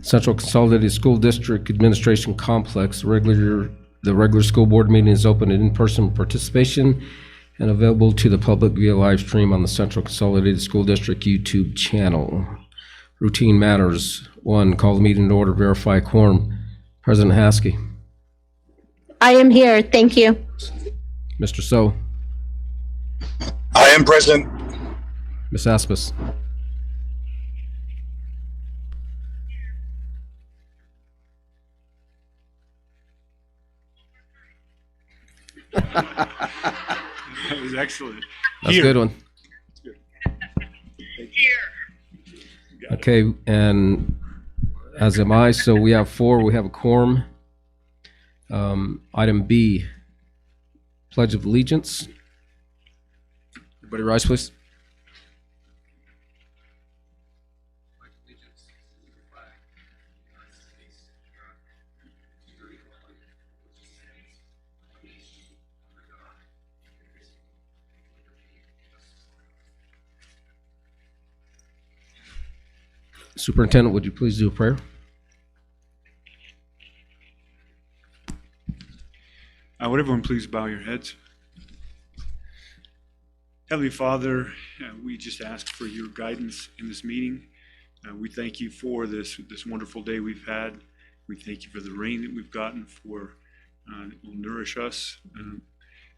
Central Consolidated School District Administration Complex. The regular school board meeting is open and in-person participation and available to the public via live stream on the Central Consolidated School District YouTube channel. Routine matters. 1, call the meeting to order, verify quorum. President Haskey. I am here. Thank you. Mr. So. I am present. Ms. Aspis. That was excellent. That's a good one. Okay, and as am I, so we have 4, we have a quorum. Item B, Pledge of Allegiance. Everybody rise, please. Superintendent, would you please do a prayer? Would everyone please bow your heads? Heavenly Father, we just ask for your guidance in this meeting. We thank you for this wonderful day we've had. We thank you for the rain that we've gotten, for it will nourish us.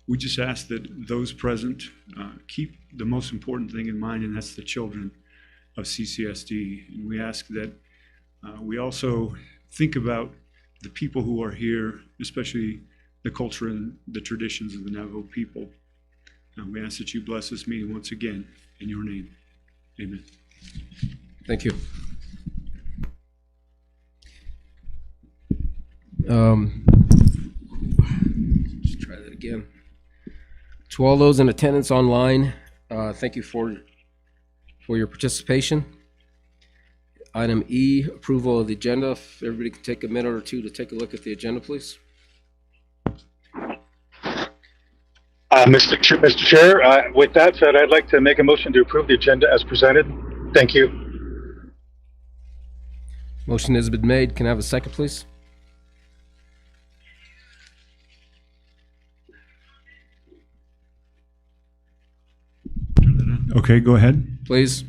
We just ask that those present keep the most important thing in mind, and that's the children of CCSD. And we ask that we also think about the people who are here, especially the culture and the traditions of the Navajo people. We ask that you bless this meeting once again in your name. Amen. Thank you. Just try that again. To all those in attendance online, thank you for your participation. Item E, approval of the agenda. If everybody could take a minute or two to take a look at the agenda, please. Mr. Chair, with that said, I'd like to make a motion to approve the agenda as presented. Thank you. Motion has been made. Can I have a second, please? Okay, go ahead. Please.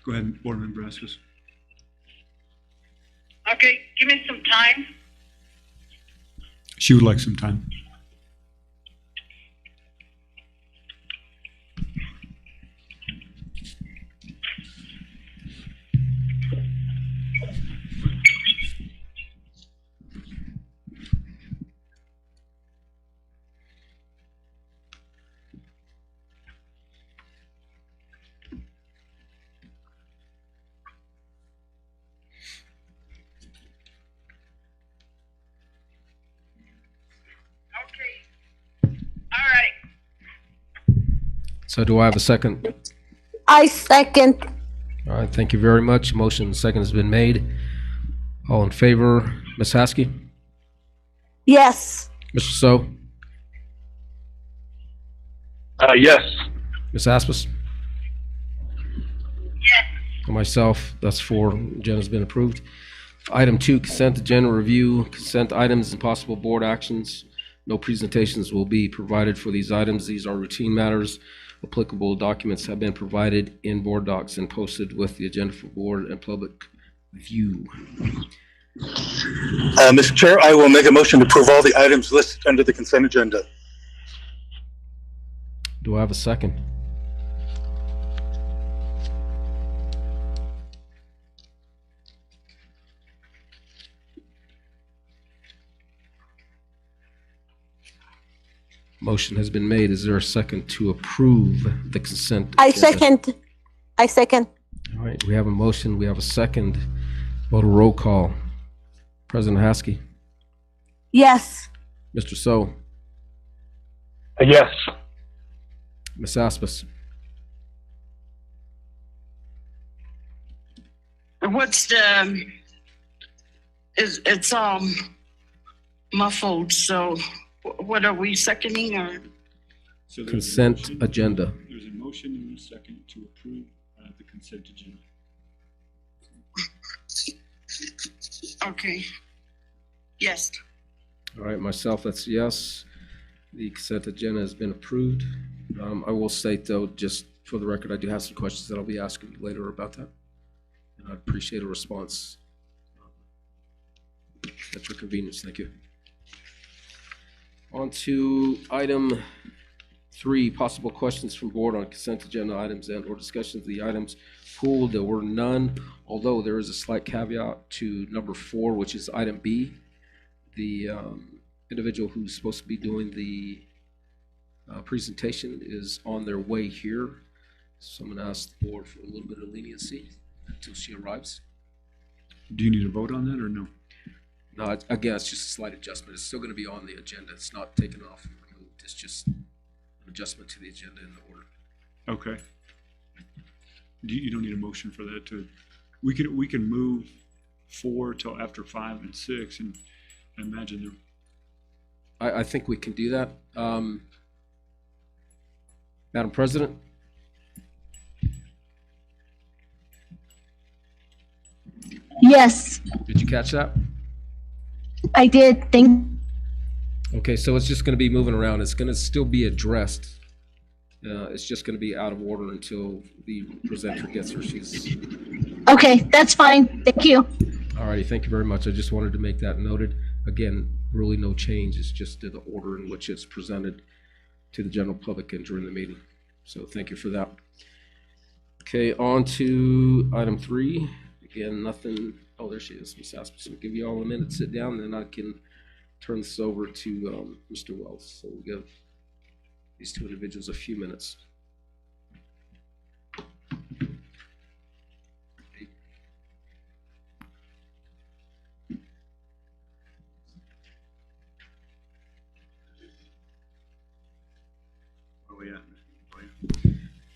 Go ahead, Board Member Aspis. Okay, give me some time. She would like some time. So do I have a second? I second. All right, thank you very much. Motion second has been made. All in favor, Ms. Haskey? Yes. Mr. So? Yes. Ms. Aspis? Yes. And myself, that's 4. Agenda's been approved. Item 2, consent agenda review, consent items and possible board actions. No presentations will be provided for these items. These are routine matters. Applicable documents have been provided in board docs and posted with the agenda for board and public view. Mr. Chair, I will make a motion to approve all the items listed under the consent agenda. Do I have a second? Motion has been made. Is there a second to approve the consent I agenda? second. I second. All right, we have a motion. We have a second. Vote a roll call. President Haskey. Yes. Mr. So. Yes. Ms. Aspis. What's the, it's muffled, so what are we seconding or? So there's a Consent motion. agenda. There's a motion and a second to approve the consent agenda. Okay. Yes. All right, myself, that's yes. The consent agenda has been approved. I will state, though, just for the record, I do have some questions that I'll be asking you later about that. And I'd appreciate a response at your convenience. Thank you. On to item 3, possible questions from board on consent agenda items and or discussions of the items pooled. There were none, although there is a slight caveat to number 4, which is item B. The individual who's supposed to be doing the presentation is on their way here. So I'm going to ask the board for a little bit of leniency until she arrives. Do you need a vote on that or no? No, again, it's just a slight adjustment. It's still going to be on the agenda. It's not taken off and removed. It's just an adjustment to the agenda in the order. Okay. You don't need a motion for that to, we can move 4 till after 5 and 6, and I imagine there. I think we can do that. Madam President? Yes, Did you catch that? I did. Okay, so it's just going to be moving around. It's going to still be addressed. It's just going to be out of order until the presenter gets here. Okay, that's fine. Thank you. All righty, thank you very much. I just wanted to make that noted. Again, really no change. It's just to the order in which it's presented to the general public and during the meeting. So thank you for that. Okay, on to item 3. Again, nothing. Oh, there she is, Ms. Asmus. I'll give you all a minute to sit down, then I can turn this over to Mr. Wells. So we'll give these two individuals a few minutes. Oh, yeah.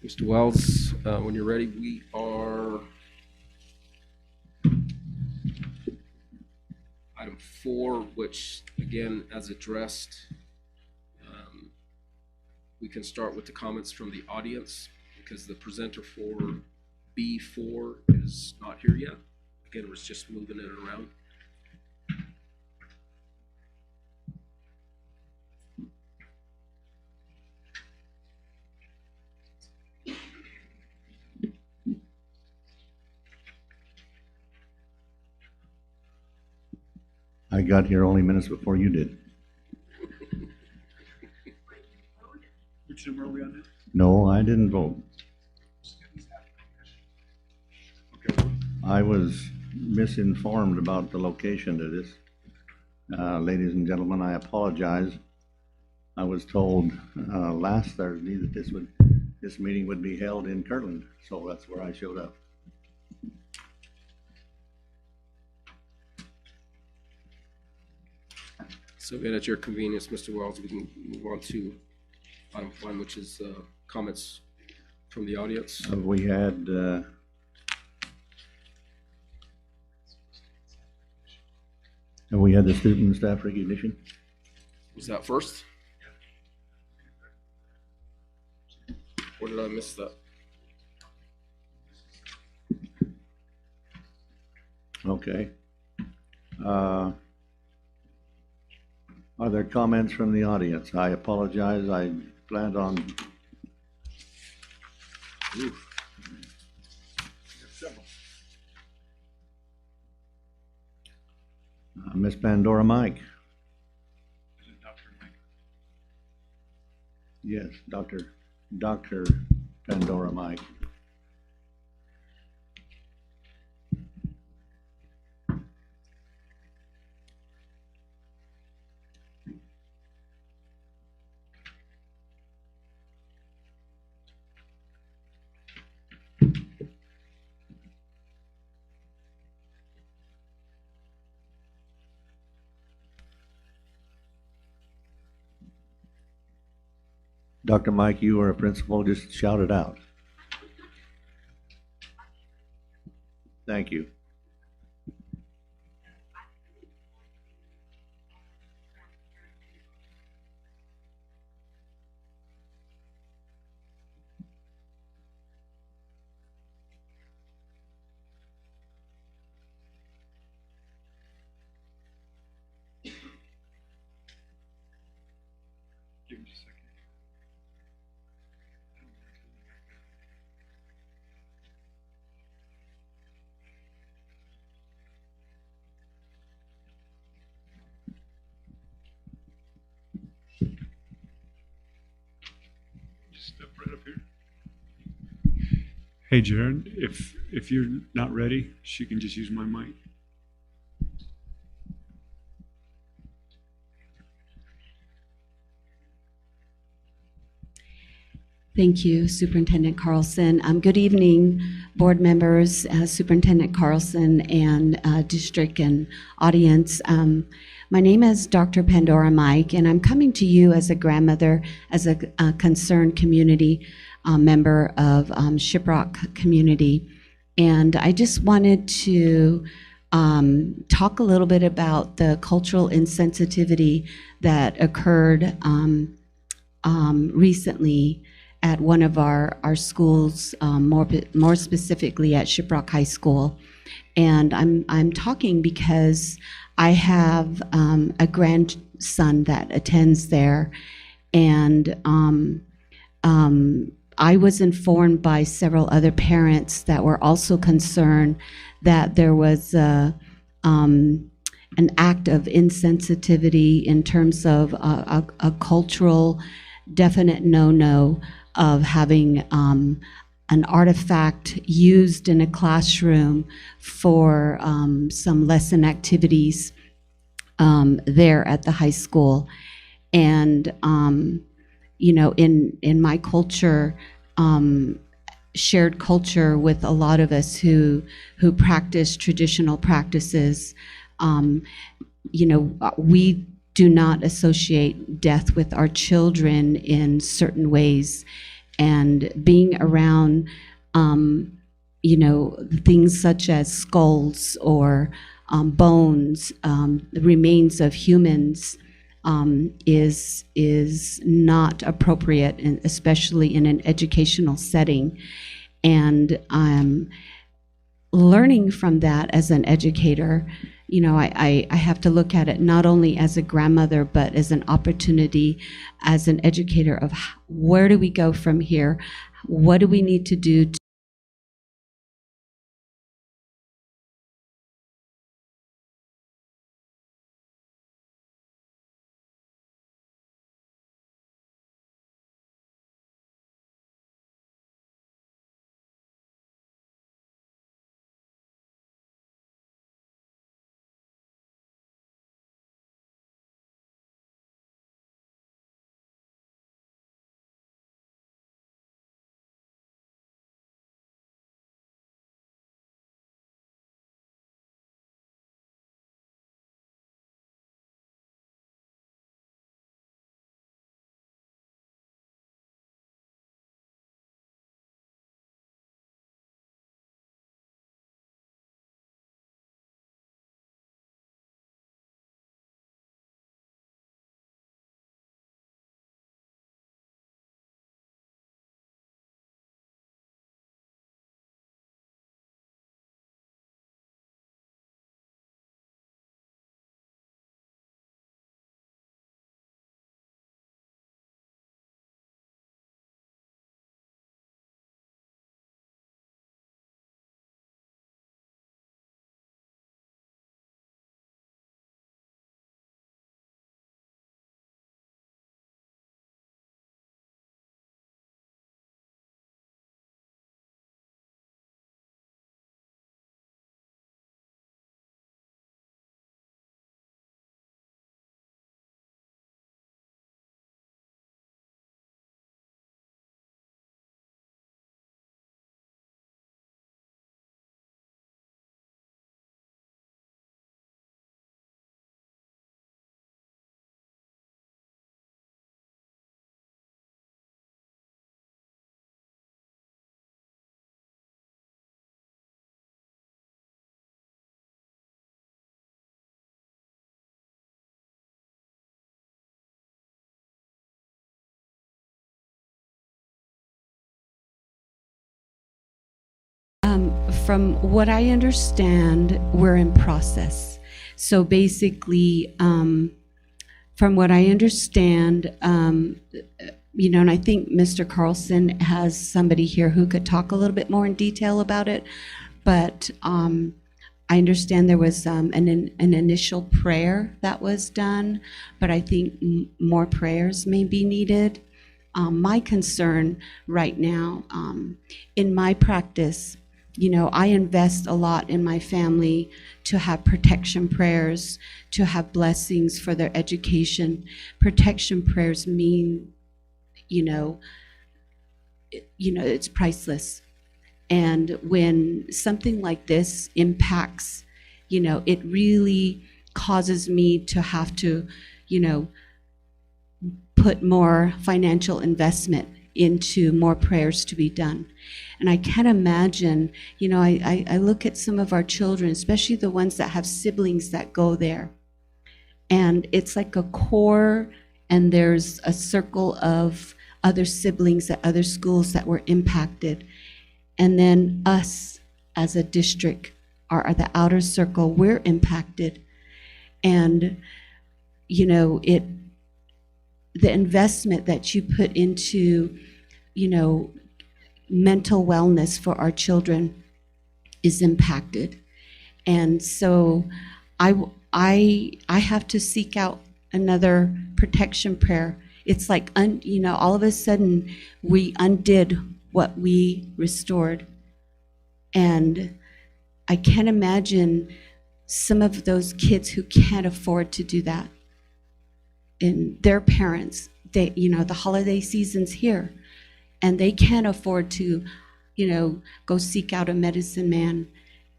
Mr. Wells, when you're ready, we are item 4, which again, as addressed, we can start with the comments from the audience because the presenter for B4 is not here yet. Again, we're just moving it around. I got here only minutes before you did. Which number are we on now? No, I didn't vote. Okay. I was misinformed about the location of this. Ladies and gentlemen, I apologize. I was told last Thursday that this meeting would be held in Kirtland, so that's where I showed up. So again, at your convenience, Mr. Wells, we can move on to item 1, which is comments from the audience. We had the student and staff recognition. Was that first? Or did I miss that? Okay. Are there comments from the audience? I apologize. I planned on. Oof. Miss Pandora Mike. Yes, Dr. Pandora Mike. Dr. Mike, you are a principal, just shout it out. Thank you. right up here. Hey, Jared, if you're not ready, she can just use my mic. Thank you, Superintendent Carlson. Good evening, board members, Superintendent Carlson, and district and audience. My name is Dr. Pandora Mike, and I'm coming to you as a grandmother, as a concerned community member of Shiprock community. And I just wanted to talk a little bit about the cultural insensitivity that occurred recently at one of our schools, more specifically at Shiprock High School. And I'm talking because I have a grandson that attends there, and I was informed by several other parents that were also concerned that there was an act of insensitivity in terms of a cultural definite no-no of having an artifact used in a classroom for some lesson activities there at the high school. And, you know, in my culture, shared culture with a lot of us who practice traditional practices, you know, we do not associate death with our children in certain ways. And being around, you know, things such as skulls or bones, the remains of humans, is not appropriate, and especially in an educational setting. And learning from that as an educator, you know, I have to look at it not only as a grandmother, but as an opportunity as an educator of where do we go from here? What do we need to do to from what I understand, we're in process. So basically, from what I understand, you know, and I think Mr. Carlson has somebody here who could talk a little bit more in detail about it, but I understand there was an initial prayer that was done, but I think more prayers may be needed. my concern right now, in my practice, I invest a lot in my family to have protection prayers, to have blessings for their education. Protection prayers mean, it's priceless. And when something like this impacts, it really causes me to have to, put more financial investment into more prayers to be done. And I can't imagine, I look at some of our children, especially the ones that have siblings that go there, and it's like a core, and there's a circle of other siblings at other schools that were impacted. And then us as a district are the outer circle, we're impacted. And, the investment that you put into, mental wellness for our children is impacted. And so I have to seek out another protection prayer. It's like, all of a sudden we undid what we restored. And I can't imagine some of those kids who can't afford to do that. And their parents, the holiday season's here, and they can't afford to, go seek out a medicine man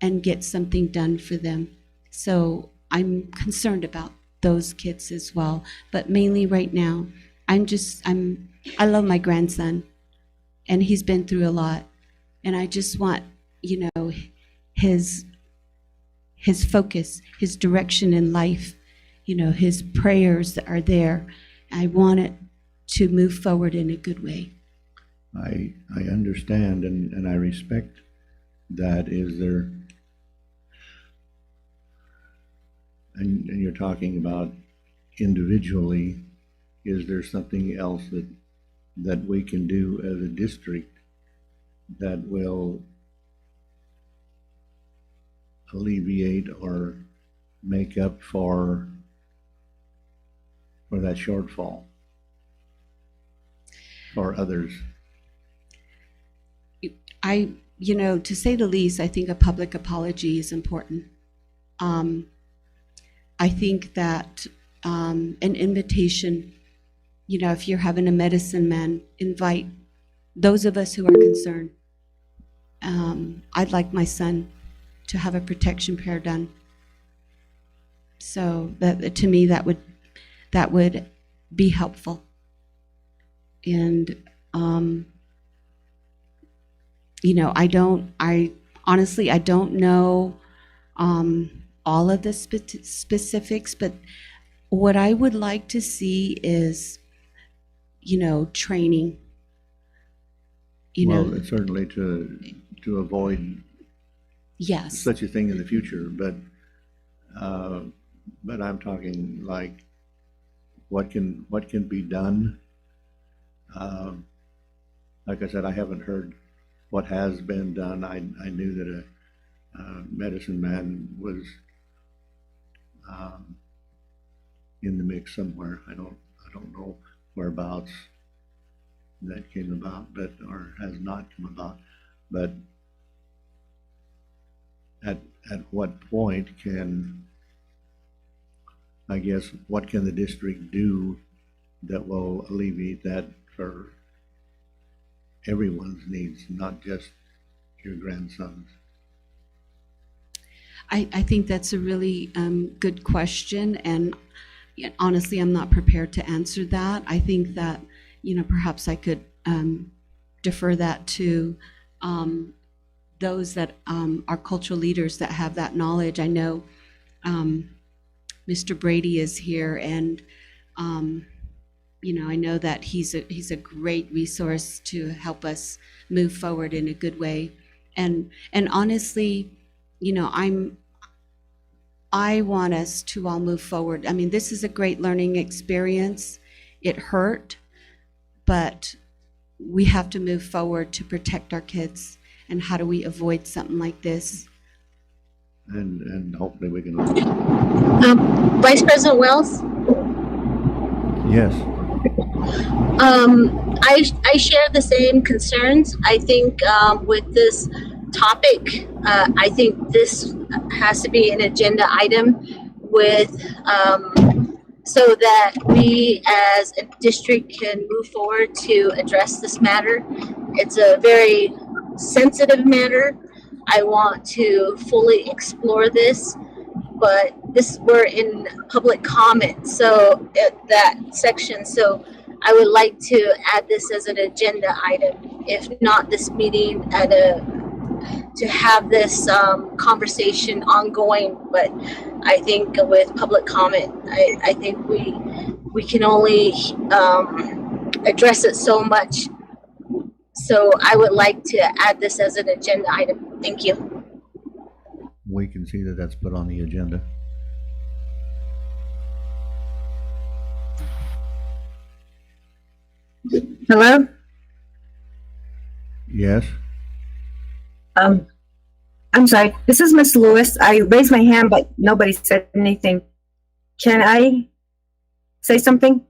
and get something done for them. So I'm concerned about those kids as well. But mainly right now, I love my grandson, and he's been through a lot. And I just want, his focus, his direction in life, his prayers are there. I want it to move forward in a good way. I understand and I respect that. Is there, and you're talking about individually, is there something else that we can do as a district that will alleviate or make up for that shortfall for others? To say the least, I think a public apology is important. I think that an invitation, if you're having a medicine man, invite those of us who are concerned. I'd like my son to have a protection prayer done. So that, to me, that would be helpful. And I honestly don't know all of the specifics, but what I would like to see is, training. Well, certainly to avoid yes, such a thing in the future, but I'm talking like what can be done. Like I said, I haven't heard what has been done. I knew that a medicine man was in the mix somewhere. I don't know whereabouts that came about, or has not come about. But at what point what can the district do that will alleviate that for everyone's needs, not just your grandson's? I think that's a really good question, and honestly, I'm not prepared to answer that. I think that, perhaps I could defer that to those that are cultural leaders that have that knowledge. I know Mr. Brady is here, and I know that he's a great resource to help us move forward in a good way. And honestly, I want us to all move forward. I mean, this is a great learning experience. It hurt, but we have to move forward to protect our kids. And how do we avoid something like this? And hopefully we can. Vice President Wells? Yes. I share the same concerns. I think with this topic, I think this has to be an agenda item with so that we as a district can move forward to address this matter. It's a very sensitive matter. I want to fully explore this, but we're in public comment, so that section. So I would like to add this as an agenda item, if not this meeting, to have this conversation ongoing. But I think with public comment, I think we can only address it so much. So I would like to add this as an agenda item. Thank you. We can see that that's put on the agenda. Hello? Yes? I'm sorry. This is Miss Lewis. I raised my hand, but nobody said anything. Can I say something?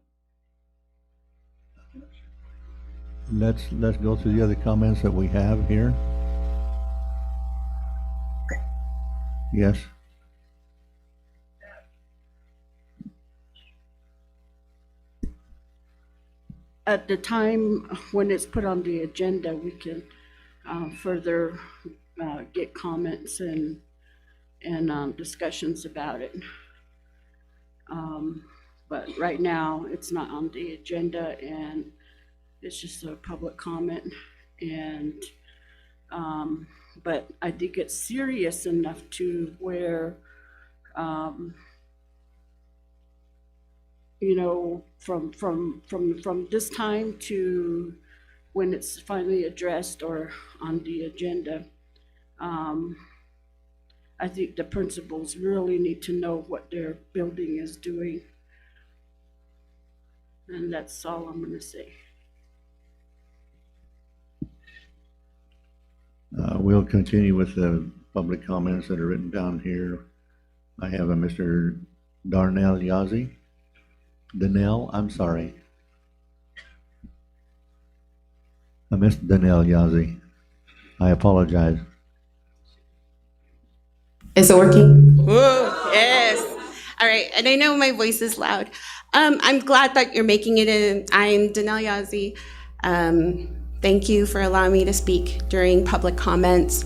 Let's go through the other comments that we have here. Yes? At the time when it's put on the agenda, we can further get comments and discussions about it. But right now, it's not on the agenda, and it's just a public comment. And but I think it's serious enough to where you know, from this time to when it's finally addressed or on the agenda, I think the principals really need to know what their building is doing. And that's all I'm going to say. We'll continue with the public comments that are written down here. I have a Mr. Darnell Yazzie. Danelle, I'm sorry. Mr. Danelle Yazzie. I apologize. Is it working? Whoa, yes. All right, and I know my voice is loud. I'm glad that you're making it in. I'm Danelle Yazzie. Thank you for allowing me to speak during public comments.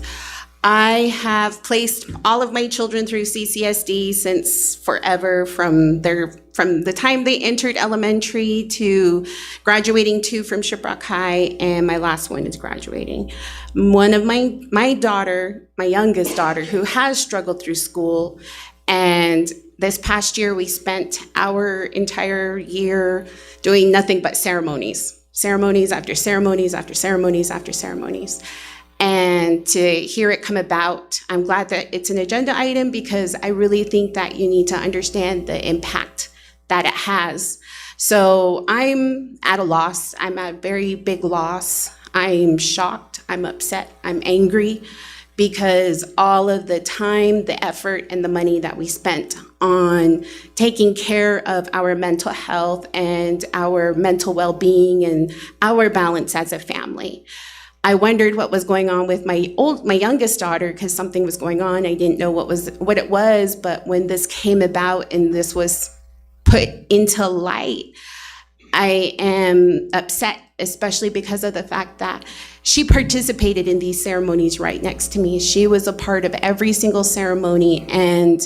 I have placed all of my children through CCSD since forever, from the time they entered elementary to graduating from Shiprock High, and my last one is graduating. One of my daughter, my youngest daughter, who has struggled through school, and this past year we spent our entire year doing nothing but ceremonies after ceremonies after ceremonies after ceremonies. And to hear it come about, I'm glad that it's an agenda item, because I really think that you need to understand the impact that it has. So I'm at a loss. I'm at a very big loss. I'm shocked. I'm upset. I'm angry, because all of the time, the effort, and the money that we spent on taking care of our mental health and our mental well-being and our balance as a family. I wondered what was going on with my youngest daughter, because something was going on. I didn't know what it was, but when this came about and this was put into light, I am upset, especially because of the fact that she participated in these ceremonies right next to me. She was a part of every single ceremony, and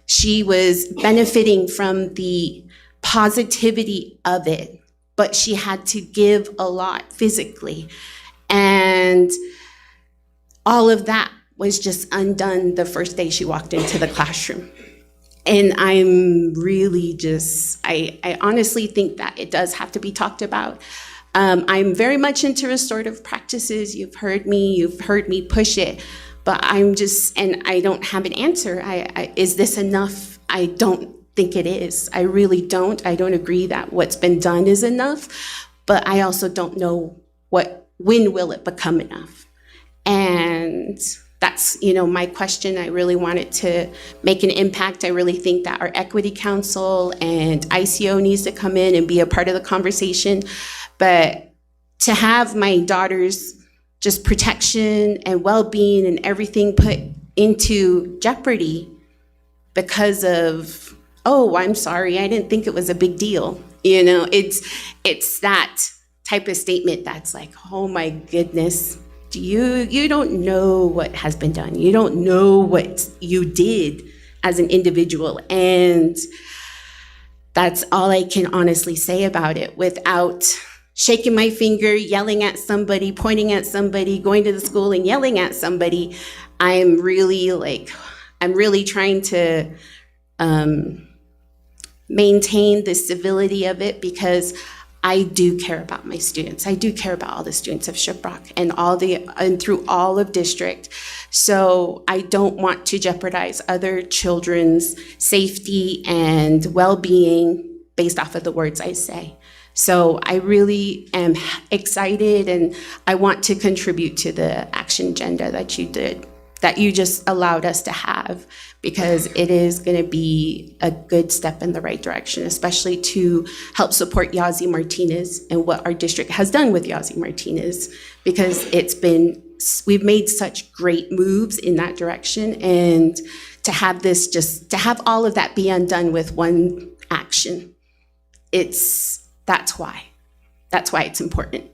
she was benefiting from the positivity of it, but she had to give a lot physically. And all of that was just undone the first day she walked into the classroom. And I'm really I honestly think that it does have to be talked about. I'm very much into restorative practices. You've heard me push it, but and I don't have an answer. Is this enough? I don't think it is. I really don't. I don't agree that what's been done is enough, but I also don't know when will it become enough? And that's, my question. I really wanted to make an impact. I really think that our Equity Council and ICO needs to come in and be a part of the conversation. But to have my daughter's just protection and well-being and everything put into jeopardy because of, oh, I'm sorry, I didn't think it was a big deal. It's that type of statement that's like, oh my goodness, you don't know what has been done. You don't know what you did as an individual. And that's all I can honestly say about it without shaking my finger, yelling at somebody, pointing at somebody, going to the school and yelling at somebody. I'm really trying to maintain the civility of it, because I do care about my students. I do care about all the students of Shiprock and through all of district. So I don't want to jeopardize other children's safety and well-being based off of the words I say. So I really am excited, and I want to contribute to the action agenda that you just allowed us to have, because it is going to be a good step in the right direction, especially to help support Yazi Martinez and what our district has done with Yazi Martinez, because we've made such great moves in that direction, and to have all of that be undone with one action, that's why it's important.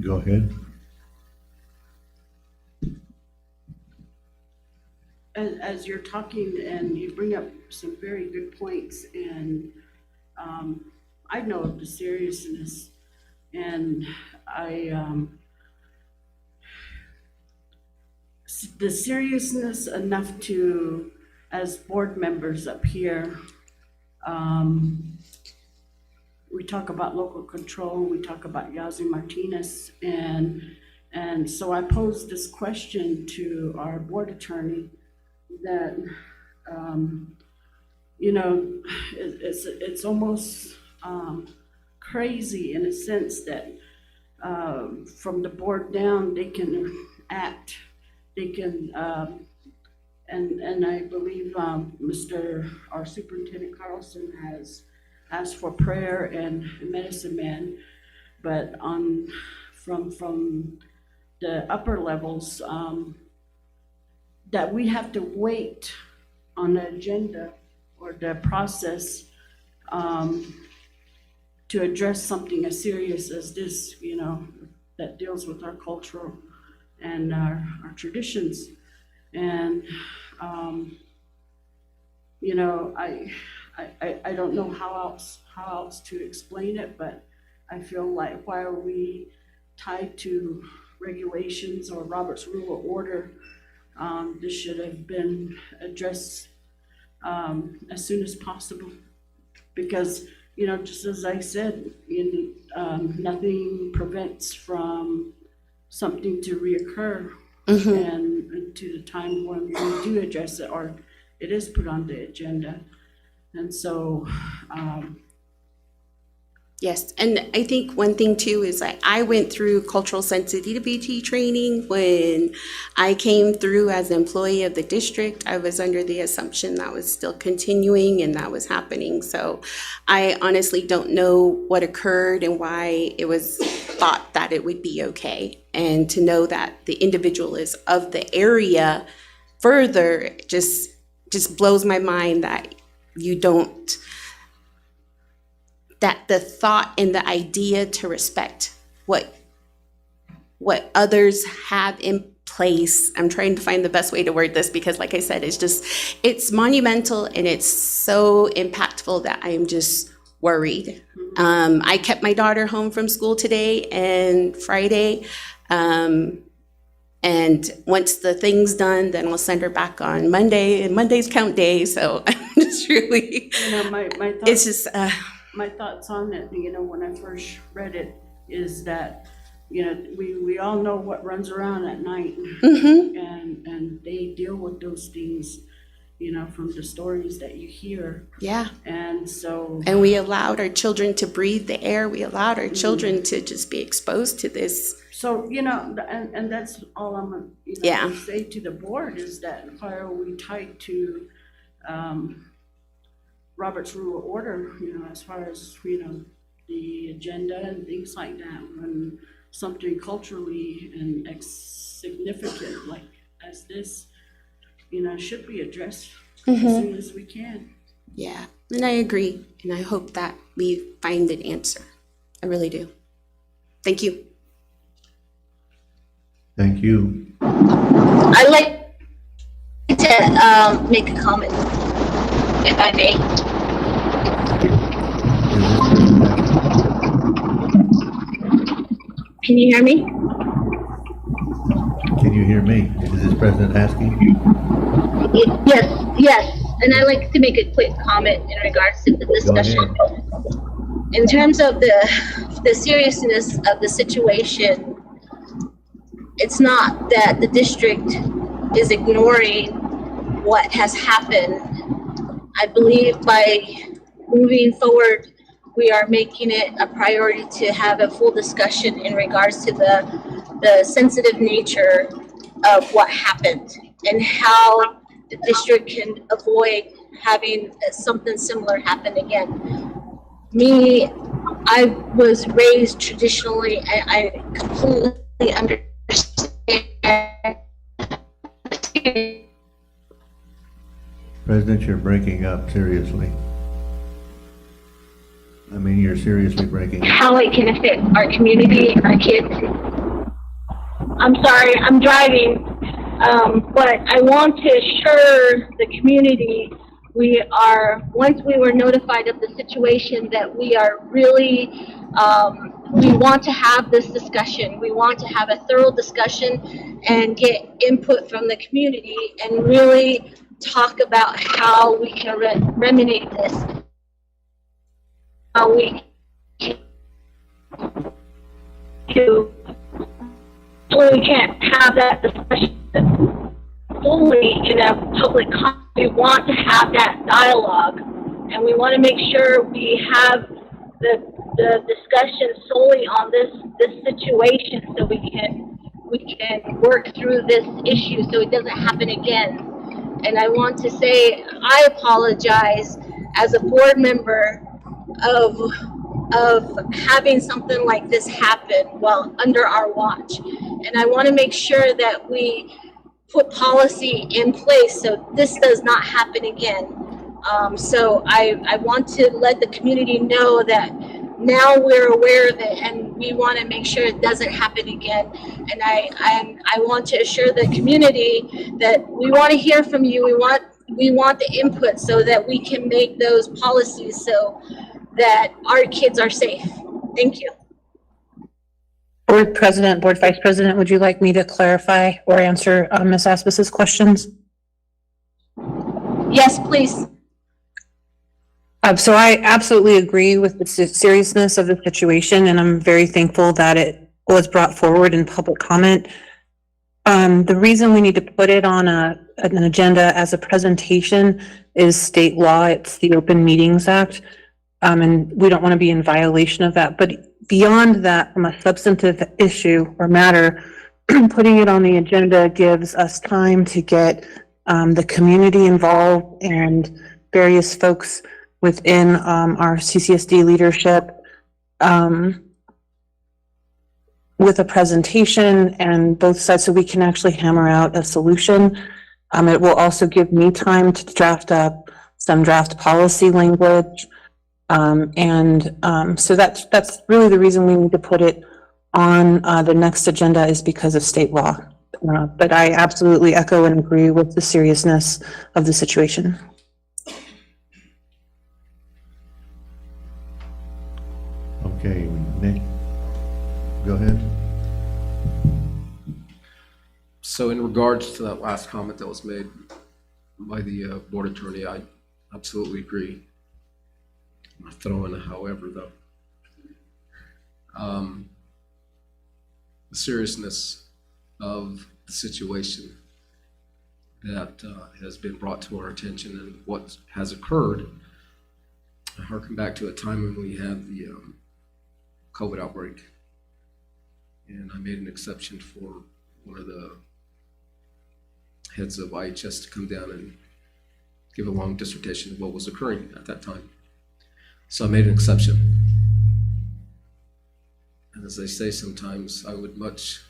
Go ahead. As you're talking, and you bring up some very good points, and I know of the seriousness, and the seriousness enough to, as board members up here, we talk about local control, we talk about Yazi Martinez, and so I posed this question to our board attorney that, it's almost crazy in a sense that from the board down, they can act, they can, and I believe our Superintendent Carlson has asked for prayer and medicine man, but from the upper levels, that we have to wait on the agenda or the process to address something as serious as this, that deals with our cultural and our traditions. And, I don't know how else to explain it, but I feel like, why are we tied to regulations or Robert's Rule of Order? This should have been addressed as soon as possible, because, just as I said, nothing prevents from something to reoccur, and to the time when we do address it, or it is put on the agenda. And so, yes, and I think one thing too is I went through cultural sensitivity training when I came through as an employee of the district. I was under the assumption that was still continuing and that was happening. So I honestly don't know what occurred and why it was thought that it would be okay. And to know that the individual is of the area further just blows my mind that that the thought and the idea to respect what others have in place. I'm trying to find the best way to word this, because like I said, it's monumental and it's so impactful that I am just worried. I kept my daughter home from school today and Friday. And once the thing's done, then I'll send her back on Monday, and Monday's count day. So I'm just really, my thoughts, it's just, my thoughts on it, when I first read it, is that, we all know what runs around at night, and they deal with those things. you know, from the stories that you hear. Yeah. And so, And we allowed our children to breathe the air. We allowed our children to just be exposed to this. so, you know, and that's all I'm, you know, Yeah. to say to the board is that why are we tied to, Robert's Rule of Order, you know, as far as, you know, the agenda and things like that, when something culturally and significant like as this, you know, should be addressed as soon as we can. Yeah. And I agree. And I hope that we find an answer. I really do. Thank you. Thank you. I'd like to make a comment, if I may. Can you hear me? Can you hear me? Is this President Askey? Yes. And I'd like to make a quick comment in regards to the discussion. In terms of the seriousness of the situation, it's not that the district is ignoring what has happened. I believe by moving forward, we are making it a priority to have a full discussion in regards to the sensitive nature of what happened and how the district can avoid having something similar happen again. Me, I was raised traditionally, I completely understand. President, you're breaking up seriously. I mean, you're seriously breaking up. How it can affect our community and our kids. I'm sorry, I'm driving, but I want to assure the community once we were notified of the situation, that we are really, we want to have this discussion. We want to have a thorough discussion and get input from the community and really talk about how we can remedy this. How we can we can't have that discussion fully in a public context. We want to have that dialogue, and we want to make sure we have the discussion solely on this situation, so we can work through this issue so it doesn't happen again. And I want to say I apologize as a board member of having something like this happen while under our watch. And I want to make sure that we put policy in place so this does not happen again. So I want to let the community know that now we're aware of it and we want to make sure it doesn't happen again. And I want to assure the community that we want to hear from you. We want the input so that we can make those policies so that our kids are safe. Thank you. Board President, Board Vice President, would you like me to clarify or answer Ms. Aspas's questions? Yes, please. So I absolutely agree with the seriousness of the situation, and I'm very thankful that it was brought forward in public comment. The reason we need to put it on an agenda as a presentation is state law. It's the Open Meetings Act, and we don't want to be in violation of that. But beyond that, from a substantive issue or matter, putting it on the agenda gives us time to get the community involved and various folks within our CCSD leadership with a presentation and both sides so we can actually hammer out a solution. It will also give me time to draft up some draft policy language. So that's really the reason we need to put it on the next agenda is because of state law. But I absolutely echo and agree with the seriousness of the situation. Okay, Nick, go ahead. So in regards to that last comment that was made by the board attorney, I absolutely agree. I'll throw in a however though. The seriousness of the situation that has been brought to our attention and what has occurred. I harken back to a time when we had the COVID outbreak, and I made an exception for one of the heads of IHS to come down and give a long dissertation of what was occurring at that time. So I made an exception. And as they say sometimes, I would much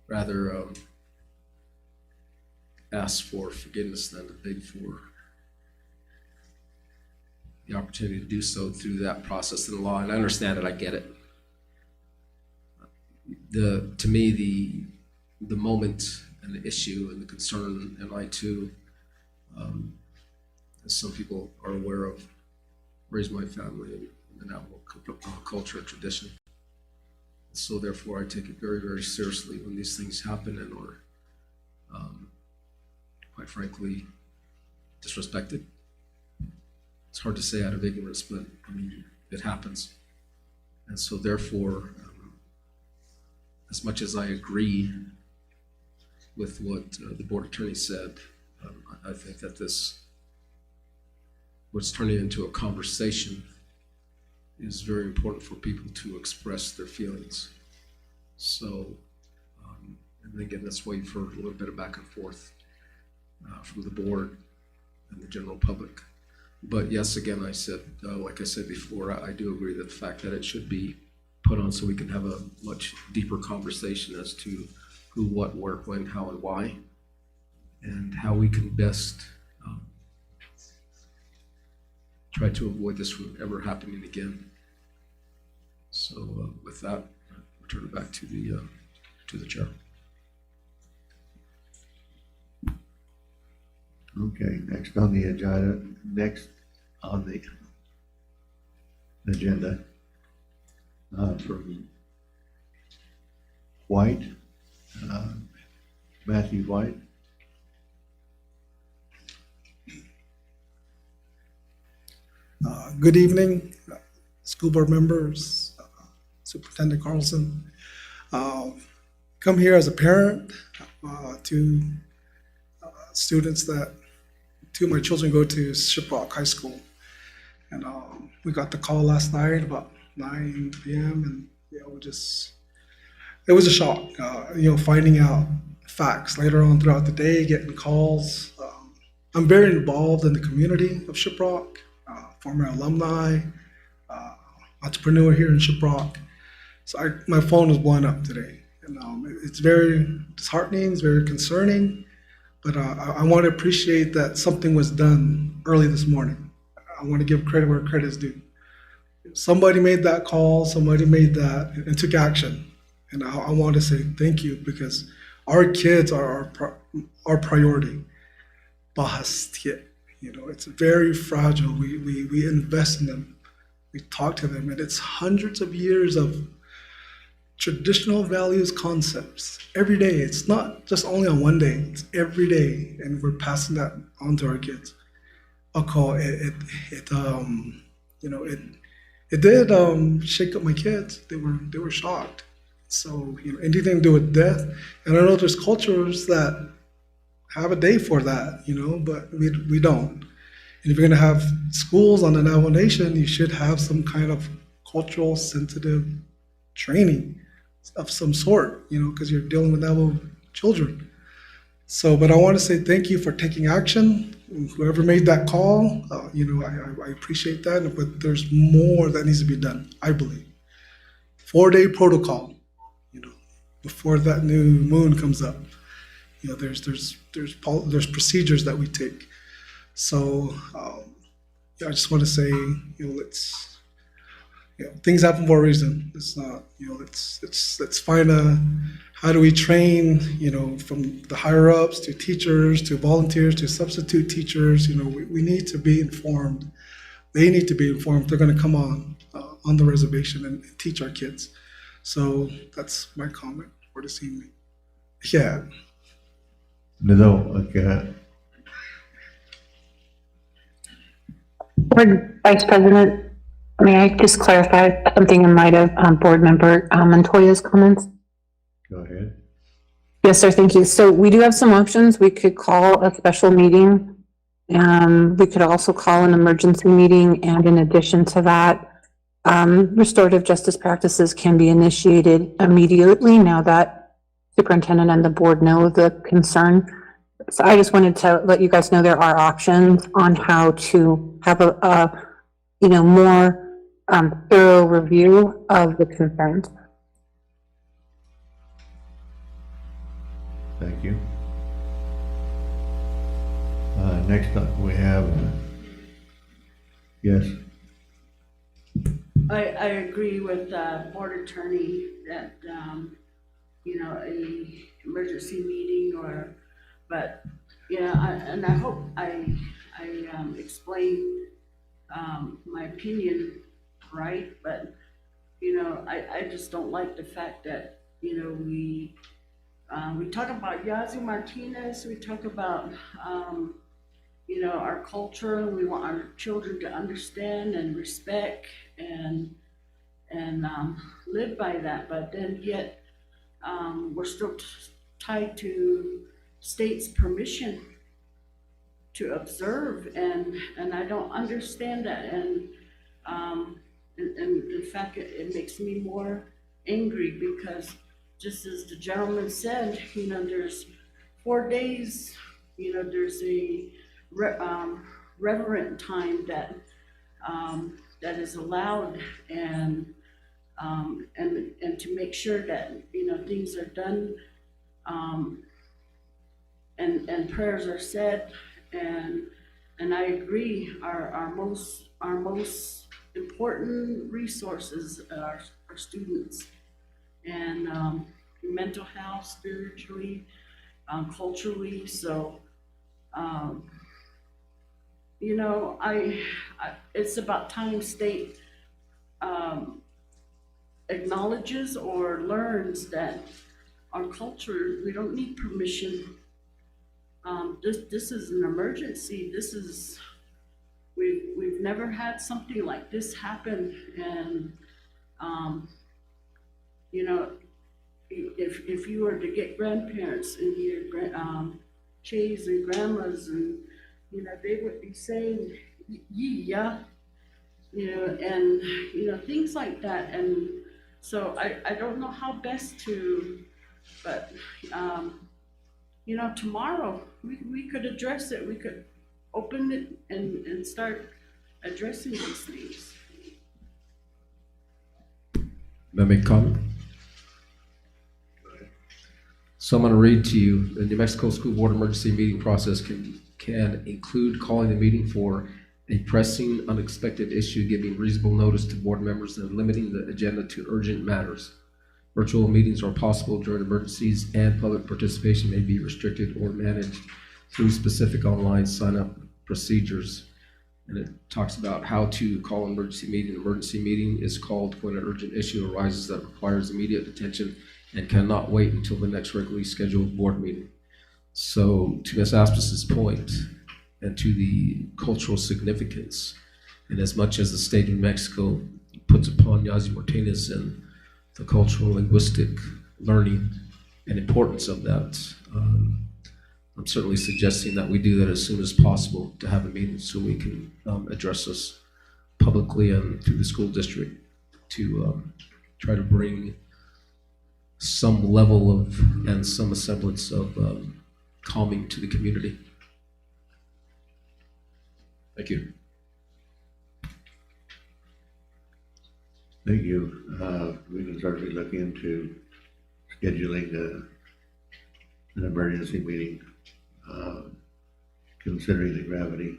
rather ask for forgiveness than to beg for the opportunity to do so through that process in the law. And I understand it, I get it. To me, the moment and the issue and the concern, and I too, as some people are aware of, raised my family in that culture and tradition. So therefore, I take it very, very seriously when these things happen and are, quite frankly, disrespected. It's hard to say out of ignorance, but I mean, it happens. And so therefore, as much as I agree with what the board attorney said, I think that what's turning into a conversation is very important for people to express their feelings. So, and again, that's why you've heard a little bit of back and forth from the board and the general public. But yes, again, I said, like I said before, I do agree that the fact that it should be put on so we can have a much deeper conversation as to who, what, where, when, how, and why, and how we can best try to avoid this from ever happening again. So with that, I'll turn it back to the chair. Okay, next on the agenda, from White, Matthew White. Good evening, school board members, Superintendent Carlson. Come here as a parent to students that two of my children go to Shiprock High School. And we got the call last night about 9 p.m. and it was a shock, finding out facts later on throughout the day, getting calls. I'm very involved in the community of Shiprock, former alumni, entrepreneur here in Shiprock. So my phone was blowing up today. And it's very disheartening, it's very concerning, but I want to appreciate that something was done early this morning. I want to give credit where credit is due. Somebody made that call, somebody made that and took action. And I want to say thank you, because our kids are our priority. It's very fragile. We invest in them. We talk to them, and it's hundreds of years of traditional values, concepts every day. It's not just only on one day, it's every day. And we're passing that on to our kids. It did shake up my kids. They were shocked. So, anything to do with death. And I know there's cultures that have a day for that, but we don't. And if you're gonna have schools on the Navajo Nation, you should have some kind of cultural sensitive training of some sort, because you're dealing with Navajo children. So, but I want to say thank you for taking action. Whoever made that call, I appreciate that, but there's more that needs to be done, I believe. 4-day protocol, before that new moon comes up. There's procedures that we take. So, I just want to say, things happen for a reason. It's not, let's find how do we train, from the higher ups to teachers to volunteers to substitute teachers. We need to be informed. They need to be informed. They're going to come on the reservation and teach our kids. So that's my comment for this evening. Yeah. No, okay. Board Vice President, may I just clarify something in light of board member Montoya's comments? Go ahead. Yes, sir, thank you. So we do have some options. We could call a special meeting. We could also call an emergency meeting, and in addition to that, restorative justice practices can be initiated immediately now that superintendent and the board know the concern. So I just wanted to let you guys know there are options on how to have a more thorough review of the concerns. Thank you. Next up, we have, yes, I agree with board attorney that, a emergency meeting but, and I hope I explain, my opinion right, but, I just don't like the fact that, we talk about Yazzie Martinez, we talk about, our culture, and we want our children to understand and respect and live by that, but then yet we're still tied to state's permission to observe, and I don't understand that, and in fact it makes me more angry because just as the gentleman said, there's 4 days, there's a reverent time that is allowed, and to make sure that things are done, and prayers are said, and I agree, our most important resources are our students, and mental health, spiritually, culturally. So it's about time state acknowledges or learns that our culture, we don't need permission. This is an emergency. We've never had something like this happen, and if you were to get grandparents and your chays and grandmas, and they would be saying yeah, and things like that, and so I don't know how best to, but tomorrow we could address it. We could open it and start addressing these things. May I make a comment? So I'm going to read to you, the New Mexico School Board emergency meeting process can include calling the meeting for a pressing, unexpected issue, giving reasonable notice to board members, and limiting the agenda to urgent matters. Virtual meetings are possible during emergencies, and public participation may be restricted or managed through specific online sign-up procedures. And it talks about how to call an emergency meeting. An emergency meeting is called when an urgent issue arises that requires immediate attention and cannot wait until the next regularly scheduled board meeting. So to Ms. Aspas's point, and to the cultural significance, and as much as the state of New Mexico puts upon Yazzie Martinez and the cultural linguistic learning and importance of that, I'm certainly suggesting that we do that as soon as possible, to have a meeting so we can address this publicly and through the school district to try to bring some level of and some semblance of calming to the community. Thank you. thank you. We can certainly look into scheduling an emergency meeting, considering the gravity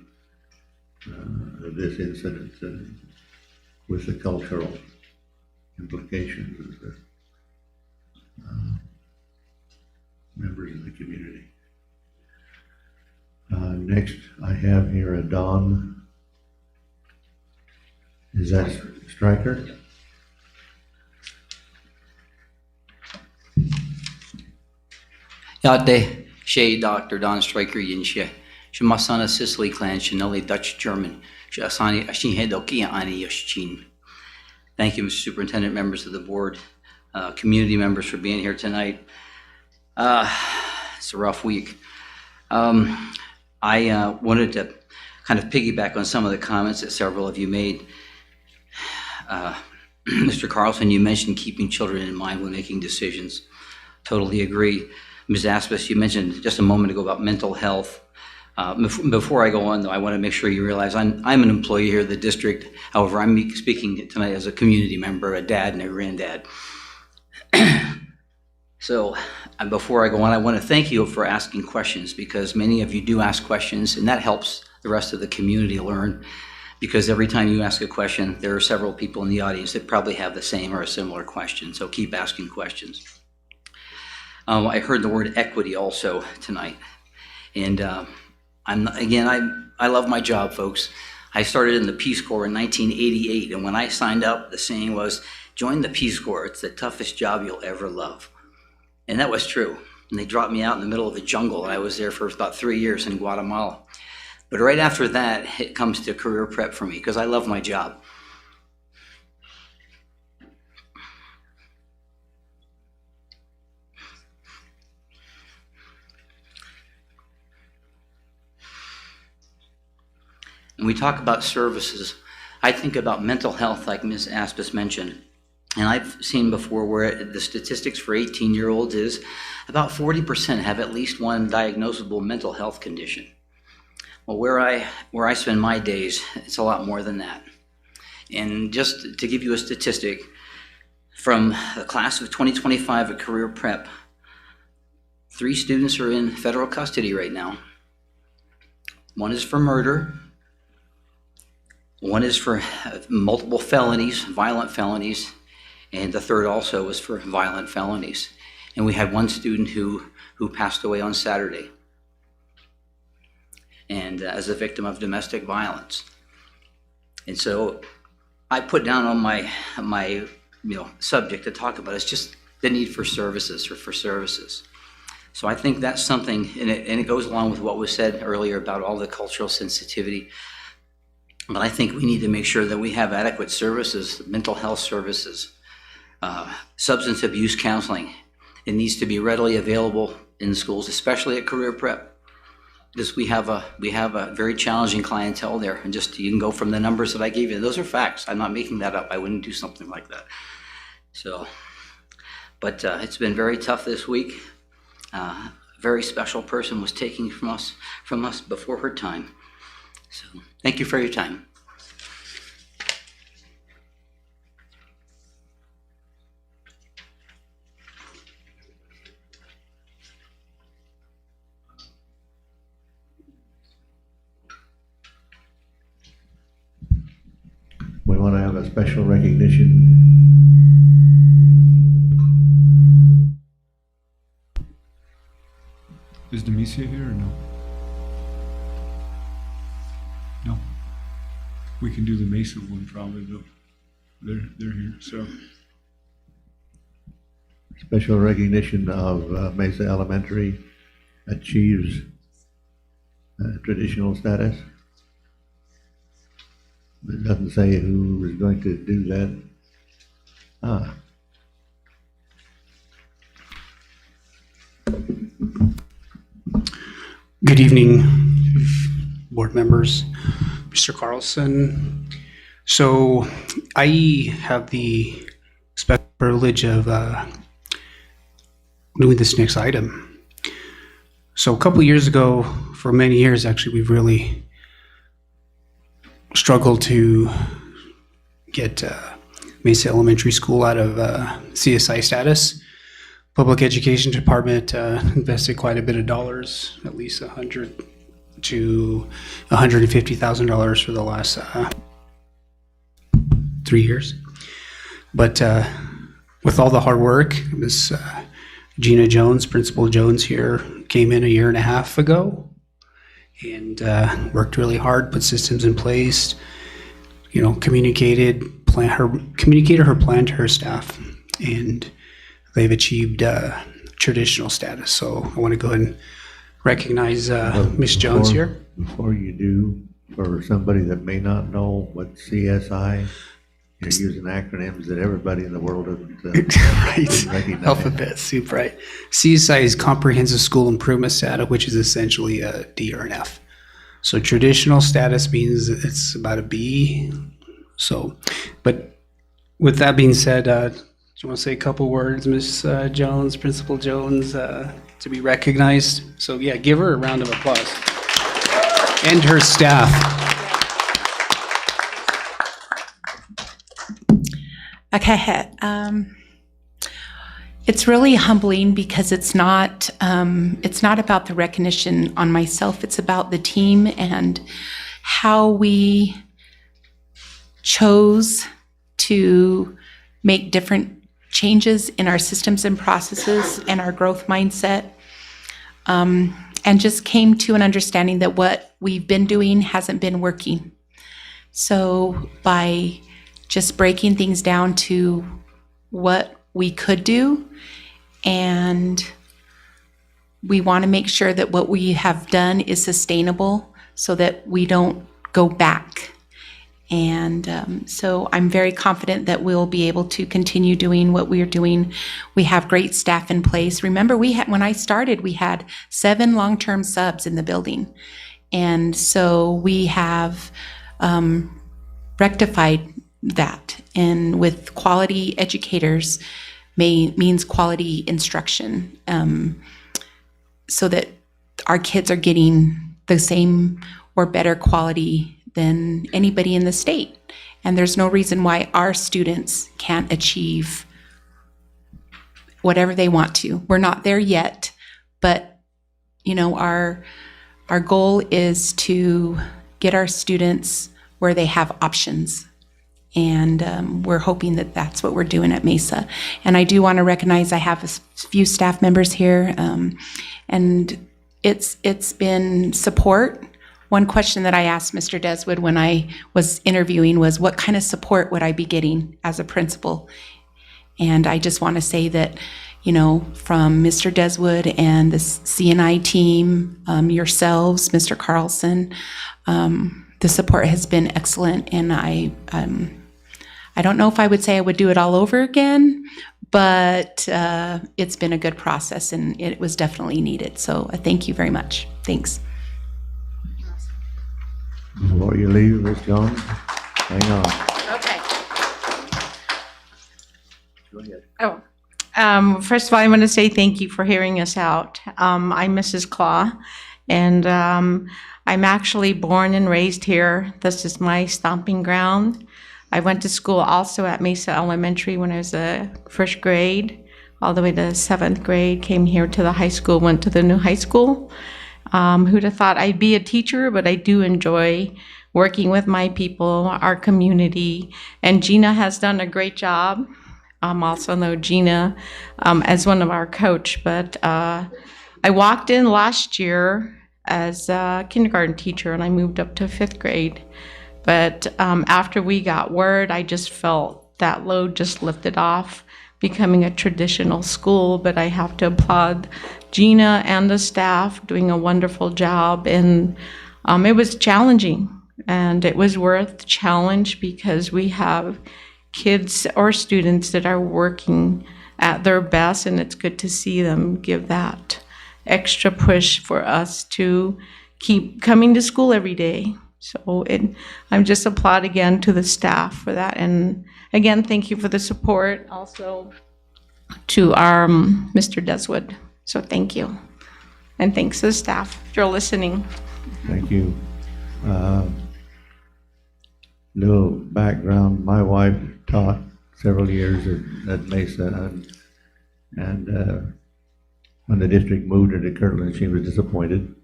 of this incident with the cultural implications of the members of the community. Next, I have here a Don. Is that Stryker? Yate, Shay, Dr. Don Stryker, Yinshe, Shamasana, Sicily clan, Chanelli, Dutch, German, Shasani, Ashinhedokia, Ani, Yoshchin. Thank you, Mr. Superintendent, members of the board, community members for being here tonight. It's a rough week. I wanted to kind of piggyback on some of the comments that several of you made. Mr. Carlson, you mentioned keeping children in mind when making decisions. Totally agree. Ms. Aspis, you mentioned just a moment ago about mental health. Before I go on, though, I want to make sure you realize I'm an employee here at the district. However, I'm speaking tonight as a community member, a dad, and a granddad. So before I go on, I want to thank you for asking questions, because many of you do ask questions, and that helps the rest of the community learn, because every time you ask a question, there are several people in the audience that probably have the same or a similar question, so keep asking questions. I heard the word equity also tonight, and I love my job, folks. I started in the Peace Corps in 1988, and when I signed up, the saying was, join the Peace Corps, it's the toughest job you'll ever love. And that was true. And they dropped me out in the middle of the jungle, and I was there for about 3 years in Guatemala. But right after that, it comes to career prep for me, because I love my job. And we talk about services. I think about mental health, like Ms. Aspis mentioned. And I've seen before where the statistics for 18-year-olds is about 40% have at least one diagnosable mental health condition. Well, where I spend my days, it's a lot more than that. And just to give you a statistic, from the class of 2025 at Career Prep, 3 students are in federal custody right now. 1 is for murder. 1 is for multiple felonies, violent felonies. And the 3rd also was for violent felonies. And we had 1 student who passed away on Saturday, and as a victim of domestic violence. And so I put down on my subject to talk about is just the need for services or for services. So I think that's something, and it goes along with what was said earlier about all the cultural sensitivity. But I think we need to make sure that we have adequate services, mental health services. Substance abuse counseling. It needs to be readily available in schools, especially at Career Prep, because we have a very challenging clientele there. And just you can go from the numbers that I gave you. Those are facts. I'm not making that up. I wouldn't do something like that. So, but it's been very tough this week. A very special person was taking from us before her time. So thank you for your time. We want to have a special recognition. Is Demesia here or no? No. We can do the Mesa one probably, though. They're here, so. Special recognition of Mesa Elementary achieves traditional status. It doesn't say who is going to do that. Good evening, board members, Mr. Carlson. So I have the special privilege of doing this next item. So a couple years ago, for many years actually, we've really struggled to get Mesa Elementary School out of CSI status. Public Education Department invested quite a bit of dollars, at least $100,000 to $150,000 for the last 3 years. But with all the hard work, Ms. Gina Jones, Principal Jones here, came in 1.5 years ago and worked really hard, put systems in place, communicated her plan to her staff, and they've achieved traditional status. So I want to go ahead and recognize Ms. Jones here. Before you do, for somebody that may not know what CSI You're using acronyms that everybody in the world doesn't Right. recognize. Alphabet soup, right. CSI is Comprehensive School Improvement Status, which is essentially a D or an F. So traditional status means it's about a B. So, but with that being said, do you want to say a couple words, Ms. Jones, Principal Jones, to be recognized? So yeah, give her a round of applause. And her staff. Okay. It's really humbling because it's not about the recognition on myself. It's about the team and how we chose to make different changes in our systems and processes and our growth mindset, and just came to an understanding that what we've been doing hasn't been working. So by just breaking things down to what we could do, and we want to make sure that what we have done is sustainable so that we don't go back. And so I'm very confident that we'll be able to continue doing what we're doing. We have great staff in place. Remember, when I started, we had 7 long-term subs in the building. And so we have rectified that. And with quality educators means quality instruction, so that our kids are getting the same or better quality than anybody in the state. And there's no reason why our students can't achieve whatever they want to. We're not there yet, but our goal is to get our students where they have options. And we're hoping that that's what we're doing at Mesa. And I do want to recognize I have a few staff members here, and it's been support. One question that I asked Mr. Deswood when I was interviewing was, what kind of support would I be getting as a principal? And I just want to say that, from Mr. Deswood and the CNI team, yourselves, Mr. Carlson, the support has been excellent. And I don't know if I would say I would do it all over again, but it's been a good process and it was definitely needed. So thank you very much. Thanks. Before you leave, Ms. Jones, hang on. Okay. Go ahead. First of all, I want to say thank you for hearing us out. I'm Mrs. Claw, and I'm actually born and raised here. This is my stomping ground. I went to school also at Mesa Elementary when I was a first grade, all the way to 7th grade, came here to the high school, went to the new high school. Who'd have thought I'd be a teacher, but I do enjoy working with my people, our community, and Gina has done a great job. Also know Gina as one of our coach, but I walked in last year as a kindergarten teacher and I moved up to 5th grade. But after we got word, I just felt that load just lifted off, becoming a traditional school. But I have to applaud Gina and the staff doing a wonderful job. And it was challenging, and it was worth the challenge because we have kids or students that are working at their best, and it's good to see them give that extra push for us to keep coming to school every day. So I'm just applaud again to the staff for that. And again, thank you for the support also to our Mr. Deswood. So thank you. And thanks to the staff for listening. Thank you. Little background, my wife taught several years at Mesa, and when the district moved her to Kirtland, she was disappointed.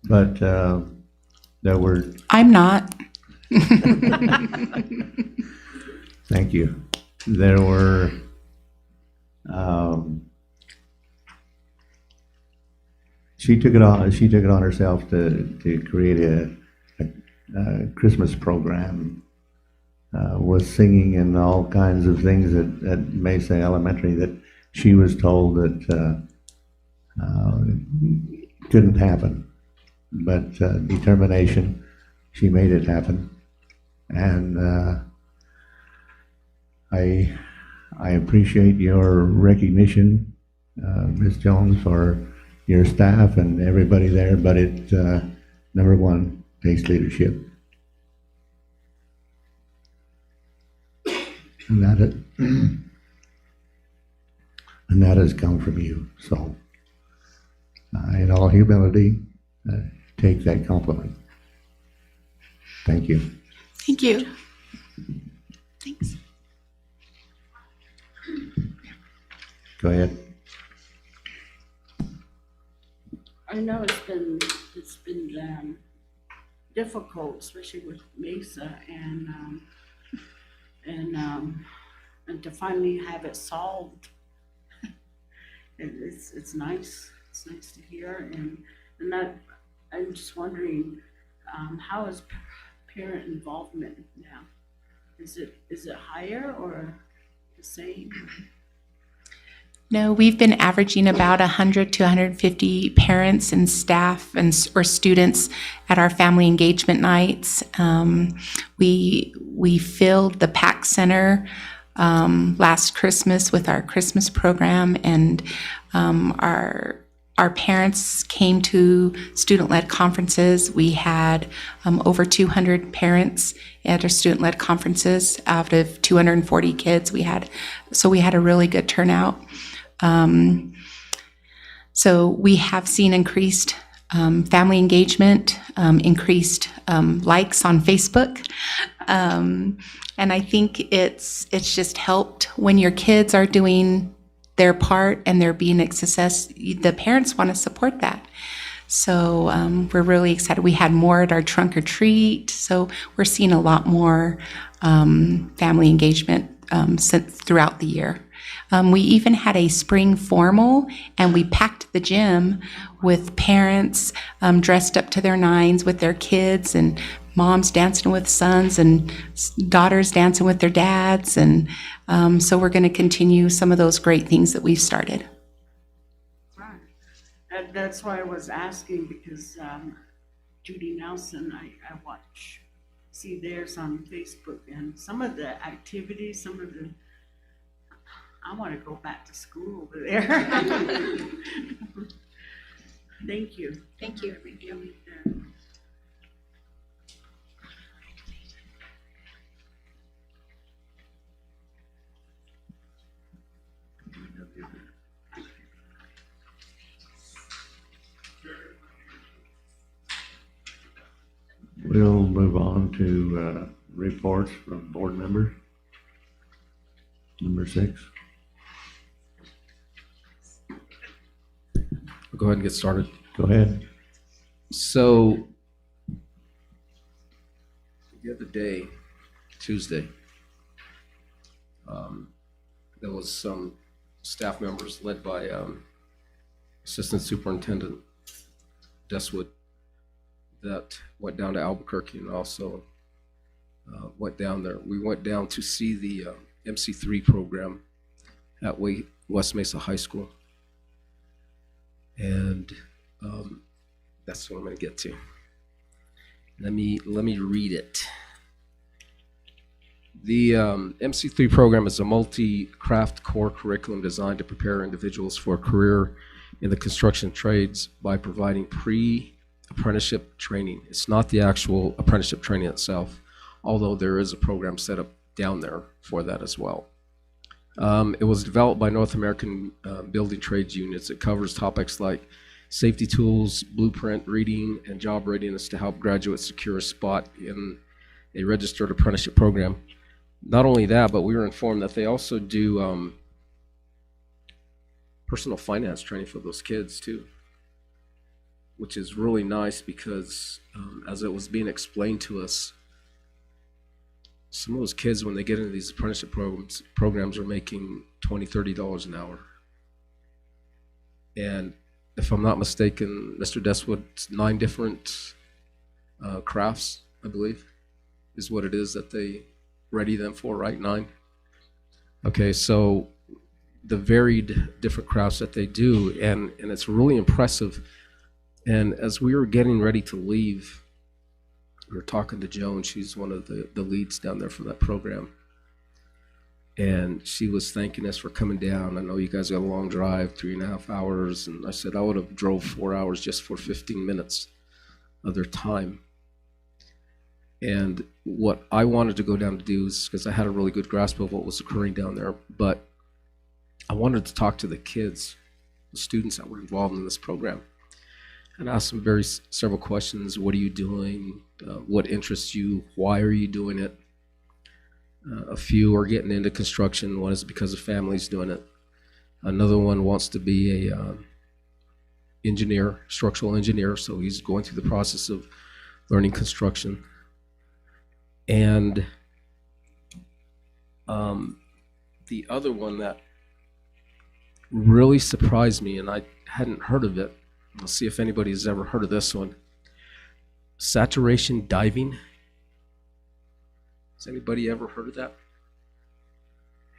But there were... I'm not. Thank you. There were she took it on herself to create a Christmas program, with singing and all kinds of things at Mesa Elementary that she was told that couldn't happen. But determination, she made it happen. And I appreciate your recognition, Ms. Jones, for your staff and everybody there, but it, number one, takes leadership. And that has come from you. So, in all humility, take that compliment. Thank you. Thank you. Thanks. Go ahead. I know it's been difficult, especially with Mesa and to finally have it solved. It's nice. It's nice to hear, and that I'm just wondering, how is parent involvement now? Is it higher or the same? No, we've been averaging about 100 to 150 parents and staff or students at our family engagement nights. We filled the PAC Center last Christmas with our Christmas program, and our parents came to student-led conferences. We had over 200 parents at our student-led conferences out of 240 kids so we had a really good turnout. So we have seen increased family engagement, increased likes on Facebook. And I think it's just helped when your kids are doing their part and they're being a success. The parents want to support that. So we're really excited. We had more at our trunk or treat. So we're seeing a lot more family engagement throughout the year. We even had a spring formal, and we packed the gym with parents dressed up to their nines with their kids, and moms dancing with sons and daughters dancing with their dads. And so we're going to continue some of those great things that we've started. Right. That's why I was asking, because Judy Nelson, I see theirs on Facebook, and some of the activities, I want to go back to school over there. Thank you. Thank you. We'll move on to reports from board members. Number 6. Go ahead and get started. Go ahead. So, the other day, Tuesday, there was some staff members led by Assistant Superintendent Deswood that went down to Albuquerque and also went down there. We went down to see the MC3 program at West Mesa High School. And that's what I'm going to get to. Let me read it. The MC3 program is a multi-craft core curriculum designed to prepare individuals for a career in the construction trades by providing pre-apprenticeship training. It's not the actual apprenticeship training itself, although there is a program set up down there for that as well. It was developed by North American Building Trades Unions. It covers topics like safety tools, blueprint reading, and job readiness to help graduates secure a spot in a registered apprenticeship program. Not only that, but we were informed that they also do personal finance training for those kids too, which is really nice because as it was being explained to us, some of those kids, when they get into these apprenticeship programs are making $20, $30 an hour. And if I'm not mistaken, Mr. Deswood's 9 different crafts, I believe, is what it is that they ready them for, right? 9? Okay, so the varied different crafts that they do, and it's really impressive. And as we were getting ready to leave, we were talking to Joan. She's one of the leads down there for that program. And she was thanking us for coming down. I know you guys got a long drive, 3.5 hours. And I said, I would have drove 4 hours just for 15 minutes of their time. And what I wanted to go down to do is, because I had a really good grasp of what was occurring down there, but I wanted to talk to the kids, the students that were involved in this program, and ask them several questions. What are you doing? What interests you? Why are you doing it? A few are getting into construction. One is because of families doing it. Another one wants to be a engineer, structural engineer, so he's going through the process of learning construction. And the other one that really surprised me, and I hadn't heard of it, I'll see if anybody's ever heard of this one, saturation diving. Has anybody ever heard of that?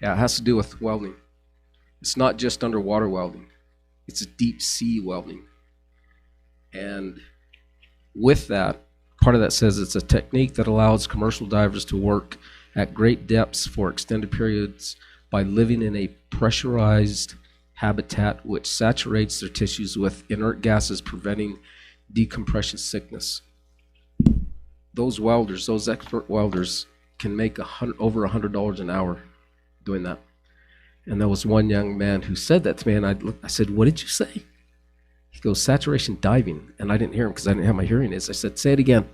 Yeah, it has to do with welding. It's not just underwater welding, it's deep sea welding. And with that, part of that says it's a technique that allows commercial divers to work at great depths for extended periods by living in a pressurized habitat which saturates their tissues with inert gases, preventing decompression sickness. Those welders, those expert welders, can make over $100 an hour doing that. And there was one young man who said that to me, and I said, what did you say? He goes, saturation diving. And I didn't hear him because I didn't have my hearing aids. I said, say it again.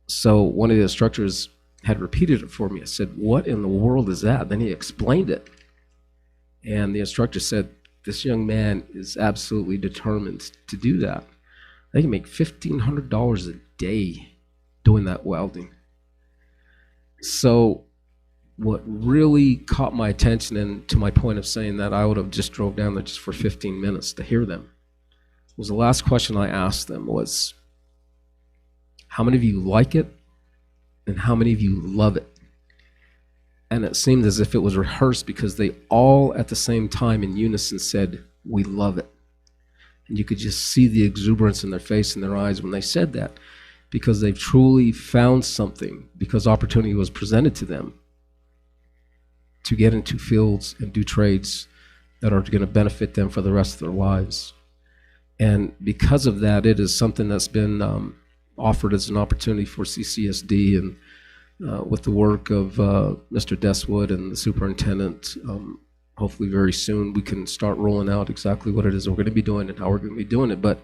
So one of the instructors had repeated it for me. I said, what in the world is that? Then he explained it. And the instructor said, this young man is absolutely determined to do that. They can make $1,500 a day doing that welding. So what really caught my attention, and to my point of saying that I would have just drove down there just for 15 minutes to hear them, was the last question I asked them was, how many of you like it and how many of you love it? And it seemed as if it was rehearsed because they all at the same time in unison said, we love it. And you could just see the exuberance in their face and their eyes when they said that, because they've truly found something, because opportunity was presented to them to get into fields and do trades that are going to benefit them for the rest of their lives. And because of that, it is something that's been offered as an opportunity for CCSD, and with the work of Mr. Deswood and the superintendent, hopefully very soon we can start rolling out exactly what it is we're going to be doing and how we're going to be doing it. But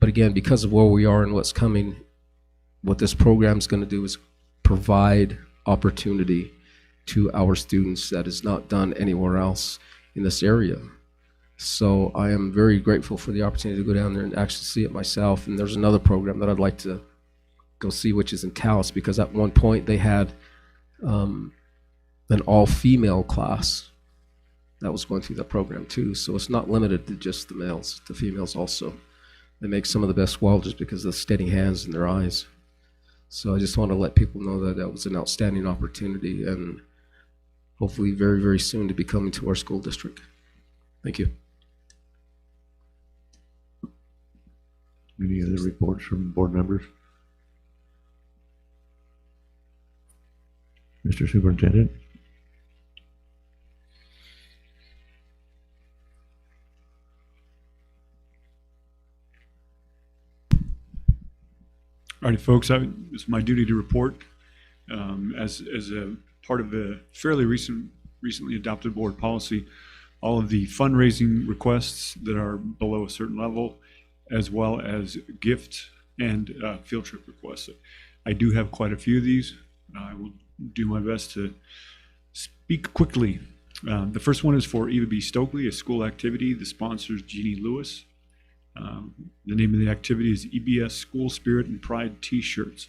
again, because of where we are and what's coming, what this program is going to do is provide opportunity to our students that is not done anywhere else in this area. So I am very grateful for the opportunity to go down there and actually see it myself. And there's another program that I'd like to go see, which is in Taos, because at one point they had an all-female class that was going through that program too. So it's not limited to just the males, the females also. They make some of the best welders because of the steady hands in their eyes. So I just want to let people know that that was an outstanding opportunity, and hopefully very, very soon to be coming to our school district. Thank you. Any other reports from board members? Mr. Superintendent? All righty, folks, it's my duty to report as a part of a fairly recently adopted board policy, all of the fundraising requests that are below a certain level, as well as gift and field trip requests. I do have quite a few of these. I will do my best to speak quickly. The first one is for Eva B. Stokely, a school activity. The sponsor is Jeannie Lewis. The name of the activity is EBS School Spirit and Pride T-shirts.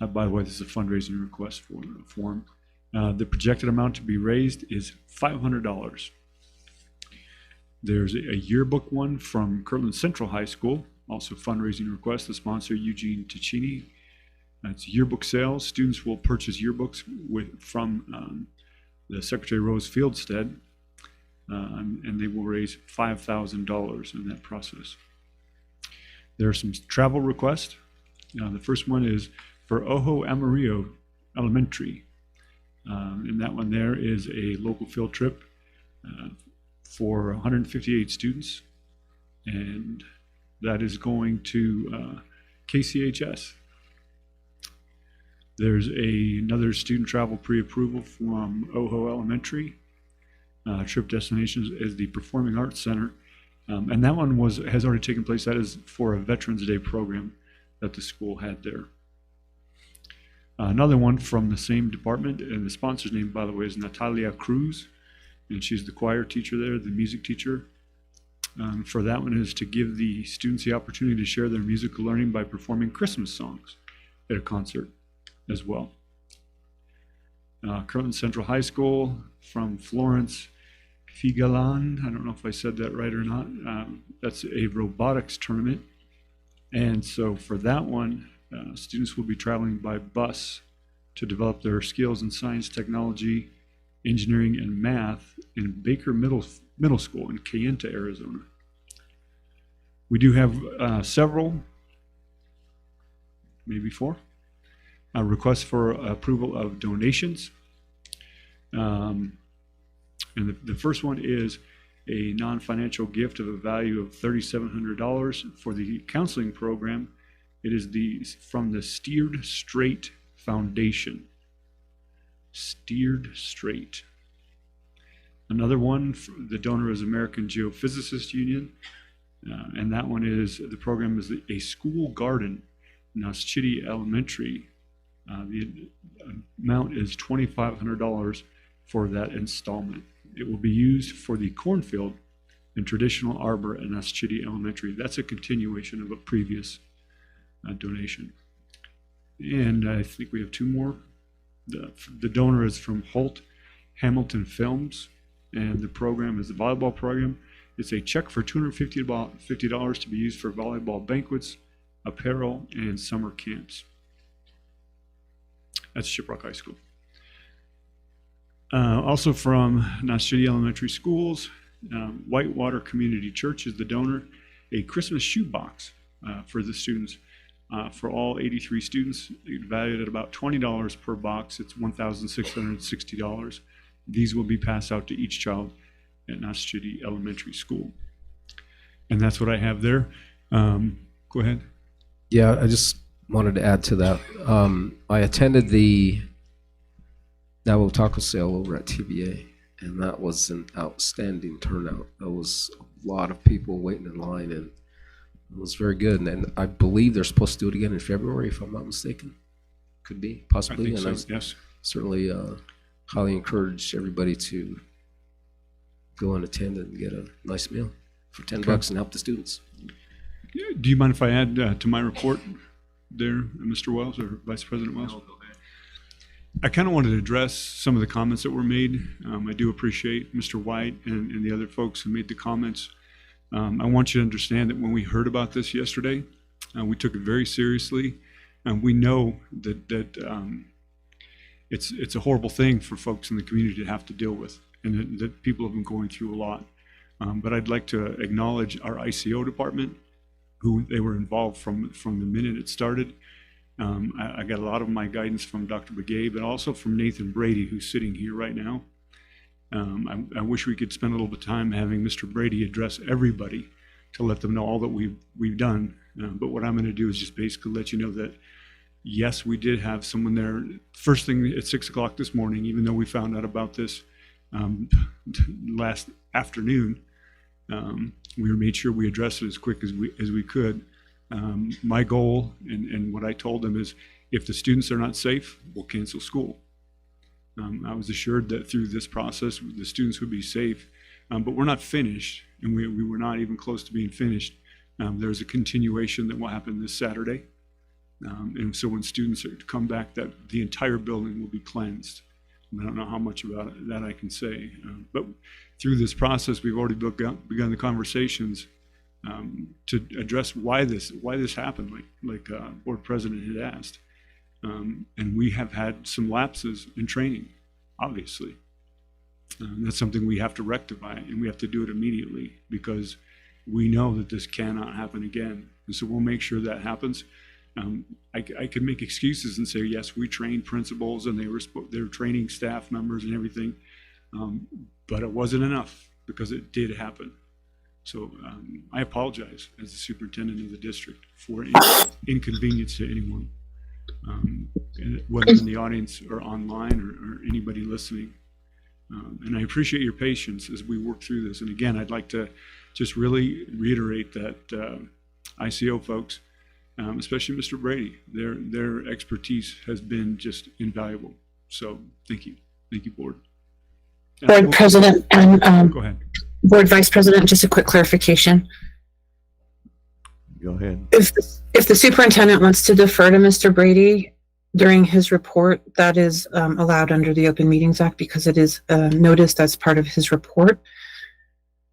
By the way, this is a fundraising request form. The projected amount to be raised is $500. There's a yearbook one from Kirtland Central High School, also fundraising request. The sponsor, Eugene Ticini. It's yearbook sales. Students will purchase yearbooks from the Secretary Rose Fieldstead, and they will raise $5,000 in that process. There are some travel requests. The first one is for Ojo Amarillo Elementary. And that one there is a local field trip for 158 students. And that is going to KCHS. There's another student travel pre-approval from OHO Elementary. Trip destinations is the Performing Arts Center. And that one has already taken place. That is for a Veterans Day program that the school had there. Another one from the same department, and the sponsor's name, by the way, is Natalia Cruz, and she's the choir teacher there, the music teacher. For that one is to give the students the opportunity to share their musical learning by performing Christmas songs at a concert as well. Kirtland Central High School from Florence Figalan, I don't know if I said that right or not. That's a robotics tournament. And so for that one, students will be traveling by bus to develop their skills in science, technology, engineering, and math in Baker Middle School in Kayenta, Arizona. We do have several, maybe 4, requests for approval of donations. And the first one is a non-financial gift of a value of $3,700 for the counseling program. It is from the Steered Straight Foundation. Steered Straight. Another one, the donor is American Geophysicists Union, and that one is, the program is a school garden, Noschidi Elementary. The amount is $2,500 for that installment. It will be used for the cornfield and traditional arbor at Noschidi Elementary. That's a continuation of a previous donation. And I think we have 2 more. The donor is from Holt Hamilton Films, and the program is the volleyball program. It's a check for $250 to be used for volleyball banquets, apparel, and summer camps. That's Shiprock High School. Also from Noschidi Elementary Schools, Whitewater Community Church is the donor, a Christmas shoebox for the students. For all 83 students, valued at about $20 per box. It's $1,660. These will be passed out to each child at Noschidi Elementary School. And that's what I have there. Go ahead. Yeah, I just wanted to add to that. I attended the Navajo Taco Sale over at TVA, and that was an outstanding turnout. There was a lot of people waiting in line, and it was very good. And I believe they're supposed to do it again in February, if I'm not mistaken. Could be, possibly. I think so, yes. Certainly highly encourage everybody to go and attend and get a nice meal for $10 and help the students. Do you mind if I add to my report there, Mr. Wells or Vice President Wells? No, go ahead. I kind of wanted to address some of the comments that were made. I do appreciate Mr. White and the other folks who made the comments. I want you to understand that when we heard about this yesterday, we took it very seriously, and we know that it's a horrible thing for folks in the community to have to deal with, and that people have been going through a lot. But I'd like to acknowledge our ICO department, who they were involved from the minute it started. I got a lot of my guidance from Dr. Begay, but also from Nathan Brady, who's sitting here right now. I wish we could spend a little bit of time having Mr. Brady address everybody to let them know all that we've done. But what I'm going to do is just basically let you know that, yes, we did have someone there first thing at 6 o'clock this morning, even though we found out about this last afternoon. We made sure we addressed it as quick as we could. My goal and what I told them is, if the students are not safe, we'll cancel school. I was assured that through this process, the students would be safe, but we're not finished, and we were not even close to being finished. There's a continuation that will happen this Saturday. And so when students come back, that the entire building will be cleansed. I don't know how much about that I can say, but through this process, we've already begun the conversations to address why this happened, like board president had asked. And we have had some lapses in training, obviously. That's something we have to rectify, and we have to do it immediately, because we know that this cannot happen again. And so we'll make sure that happens. I could make excuses and say, yes, we trained principals and they were training staff members and everything. But it wasn't enough because it did happen. So I apologize as the superintendent of the district for any inconvenience to anyone, whether in the audience or online or anybody listening. And I appreciate your patience as we work through this. And again, I'd like to just really reiterate that ICO folks, especially Mr. Brady, their expertise has been just invaluable. So thank you. Thank you, board. Board President and Go ahead. Board Vice President, just a quick clarification. Go ahead. If the superintendent wants to defer to Mr. Brady during his report, that is allowed under the Open Meetings Act because it is noticed as part of his report.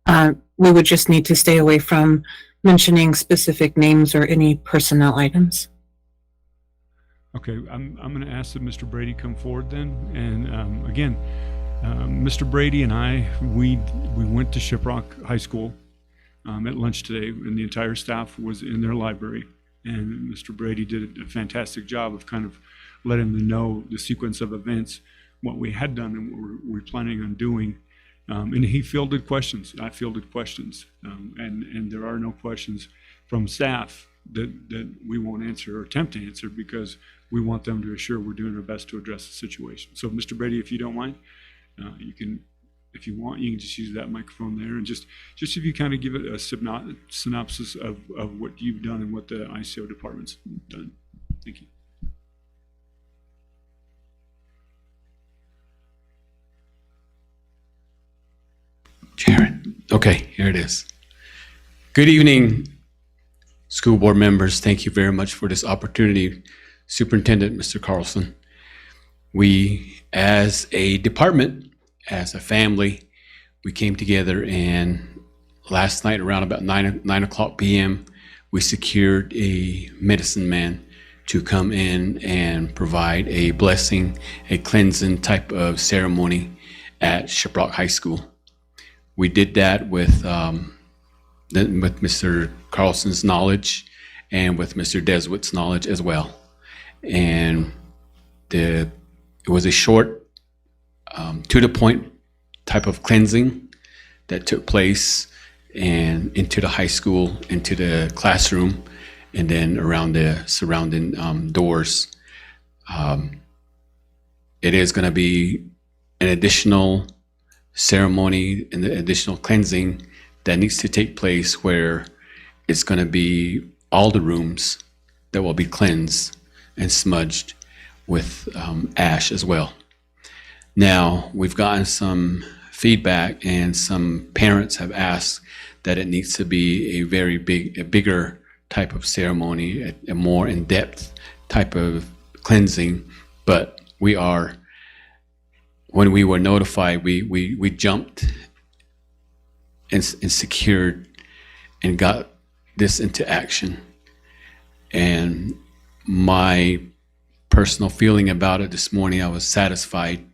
We would just need to stay away from mentioning specific names or any personnel items. Okay, I'm going to ask that Mr. Brady come forward then. And again, Mr. Brady and I, we went to Shiprock High School at lunch today, and the entire staff was in their library. And Mr. Brady did a fantastic job of kind of letting them know the sequence of events, what we had done and what we're planning on doing. And he fielded questions. I fielded questions. And there are no questions from staff that we won't answer or attempt to answer because we want them to assure we're doing our best to address the situation. So Mr. Brady, if you don't mind, you can, if you want, you can just use that microphone there and just if you kind of give it a synopsis of what you've done and what the ICO department's done. Thank you. Jared. Okay, here it is. Good evening, school board members. Thank you very much for this opportunity. Superintendent, Mr. Carlson. We, as a department, as a family, we came together and last night around about 9 o'clock p.m., we secured a medicine man to come in and provide a blessing, a cleansing type of ceremony at Shiprock High School. We did that with Mr. Carlson's knowledge and with Mr. Deswitt's knowledge as well. And it was a short, to the point type of cleansing that took place and into the high school, into the classroom, and then around the surrounding doors. It is going to be an additional ceremony and the additional cleansing that needs to take place where it's going to be all the rooms that will be cleansed and smudged with ash as well. Now, we've gotten some feedback and some parents have asked that it needs to be a bigger type of ceremony, a more in-depth type of cleansing. But when we were notified, we jumped and secured and got this into action. And my personal feeling about it this morning, I was satisfied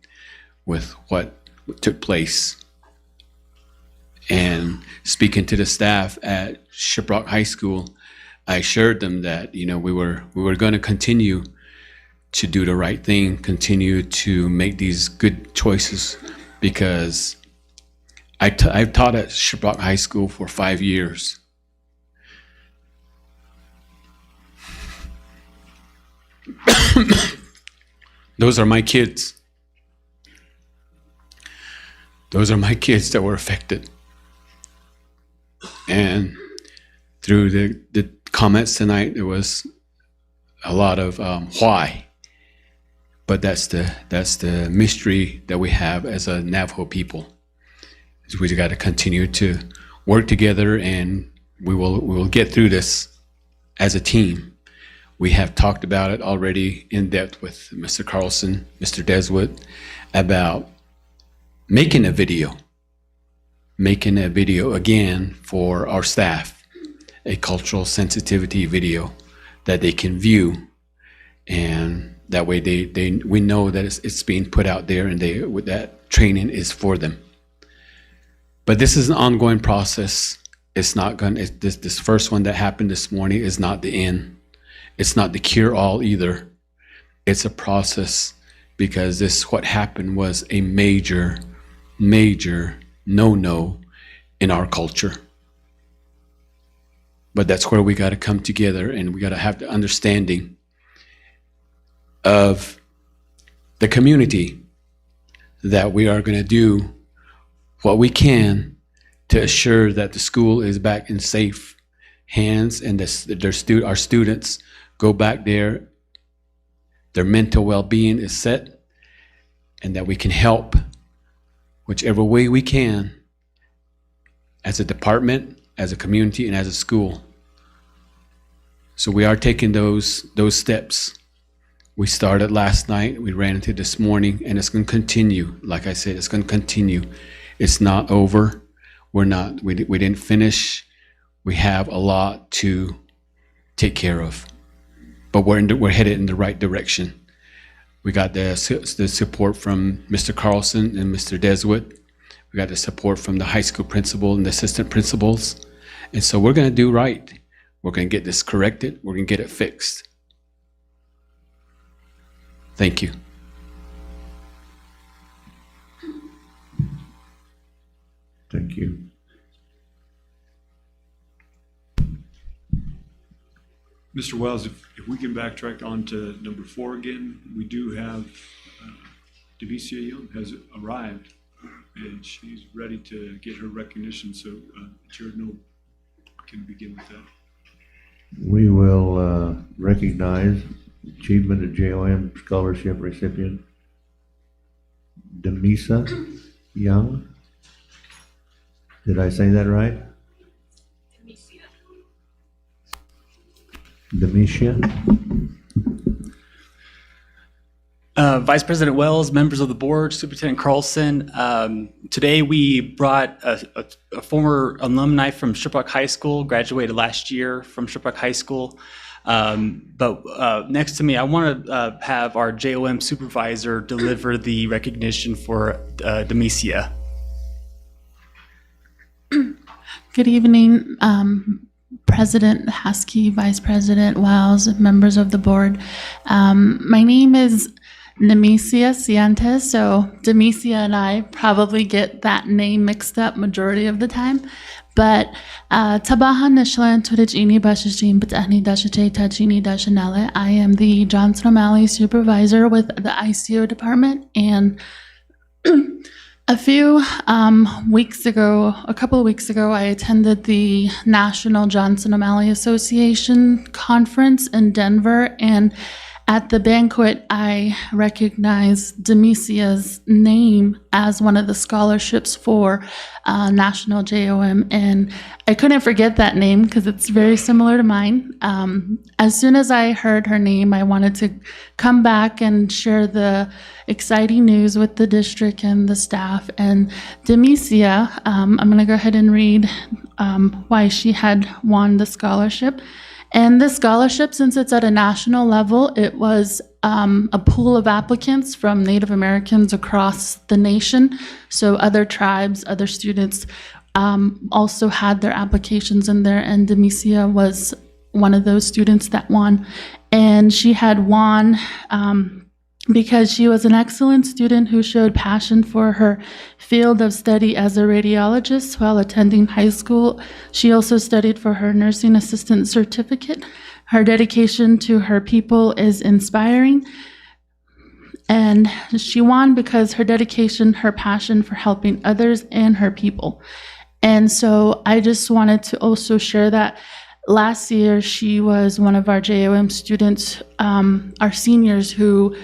with what took place. And speaking to the staff at Shiprock High School, I assured them that, you know, we were going to continue to do the right thing, continue to make these good choices, because I've taught at Shiprock High School for 5 years. Those are my kids. Those are my kids that were affected. And through the comments tonight, there was a lot of why. But that's the mystery that we have as a Navajo people. We got to continue to work together, and we will get through this as a team. We have talked about it already in depth with Mr. Carlson, Mr. Deswood, about making a video again for our staff, a cultural sensitivity video that they can view, and that way we know that it's being put out there, and that training is for them. But this is an ongoing process. It's not going. This first one that happened this morning is not the end. It's not the cure-all either. It's a process, because what happened was a major, major no-no in our culture. But that's where we got to come together, and we got to have the understanding of the community that we are going to do what we can to assure that the school is back in safe hands, and our students go back there, their mental well-being is set, and that we can help whichever way we can as a department, as a community, and as a school. So we are taking those steps. We started last night, we ran into this morning, and it's going to continue. Like I said, it's going to continue. It's not over. We didn't finish. We have a lot to take care of, but we're headed in the right direction. We got the support from Mr. Carlson and Mr. Deswood. We got the support from the high school principal and the assistant principals. And so we're going to do right. We're going to get this corrected. We're going to get it fixed. Thank you. Thank you. Mr. Wells, if we can backtrack on to number 4 again, we do have Devicia Young has arrived, and she's ready to get her recognition. So, Chair No can begin with that. We will recognize Achievement of JOM Scholarship recipient Demisa Young. Did I say that right? Demisha. Vice President Wells, members of the board, Superintendent Carlson. Today we brought a former alumni from Shiprock High School, graduated last year from Shiprock High School. But next to me, I want to have our JOM supervisor deliver the recognition for Demisha. Good evening, President Haskey, Vice President Wells, members of the board. My name is Nemesia Cientes, so Demisha and I probably get that name mixed up majority of the time. But Tabaha Nishlan Tudijini Bashajin Batani Dashate Tajini Dashanele. I am the Johnson O'Malley supervisor with the ICO department, and a couple of weeks ago, I attended the National Johnson O'Malley Association conference in Denver, and at the banquet, I recognized Demisia's name as one of the scholarships for National JOM, and I couldn't forget that name because it's very similar to mine. As soon as I heard her name, I wanted to come back and share the exciting news with the district and the staff. And Demisia, I'm going to go ahead and read why she had won the scholarship. And this scholarship, since it's at a national level, it was a pool of applicants from Native Americans across the nation. So other tribes, other students also had their applications in there, and Demisia was one of those students that won. And she had won because she was an excellent student who showed passion for her field of study as a radiologist while attending high school. She also studied for her nursing assistant certificate. Her dedication to her people is inspiring. And she won because her dedication, her passion for helping others and her people. And so I just wanted to also share that last year she was one of our JOM students, our seniors, who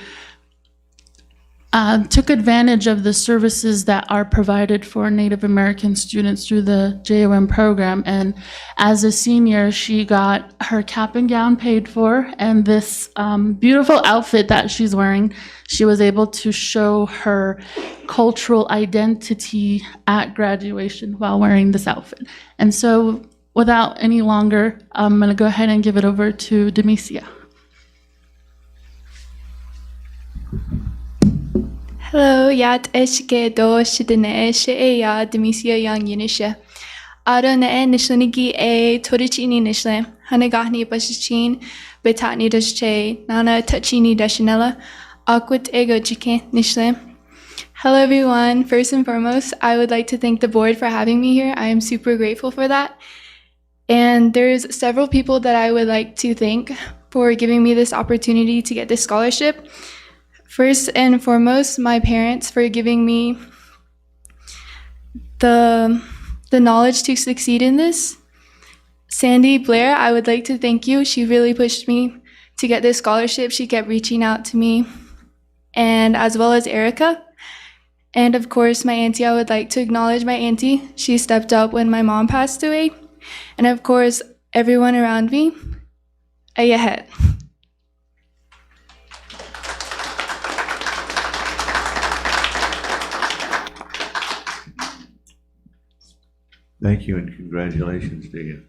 took advantage of the services that are provided for Native American students through the JOM program. And as a senior, she got her cap and gown paid for, and this beautiful outfit that she's wearing, she was able to show her cultural identity at graduation while wearing this outfit. And so without any longer, I'm going to go ahead and give it over to Demisia. Hello, yat eşke do şidine şeya Demisia Young Yunisha. Ara ne nişlenigi torichini nişle. Hanagahni Bashichin, Betatni Dasche, Nana Tachini Dashanella, Aquat Ego Jike Nishle. Hello everyone. First and foremost, I would like to thank the board for having me here. I am super grateful for that. And there's several people that I would like to thank for giving me this opportunity to get this scholarship. First and foremost, my parents for giving me the knowledge to succeed in this. Sandy Blair, I would like to thank you. She really pushed me to get this scholarship. She kept reaching out to me, and as well as Erica. And of course, my auntie, I would like to acknowledge my auntie. She stepped up when my mom passed away. And of course, everyone around me. Ayahet. Thank you and congratulations to you.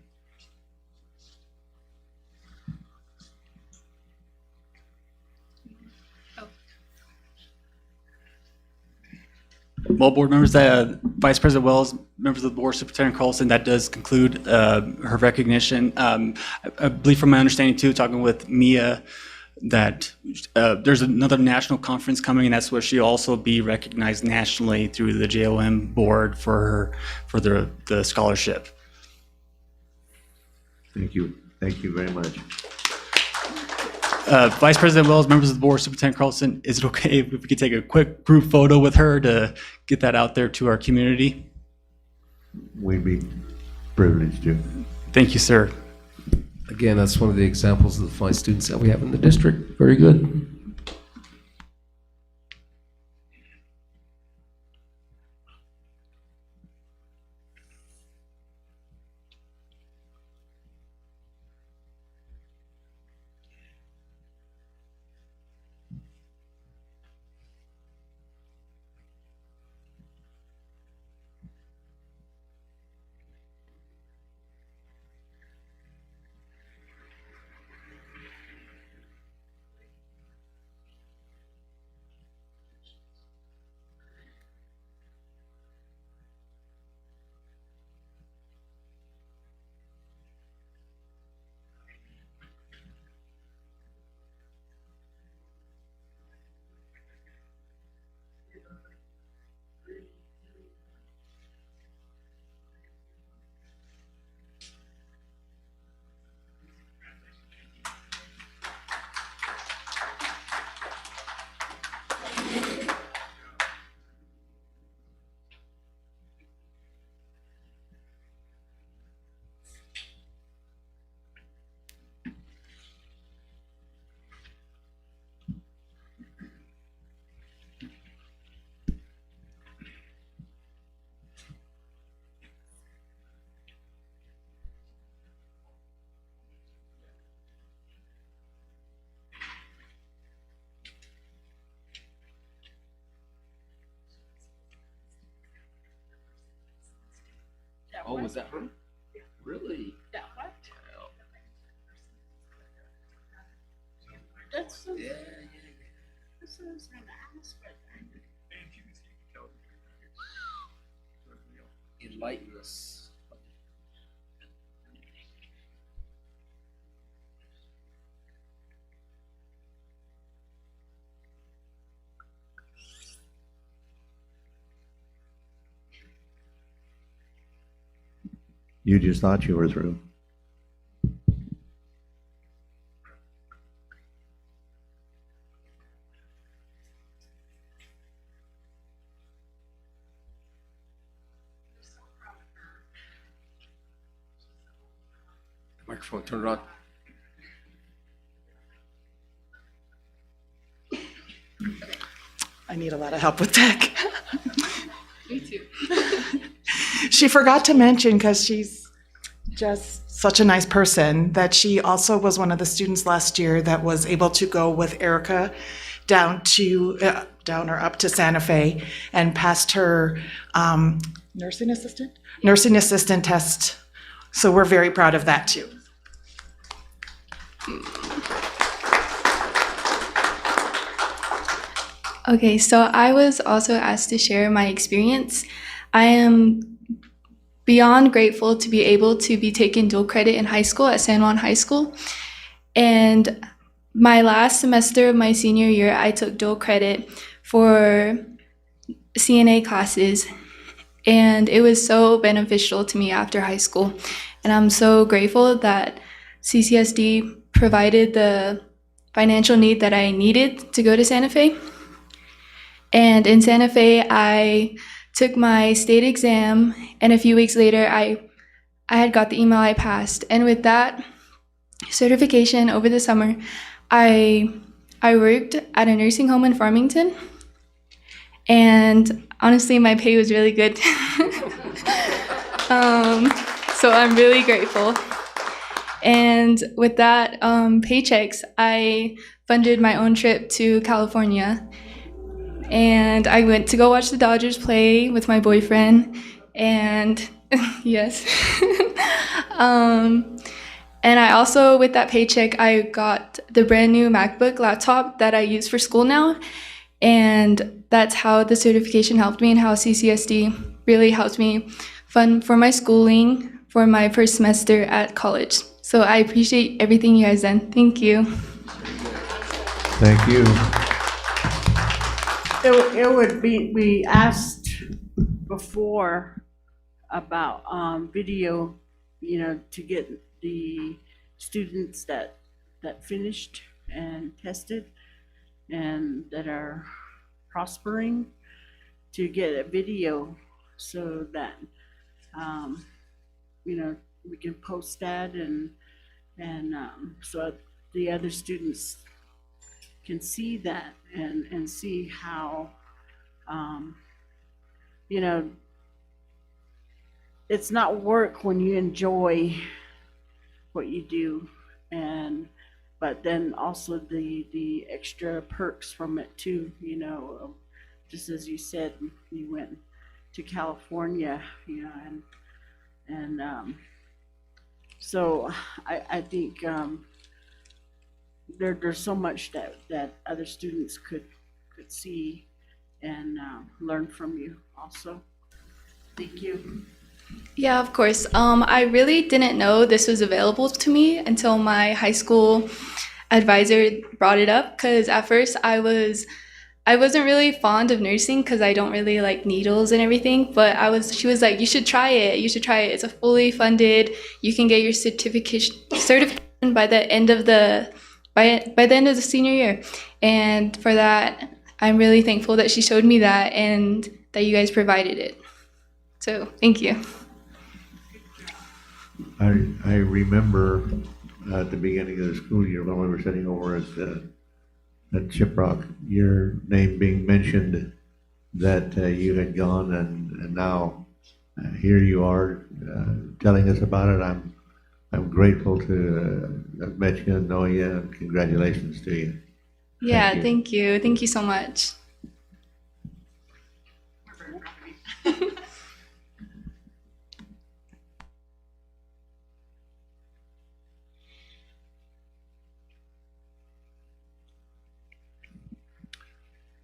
Well, board members, Vice President Wells, members of the board, Superintendent Carlson, that does conclude her recognition. I believe from my understanding too, talking with Mia, that there's another national conference coming, and that's where she'll also be recognized nationally through the JOM board for the scholarship. Thank you. Thank you very much. Vice President Wells, members of the board, Superintendent Carlson, is it okay if we could take a quick group photo with her to get that out there to our community? We'd be privileged to. Thank you, sir. Again, that's one of the examples of the fine students that we have in the district. Very good. Oh, was that her? Really? Yeah, what? That's so. Yeah. This is an aspect. Enlighten us. You just thought you were through. Microphone, turn it on. I need a lot of help with tech. Me too. She forgot to mention, because she's just such a nice person, that she also was one of the students last year that was able to go with Erica down or up to Santa Fe and passed her nursing assistant test. So we're very proud of that too. Okay, so I was also asked to share my experience. I am beyond grateful to be able to be taking dual credit in high school at San Juan High School. And my last semester of my senior year, I took dual credit for CNA classes, and it was so beneficial to me after high school. And I'm so grateful that CCSD provided the financial need that I needed to go to Santa Fe. And in Santa Fe, I took my state exam, and a few weeks later, I had got the email I passed. And with that certification over the summer, I worked at a nursing home in Farmington, and honestly, my pay was really good. So I'm really grateful. And with that paychecks, I funded my own trip to California. And I went to go watch the Dodgers play with my boyfriend. And yes. And I also, with that paycheck, I got the brand new MacBook laptop that I use for school now. And that's how the certification helped me, and how CCSD really helped me fund for my schooling for my first semester at college. So I appreciate everything you guys done. Thank you. Thank you. It would be, we asked before about video, to get the students that finished and tested and that are prospering to get a video so that, we can post that and so the other students can see that and see how, it's not work when you enjoy what you do, but then also the extra perks from it too, just as you said, you went to California, and so I think there's so much that other students could see and learn from you also. Thank you. Yeah, of course. I really didn't know this was available to me until my high school advisor brought it up, because at first I wasn't really fond of nursing because I don't really like needles and everything, but she was like, you should try it. It's a fully funded, you can get your certification by the end of the senior year. And for that, I'm really thankful that she showed me that and that you guys provided it. So thank you. I remember at the beginning of the school year when we were sitting over at Shiprock, your name being mentioned, that you had gone, and now here you are telling us about it. I'm grateful to have met you and know you, and congratulations to you. Yeah, thank you. Thank you so much.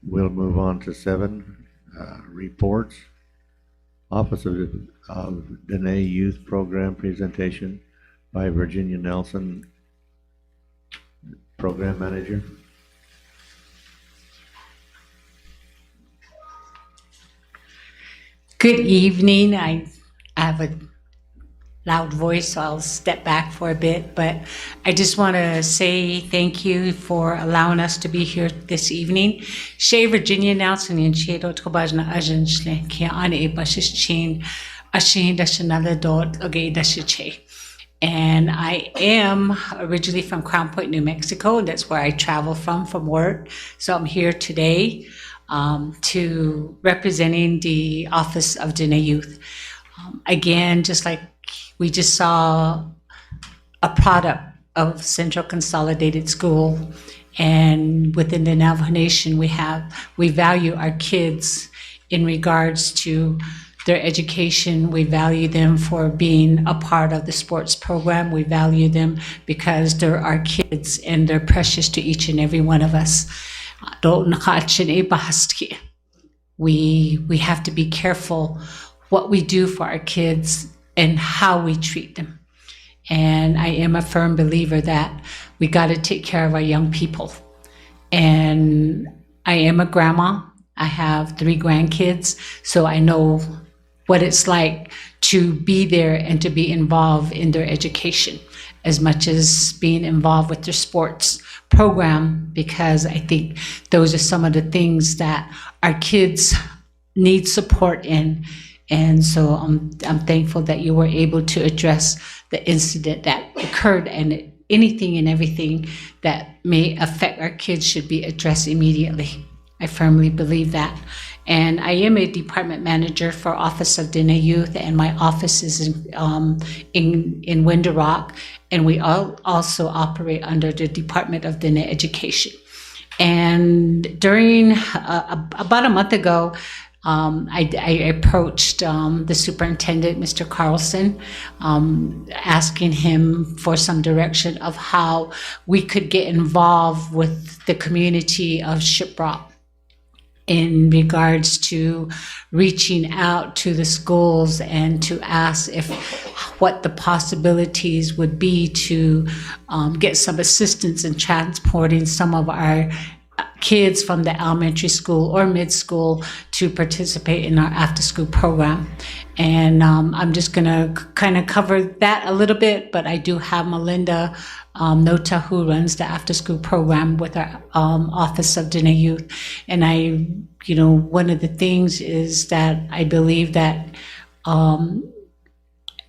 We'll move on to 7 reports. Office of Dine Youth Program presentation by Virginia Nelson, Program Manager. Good evening. I have a loud voice, so I'll step back for a bit, but I just want to say thank you for allowing us to be here this evening. She Virginia Nelson and she dot kobajna agency ki ani bashish chin ashin dashanala dot okay dashiche. And I am originally from Crown Point, New Mexico. That's where I travel from work. So I'm here today to representing the Office of Dine Youth. Again, just like we just saw a product of Central Consolidated School, and within the Navajo Nation, we value our kids in regards to their education. We value them for being a part of the sports program. We value them because they're our kids and they're precious to each and every one of us. We have to be careful what we do for our kids and how we treat them. And I am a firm believer that we got to take care of our young people. And I am a grandma. I have 3 grandkids, so I know what it's like to be there and to be involved in their education as much as being involved with their sports program, because I think those are some of the things that our kids need support in. And so I'm thankful that you were able to address the incident that occurred, and anything and everything that may affect our kids should be addressed immediately. I firmly believe that. And I am a department manager for Office of Dine Youth, and my office is in Window Rock, and we also operate under the Department of Dine Education. And during about a month ago, I approached the superintendent, Mr. Carlson, asking him for some direction of how we could get involved with the community of Shiprock in regards to reaching out to the schools and to ask if what the possibilities would be to get some assistance in transporting some of our kids from the elementary school or mid-school to participate in our after-school program. And I'm just gonna kind of cover that a little bit, but I do have Melinda Nota, who runs the after-school program with our Office of Dine Youth. And one of the things is that I believe that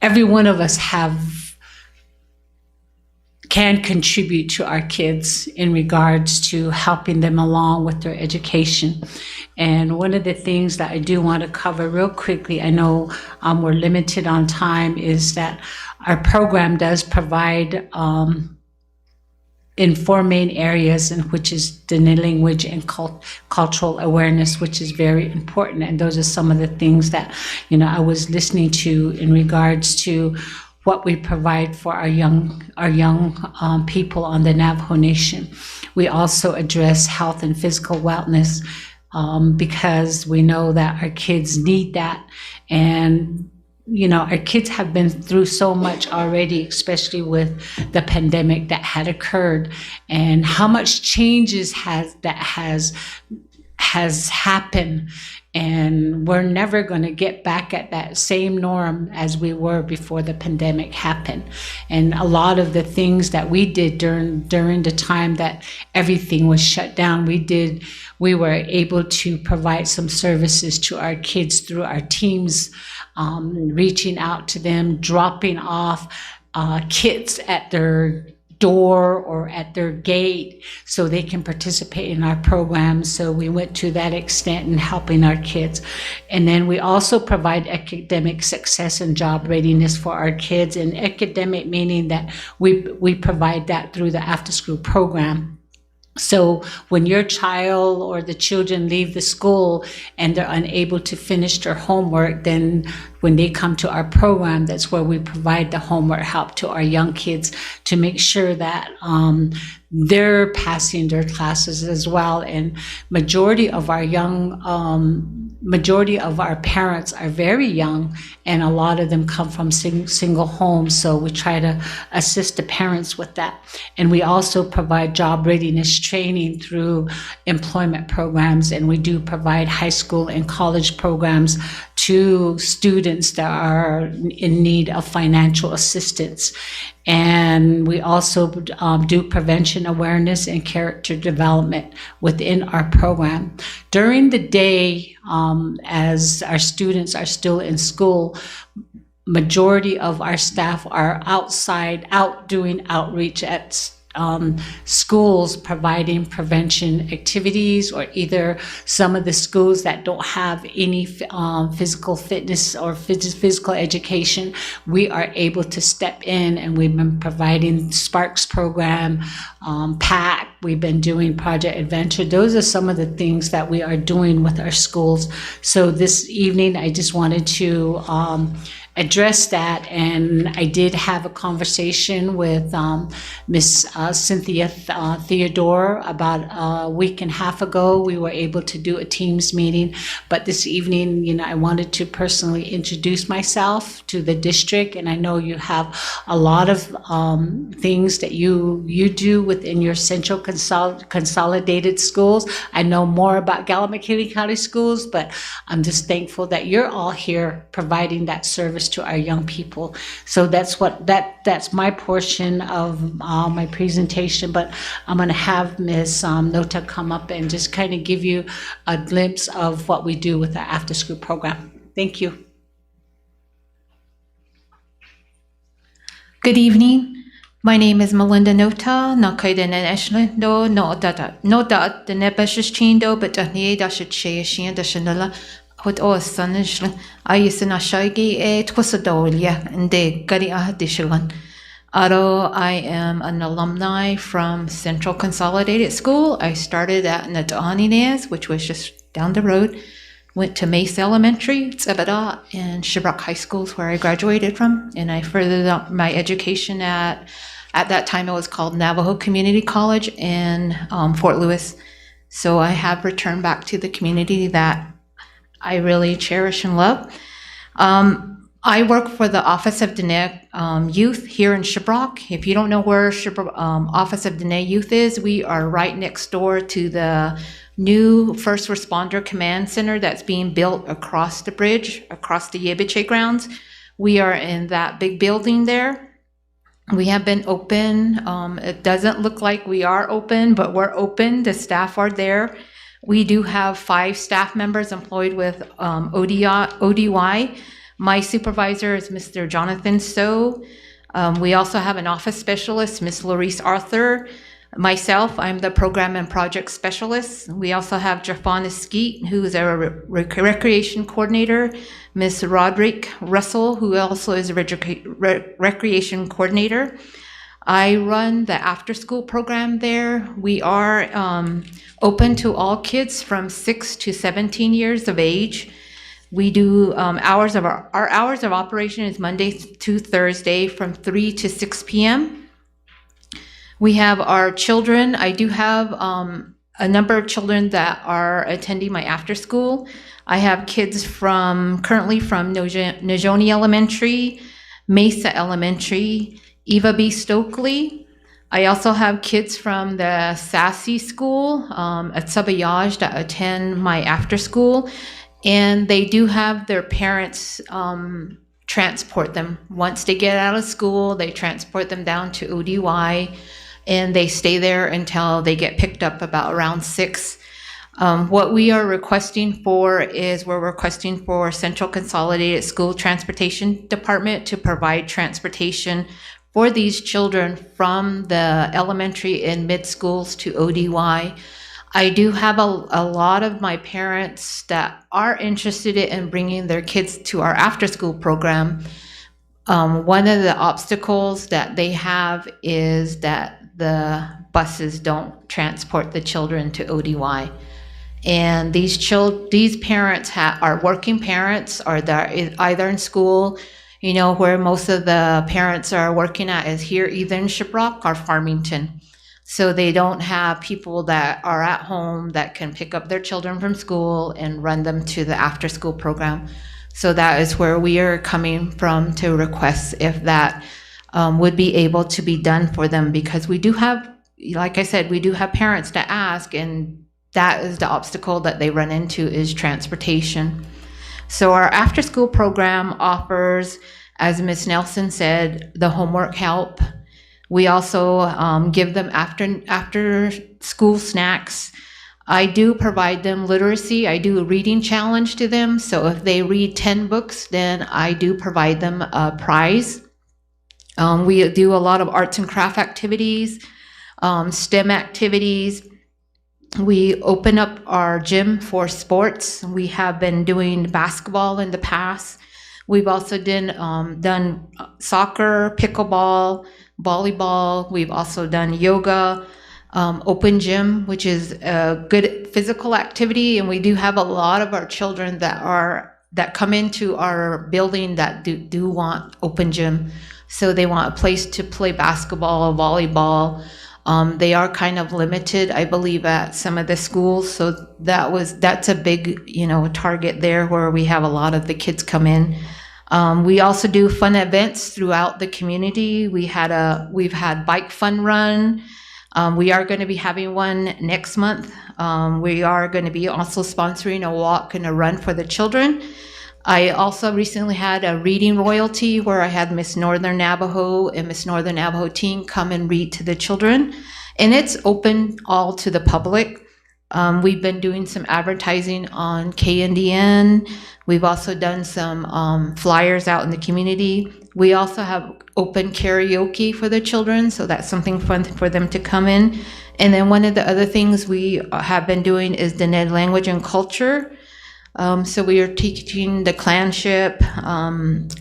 every one of us can contribute to our kids in regards to helping them along with their education. And one of the things that I do want to cover real quickly, I know we're limited on time, is that our program does provide in 4 main areas, in which is Dine language and cultural awareness, which is very important. And those are some of the things that I was listening to in regards to what we provide for our young people on the Navajo Nation. We also address health and physical wellness because we know that our kids need that. And our kids have been through so much already, especially with the pandemic that had occurred, and how much changes has happened. And we're never going to get back at that same norm as we were before the pandemic happened. And a lot of the things that we did during the time that everything was shut down, we were able to provide some services to our kids through our teams, reaching out to them, dropping off kits at their door or at their gate so they can participate in our program. So we went to that extent in helping our kids. And then we also provide academic success and job readiness for our kids, and academic meaning that we provide that through the after-school program. So when your child or the children leave the school and they're unable to finish their homework, then when they come to our program, that's where we provide the homework help to our young kids to make sure that they're passing their classes as well. And majority of our parents are very young, and a lot of them come from single homes. So we try to assist the parents with that. And we also provide job readiness training through employment programs, and we do provide high school and college programs to students that are in need of financial assistance. And we also do prevention awareness and character development within our program. During the day, as our students are still in school, majority of our staff are out doing outreach at schools, providing prevention activities, or either some of the schools that don't have any physical fitness or physical education, we are able to step in, and we've been providing Sparks program, PAC, we've been doing Project Adventure. Those are some of the things that we are doing with our schools. So this evening, I just wanted to address that, and I did have a conversation with Miss Cynthia Theodore about a week and a half ago. We were able to do a Teams meeting, but this evening, I wanted to personally introduce myself to the district, and I know you have a lot of things that you do within your central consolidated schools. I know more about Gallup-McKinley County Schools, but I'm just thankful that you're all here providing that service to our young people. So that's my portion of my presentation, but I'm going to have Ms. Nota come up and just kind of give you a glimpse of what we do with our after-school program. Thank you. Good evening. My name is Melinda Nota. Nakaiden and Eshlindo, no data, no dot, the nebashish chindo, but Dania dasha chashin, the shanella, what all sonish. I used to Nashagi, Twasadolia, and de Gadi Ahadishilan. Although I am an alumni from Central Consolidated School, I started at Nadaninas, which was just down the road. Went to Mesa Elementary, Tsebada, and Shiprock High Schools, where I graduated from. And I furthered up my education at that time it was called Navajo Community College in Fort Lewis. So I have returned back to the community that I really cherish and love. I work for the Office of Diné Youth here in Shiprock. If you don't know where Office of Diné Youth is, we are right next door to the new First Responder Command Center that's being built across the bridge, across the Yebiche grounds. We are in that big building there. We have been open. It doesn't look like we are open, but we're open. The staff are there. We do have 5 staff members employed with ODY. My supervisor is Mr. Jonathan So. We also have an office specialist, Ms. Laurice Arthur. Myself, I'm the program and project specialist. We also have Jafana Skeet, who is our recreation coordinator, Ms. Roderick Russell, who also is a recreation coordinator. I run the after-school program there. We are open to all kids from 6 to 17 years of age. We do our hours of operation is Monday to Thursday from 3 to 6 p.m. We have our children. I do have a number of children that are attending my after school. I have kids currently from Najoni Elementary, Mesa Elementary, Eva B. Stokely. I also have kids from the Sassy School at Sabayaj that attend my after school. And they do have their parents transport them. Once they get out of school, they transport them down to ODY, and they stay there until they get picked up about around 6. What we are requesting for is we're requesting for Central Consolidated School Transportation Department to provide transportation for these children from the elementary and mid schools to ODY. I do have a lot of my parents that are interested in bringing their kids to our after-school program. One of the obstacles that they have is that the buses don't transport the children to ODY. And these parents are working parents, or they're either in school, where most of the parents are working at is here either in Shiprock or Farmington. So they don't have people that are at home that can pick up their children from school and run them to the after-school program. So that is where we are coming from to request if that would be able to be done for them, because we do have, like I said, we do have parents that ask, and that is the obstacle that they run into is transportation. So our after-school program offers, as Ms. Nelson said, the homework help. We also give them after school snacks. I do provide them literacy. I do a reading challenge to them. So if they read 10 books, then I do provide them a prize. We do a lot of arts and craft activities, STEM activities. We open up our gym for sports. We have been doing basketball in the past. We've also done soccer, pickleball, volleyball. We've also done yoga, open gym, which is a good physical activity. And we do have a lot of our children that that come into our building that do want open gym. So they want a place to play basketball, volleyball. They are kind of limited, I believe, at some of the schools. So that's a big, target there where we have a lot of the kids come in. We also do fun events throughout the community. We've had bike fun run. We are going to be having one next month. We are going to be also sponsoring a walk and a run for the children. I also recently had a reading royalty where I had Miss Northern Navajo and Miss Northern Navajo teen come and read to the children. And it's open all to the public. We've been doing some advertising on KNDN. We've also done some flyers out in the community. We also have open karaoke for the children, so that's something fun for them to come in. And then one of the other things we have been doing is the NED language and culture. So we are teaching the clanship,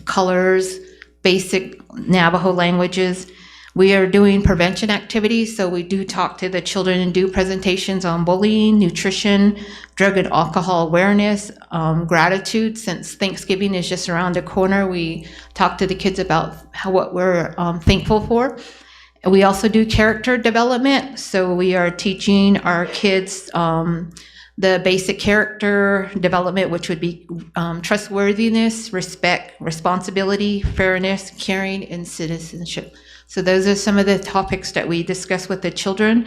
colors, basic Navajo languages. We are doing prevention activities, so we do talk to the children and do presentations on bullying, nutrition, drug and alcohol awareness, gratitude. Since Thanksgiving is just around the corner, we talk to the kids about what we're thankful for. And we also do character development, so we are teaching our kids the basic character development, which would be trustworthiness, respect, responsibility, fairness, caring, and citizenship. So those are some of the topics that we discuss with the children.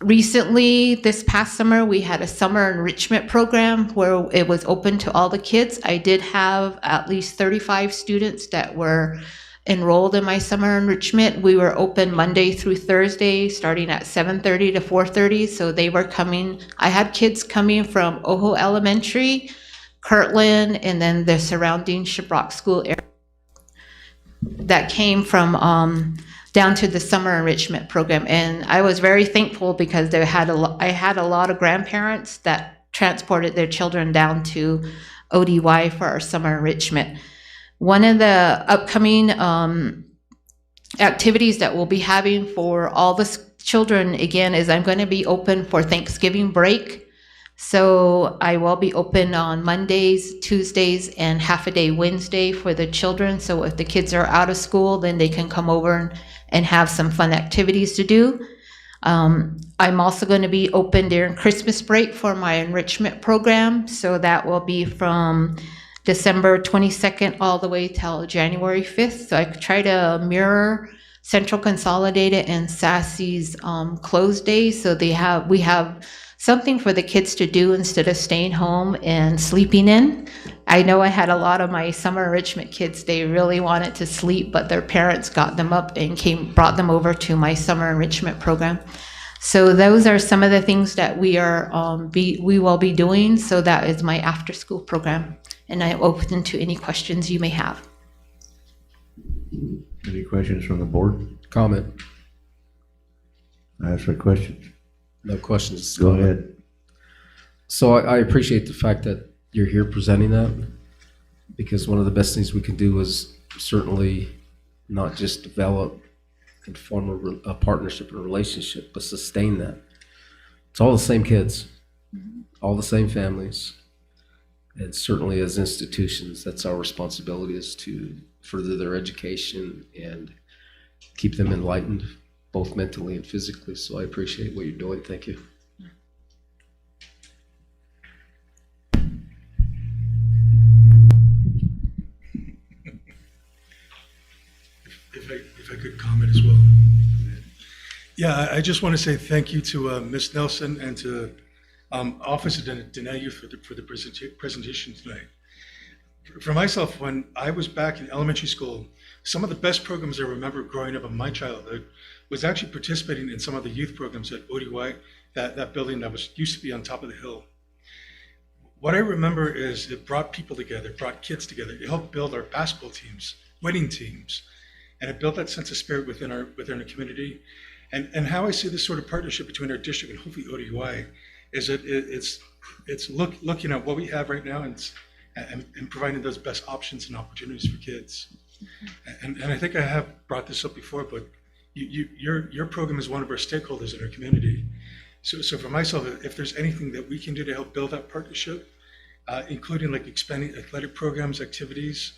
Recently, this past summer, we had a summer enrichment program where it was open to all the kids. I did have at least 35 students that were enrolled in my summer enrichment. We were open Monday through Thursday, starting at 7:30 to 4:30. So they were coming. I had kids coming from Ojo Elementary, Kirtland, and then the surrounding Shiprock school area that came from down to the summer enrichment program. And I was very thankful because I had a lot of grandparents that transported their children down to ODY for our summer enrichment. One of the upcoming activities that we'll be having for all the children, again, is I'm going to be open for Thanksgiving break. So I will be open on Mondays, Tuesdays, and half a day Wednesday for the children. So if the kids are out of school, then they can come over and have some fun activities to do. I'm also going to be open during Christmas break for my enrichment program. So that will be from December 22nd all the way till January 5th. So I try to mirror Central Consolidated and Sassy's closed days. So we have something for the kids to do instead of staying home and sleeping in. I know I had a lot of my summer enrichment kids, they really wanted to sleep, but their parents got them up and brought them over to my summer enrichment program. So those are some of the things that we will be doing. So that is my after school program. And I'm open to any questions you may have. Any questions from the board? Comment? Ask for questions. No questions. Go ahead. So I appreciate the fact that you're here presenting that, because one of the best things we can do is certainly not just develop and form a partnership and a relationship, but sustain that. It's all the same kids, all the same families, and certainly as institutions, that's our responsibility, is to further their education and keep them enlightened, both mentally and physically. So I appreciate what you're doing. Thank you. If I could comment as well. Yeah, I just want to say thank you to Ms. Nelson and to Officer Denayu for the presentation tonight. For myself, when I was back in elementary school, some of the best programs I remember growing up in my childhood was actually participating in some of the youth programs at ODY, that building that used to be on top of the hill. What I remember is it brought people together, it brought kids together. It helped build our basketball teams, winning teams, and it built that sense of spirit within our community. And how I see this sort of partnership between our district and hopefully ODY is that it's looking at what we have right now and providing those best options and opportunities for kids. And I think I have brought this up before, but your program is one of our stakeholders in our community. So for myself, if there's anything that we can do to help build that partnership including like expanding athletic programs, activities.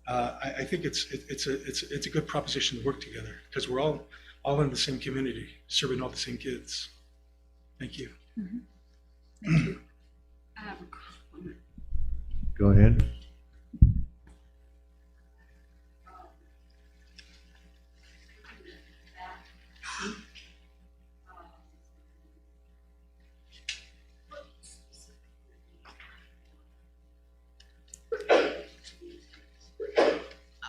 I think it's a good proposition to work together because we're all in the same community, serving all the same kids. Thank you. I have a comment. Go ahead.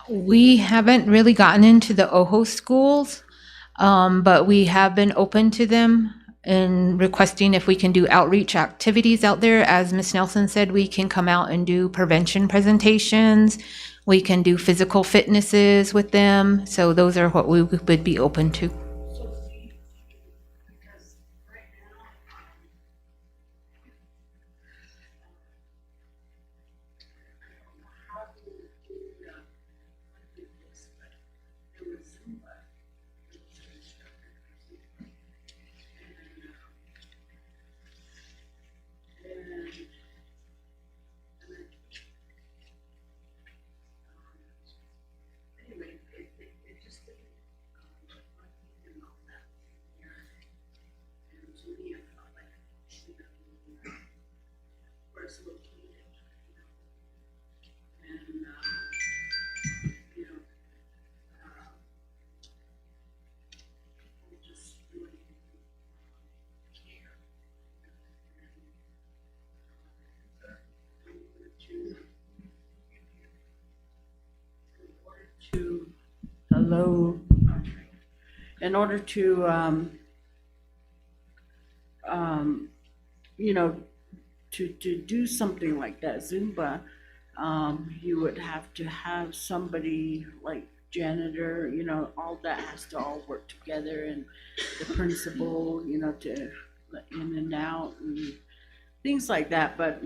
We haven't really gotten into the OHO schools, but we have been open to them and requesting if we can do outreach activities out there. As Ms. Nelson said, we can come out and do prevention presentations. We can do physical fitnesses with them. So those are what we would be open to. In order to, you know, to do something like that, Zumba, you would have to have somebody like janitor, you know, all that has to all work together, and the principal, you know, to let in and out and things like that. But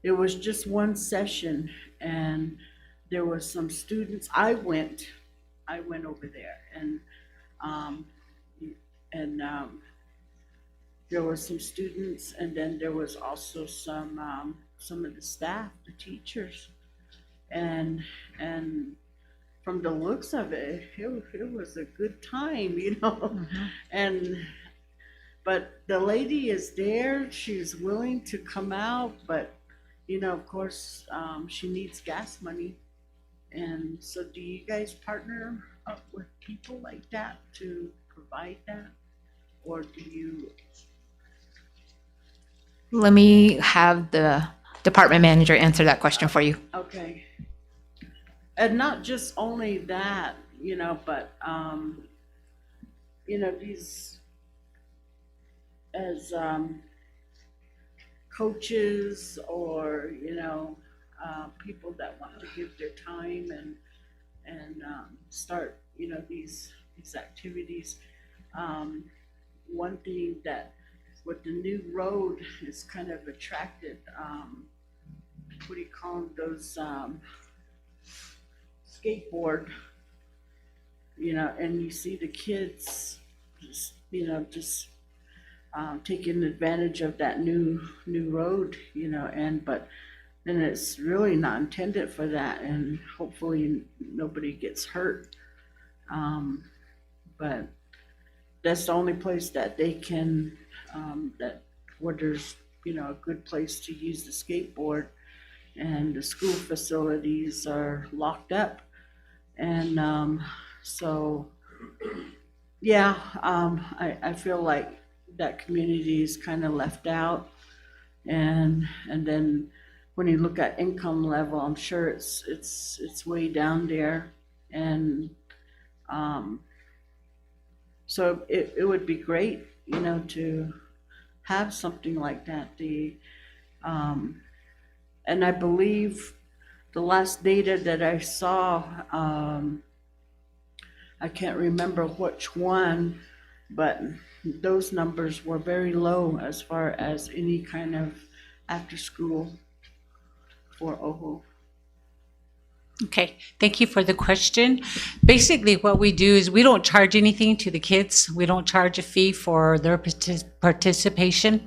it was just one session, and there was some students. I went over there, and there was some students, and then there was also some of the staff, the teachers, and from the looks of it, it was a good time, you know. Mm-hmm. But the lady is there; she's willing to come out, but you know, of course, she needs gas money. And so do you guys partner up with people like that to provide that? Or do you? Let me have the department manager answer that question for you. Okay. And not just only that, you know, but, you know, these, as coaches or, you know, people that want to give their time and start, you know, these activities. One thing that with the new road is kind of attracted, what do you call them, those skateboard, you know, and you see the kids just, you know, just taking advantage of that new road, you know, but then it's really not intended for that, and hopefully nobody gets hurt. But that's the only place that they can, where there's, you know, a good place to use the skateboard, and the school facilities are locked up. And so, yeah, I feel like that community is kind of left out. And then when you look at income level, I'm sure it's way down there. And so it would be great, you know, to have something like that. And I believe the last data that I saw, I can't remember which one, but those numbers were very low as far as any kind of after school for OHO. Okay, thank you for the question. Basically, what we do is we don't charge anything to the kids. We don't charge a fee for their participation.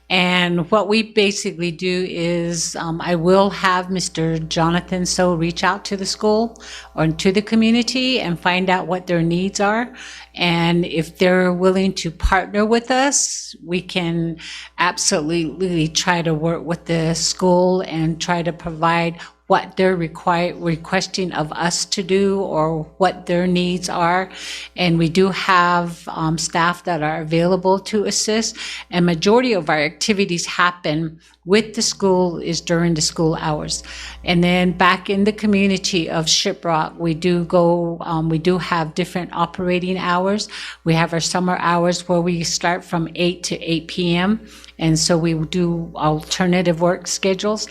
And what we basically do is I will have Mr. Jonathan So reach out to the school or to the community and find out what their needs are. And if they're willing to partner with us, we can absolutely try to work with the school and try to provide what they're requesting of us to do or what their needs are. And we do have staff that are available to assist. And majority of our activities happen with the school is during the school hours. And then back in the community of Shiprock, we do have different operating hours. We have our summer hours where we start from 8 to 8 p.m. And so we do alternative work schedules.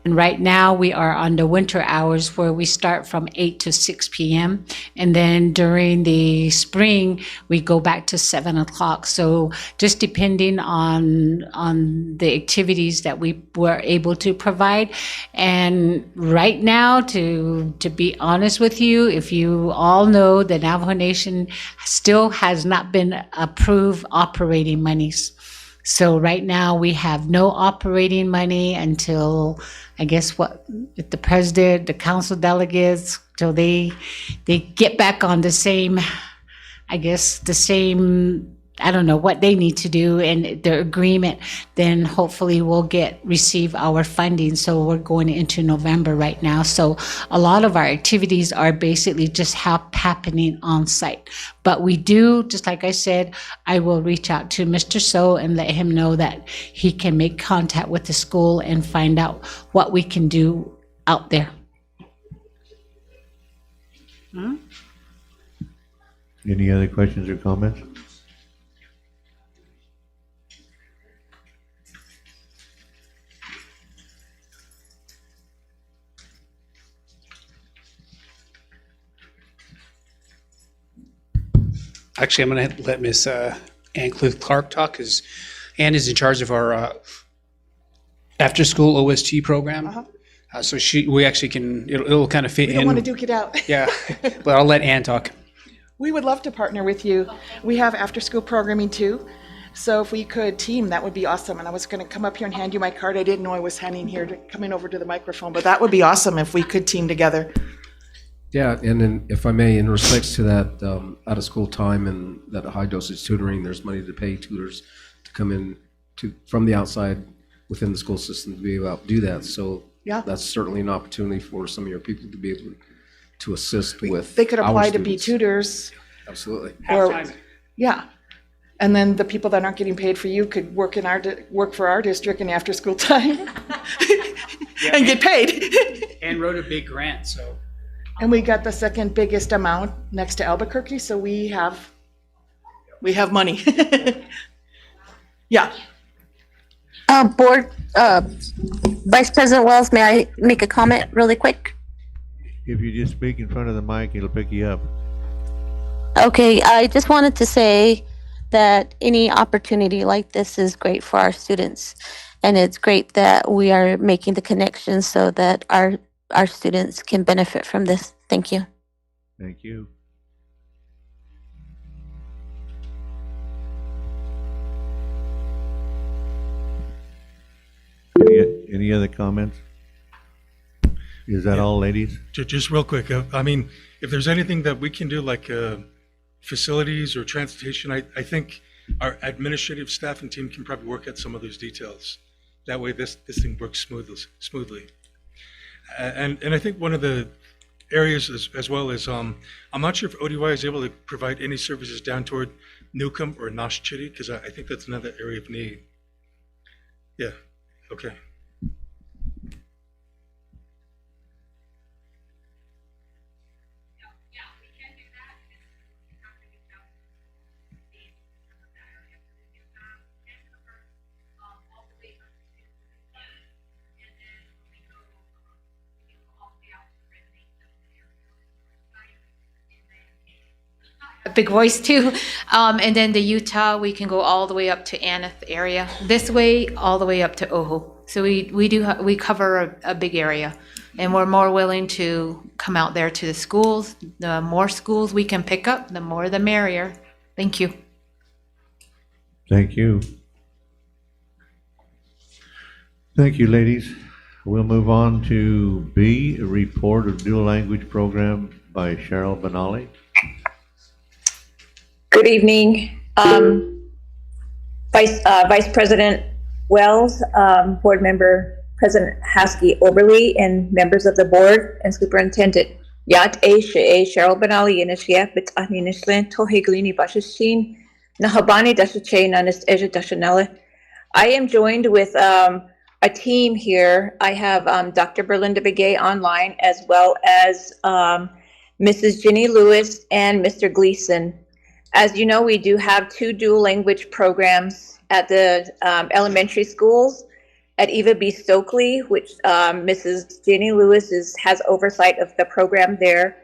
And right now we are on the winter hours where we start from 8 to 6 p.m. And then during the spring, we go back to 7 o'clock. So just depending on the activities that we were able to provide. And right now, to be honest with you, if you all know, the Navajo Nation still has not been approved operating monies. So right now we have no operating money until, I guess, the president, the council delegates, till they get back on the same, I don't know what they need to do and their agreement, then hopefully we'll receive our funding. So we're going into November right now. So a lot of our activities are basically just happening on site. But we do, just like I said, I will reach out to Mr. So and let him know that he can make contact with the school and find out what we can do out there. Any other questions or comments? Actually, I'm going to let Miss Ann Cliff Clark talk, because Ann is in charge of our after-school OST program. So we actually can, it'll kind of fit in. We don't want to duke it out. Yeah, but I'll let Ann talk. We would love to partner with you. We have after-school programming too. So if we could team, that would be awesome. And I was going to come up here and hand you my card. I didn't know I was coming over to the microphone, but that would be awesome if we could team together. Yeah, and then if I may, in respects to that out-of-school time and that high-dosage tutoring, there's money to pay tutors to come in from the outside within the school system to be able to do that. So Yeah. that's certainly an opportunity for some of your people to be able to assist with. They could our apply to be students. tutors. Absolutely. Yeah. And then the people that aren't getting paid for you could work for our district in after-school time and get paid. Ann wrote a big grant, so. And we got the second biggest amount next to Albuquerque, so we have money. Yeah. Vice President Wells, may I make a comment really quick? If you just speak in front of the mic, it'll pick you up. Okay, I just wanted to say that any opportunity like this is great for our students. And it's great that we are making the connections so that our students can benefit from this. Thank you. Thank you. Any other comments? Is that all, ladies? Just real quick, I mean, if there's anything that we can do, like facilities or transportation, I think our administrative staff and team can probably work out some of those details. That way this thing works smoothly. And I think one of the areas as well is, I'm not sure if ODY is able to provide any services down toward Newcomb or Nosh Chitty, because I think that's another area of need. Yeah, okay. A big voice too. And then the Utah, we can go all the way up to Aneth area. This way, all the way up to Oho. So we cover a big area, and we're more willing to come out there to the schools. The more schools we can pick up, the more the merrier. Thank you. Thank you. Thank you, ladies. We'll move on to B, a report of dual language program by Cheryl Benali. Good evening, Vice President Wells, Board Member President Haskell Oberly, and members of the board and Superintendent Yat A. Cheryl Benali Inishia, Bitani Nishlan, Tohiglini Bashashin, Nahabani Dashache, Nanis Eja Dashanella. I am joined with a team here. I have Dr. Berlinda Begay online, as well as Mrs. Jenny Lewis and Mr. Gleason. As you know, we do have 2 dual language programs at the elementary schools. At Eva B. Stokely, which Mrs. Jenny Lewis has oversight of the program there.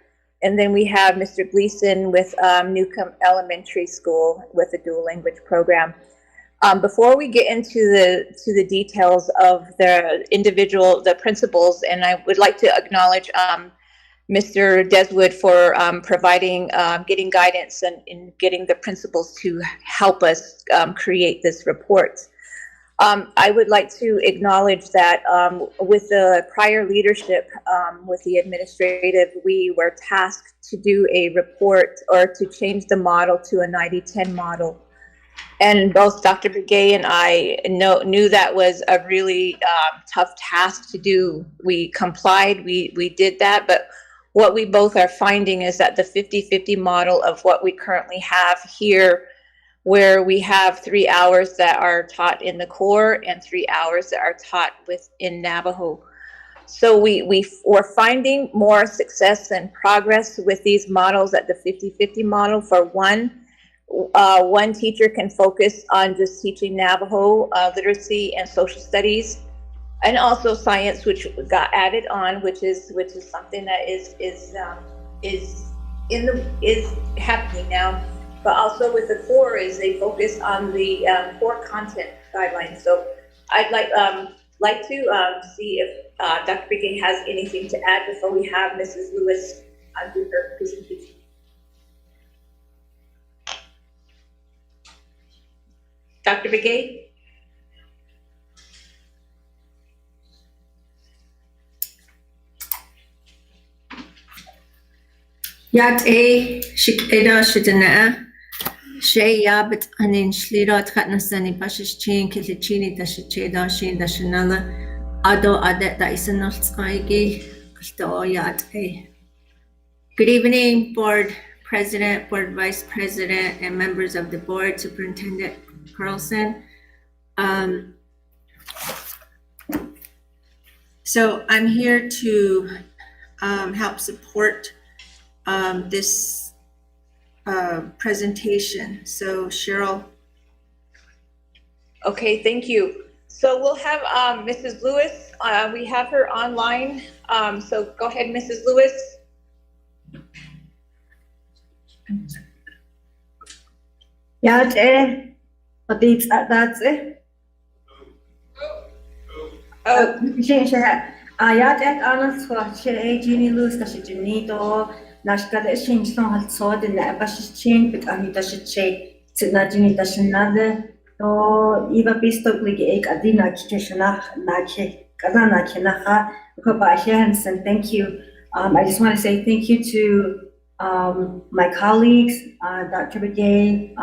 And then we have Mr. Gleason with Newcomb Elementary School with a dual language program. Before we get into the details of the principals, and I would like to acknowledge Mr. Deswood for providing, getting guidance and getting the principals to help us create this report. I would like to acknowledge that with the prior leadership, with the administrative, we were tasked to do a report or to change the model to a 90-10 model. And both Dr. Begay and I knew that was a really tough task to do. We complied, we did that, but what we both are finding is that the 50-50 model of what we currently have here, where we have 3 hours that are taught in the core and 3 hours that are taught within Navajo. So we're finding more success and progress with these models at the 50-50 model. For one teacher can focus on just teaching Navajo literacy and social studies, and also science, which got added on, which is something that is happening now. But also with the core is they focus on the core content guidelines. So I'd like to see if Dr. Begay has anything to add before we have Mrs. Lewis do her presentation. Dr. Begay? Yat A. Shikeda Shidana. Shay Yabit Anin Shlira Tratnasani Bashichin Kilichini Dashacheda Shin Dashanala Ado Adet Daisanotskaigi Alto Yat A. Good evening, Board President, Board Vice President, and members of the board, Superintendent Carlson. So I'm here to help support this presentation. So Cheryl. Okay, thank you. So we'll have Mrs. Lewis. We have her online. So go ahead, Mrs. Lewis. Yat A. That's it. Ayat at Arnold Scott, Jenny Lewis, Dashinito, Nashka Shin, Snow Sword, and Abash Chain, but Anita Shay, Sidnajini Dashanade, or Eva Bistokli, Adina Kitchenach, Naki, Kazana Kinaha, Koba Hansen. Thank you. I just want to say thank you to my colleagues, Dr. Begay,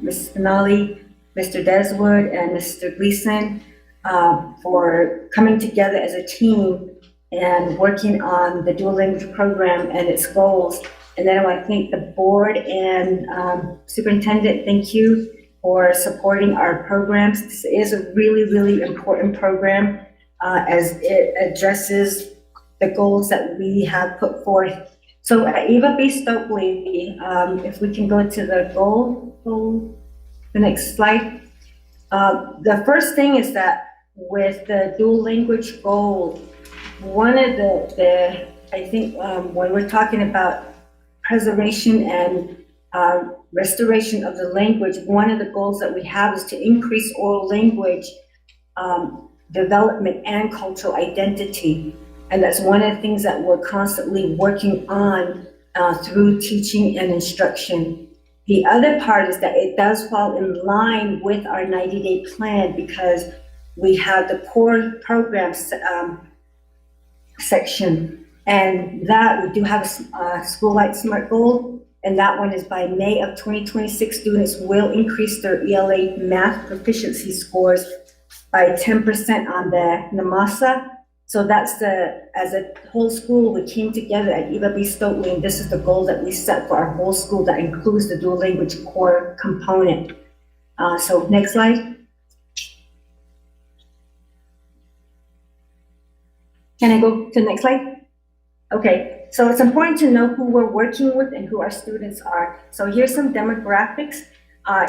Mrs. Benali, Mr. Deswood, and Mr. Gleason, for coming together as a team and working on the dual language program and its goals. And then I want to thank the board and superintendent. Thank you for supporting our programs. This is a really, really important program as it addresses the goals that we have put forth. So Eva B. Stokely, if we can go to the the next slide. The first thing is that with the dual language goal, one of the I think when we're talking about preservation and restoration of the language, one of the goals that we have is to increase oral language development and cultural identity. And that's one of the things that we're constantly working on through teaching and instruction. The other part is that it does fall in line with our 90-day plan, because we have the core programs section, and that we do have a school-wide SMART goal, and that one is by May of 2026, students will increase their ELA math proficiency scores by 10% on the NMASA. So that's as a whole school, we came together at Eva B. Stokely, and this is the goal that we set for our whole school that includes the dual language core component. So next slide. Can I go to the next slide? Okay, so it's important to know who we're working with and who our students are. So here's some demographics.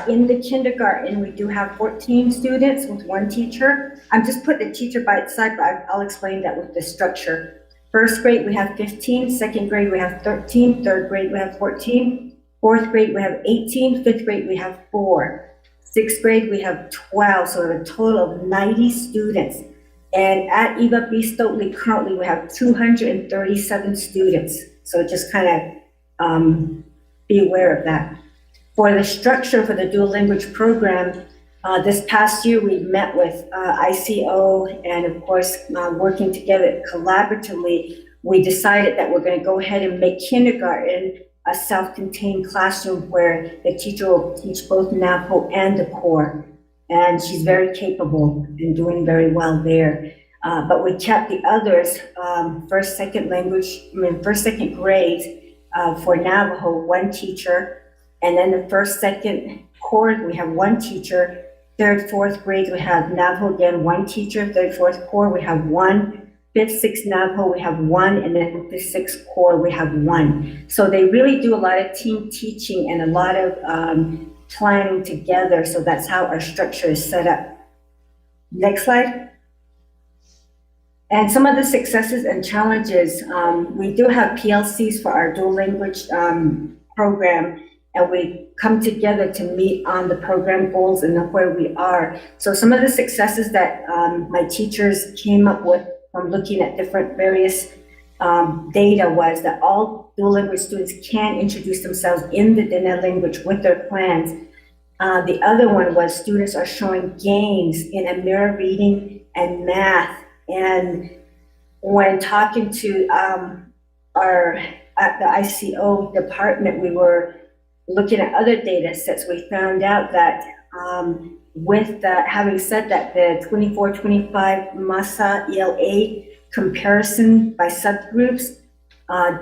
In the kindergarten, we do have 14 students with 1 teacher. I'm just putting the teacher by its side, but I'll explain that with the structure. First grade, we have 15. Second grade, we have 13. Third grade, we have 14. Fourth grade, we have 18. Fifth grade, we have 4. Sixth grade, we have 12. So we have a total of 90 students. And at Eva B. Stokely, currently, we have 237 students. So just kind of be aware of that. For the structure for the dual language program, this past year we met with ICO and of course working together collaboratively, we decided that we're going to go ahead and make kindergarten a self-contained classroom where the teacher will teach both NAPO and the core. And she's very capable and doing very well there. But we kept the others, first, second grade for Navajo, 1 teacher. And then the first, second core, we have 1 teacher. Third, fourth grade, we have Navajo again, 1 teacher. Third, fourth core, we have 1. Fifth, sixth Navajo, we have 1. And then the sixth core, we have 1. So they really do a lot of team teaching and a lot of planning together. So that's how our structure is set up. Next slide. And some of the successes and challenges, we do have PLCs for our dual language program. And we come together to meet on the program goals and where we are. So some of the successes that my teachers came up with from looking at different various data was that all dual language students can introduce themselves in the Dine language with their plans. The other one was students are showing gains in a mirror reading and math. And when talking to at the ICO department, we were looking at other data sets, we found out that having said that, the 24-25 MASA ELA comparison by subgroups,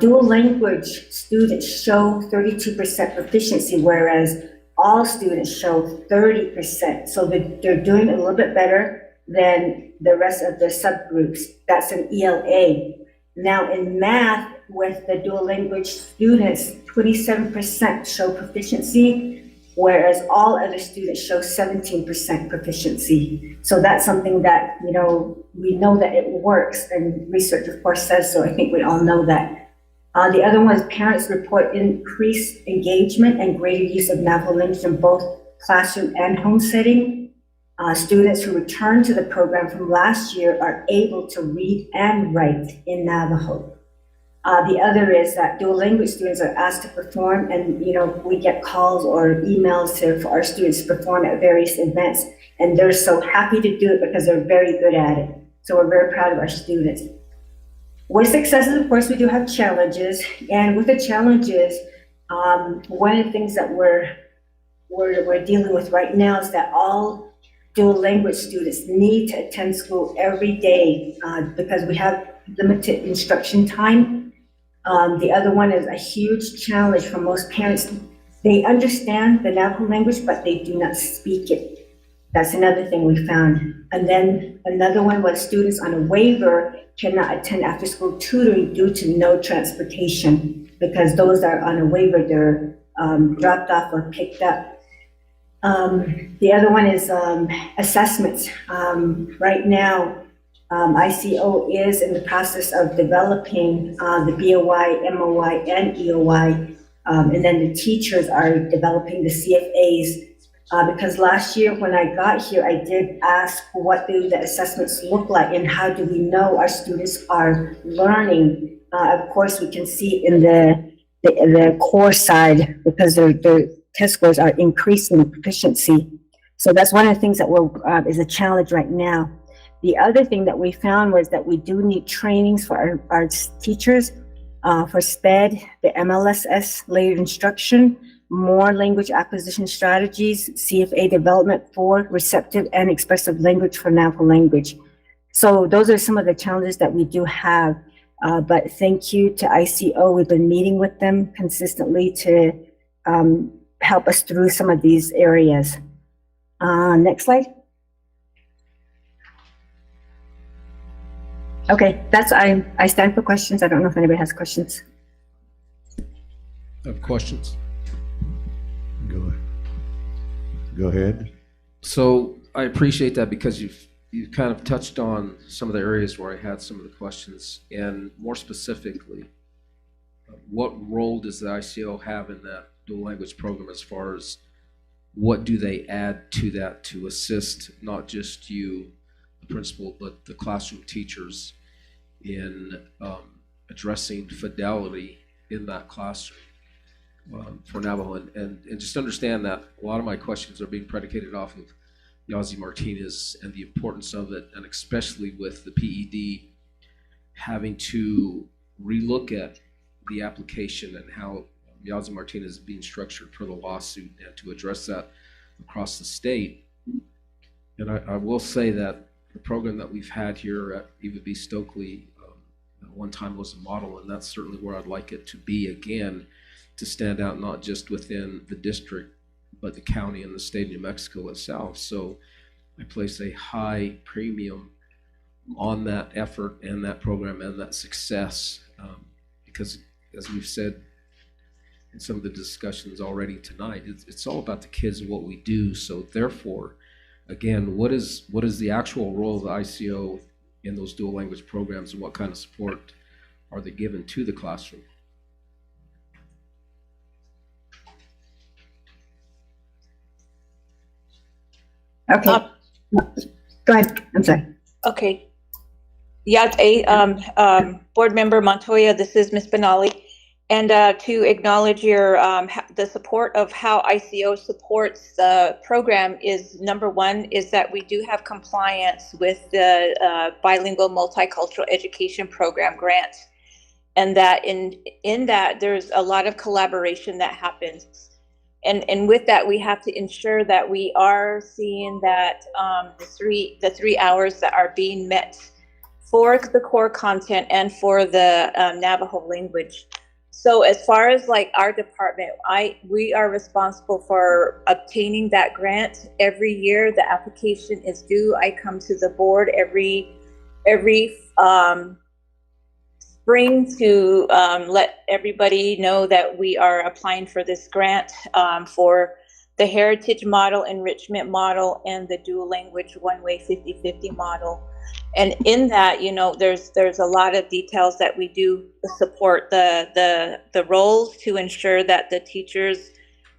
dual language students show 32% proficiency, whereas all students show 30%. So they're doing a little bit better than the rest of the subgroups. That's an ELA. Now in math, with the dual language students, 27% show proficiency, whereas all other students show 17% proficiency. So that's something that, we know that it works, and research of course says so. I think we all know that. The other one is parents report increased engagement and greater use of Navajo language in both classroom and home setting. Students who return to the program from last year are able to read and write in Navajo. The other is that dual language students are asked to perform, and we get calls or emails for our students to perform at various events, and they're so happy to do it because they're very good at it. So we're very proud of our students. With successes, of course, we do have challenges, and with the challenges, one of the things that we're dealing with right now is that all dual language students need to attend school every day because we have limited instruction time. The other one is a huge challenge for most parents. They understand the Navajo language, but they do not speak it. That's another thing we found. And then another one was students on a waiver cannot attend after school tutoring due to no transportation, because those that are on a waiver, they're dropped off or picked up. The other one is assessments. Right now, ICO is in the process of developing the BOY, MOY, and EOY, and then the teachers are developing the CFAs. Because last year when I got here, I did ask what do the assessments look like and how do we know our students are learning. Of course, we can see in the core side because their test scores are increasing proficiency. So that's one of the things that is a challenge right now. The other thing that we found was that we do need trainings for our teachers for SPED, the MLSS layered instruction, more language acquisition strategies, CFA development for receptive and expressive language for Navajo language. So those are some of the challenges that we do have. But thank you to ICO. We've been meeting with them consistently to help us through some of these areas. Next slide. Okay, I stand for questions. I don't know if anybody has questions. I have questions. Go ahead. So I appreciate that because you've kind of touched on some of the areas where I had some of the questions, and more specifically, what role does the ICO have in that dual language program as far as what do they add to that to assist not just you, the principal, but the classroom teachers in addressing fidelity in that classroom for Navajo? And just understand that a lot of my questions are being predicated off of Yazzie Martinez and the importance of it, and especially with the PED having to relook at the application and how Yazzie Martinez is being structured per the lawsuit, and to address that across the state. And I will say that the program that we've had here at Eva B. Stokely at one time was a model, and that's certainly where I'd like it to be again, to stand out not just within the district, but the county and the state of New Mexico itself. So I place a high premium on that effort and that program and that success, because as we've said in some of the discussions already tonight, it's all about the kids and what we do. So therefore, again, what is the actual role of the ICO in those dual language programs, and what kind of support are they given to the classroom? Okay. Go ahead. I'm sorry. Okay. Board Member Montoya, this is Ms. Benali. And to acknowledge your the support of how ICO supports the program is, number one, is that we do have compliance with the bilingual multicultural education program grant, and that in that there's a lot of collaboration that happens. And with that, we have to ensure that we are seeing that the 3 hours that are being met for the core content and for the Navajo language. So as far as like our department, we are responsible for obtaining that grant every year. The application is due. I come to the board every spring to let everybody know that we are applying for this grant for the heritage model, enrichment model, and the dual language one-way 50-50 model. And in that, there's a lot of details that we do support the roles to ensure that the teachers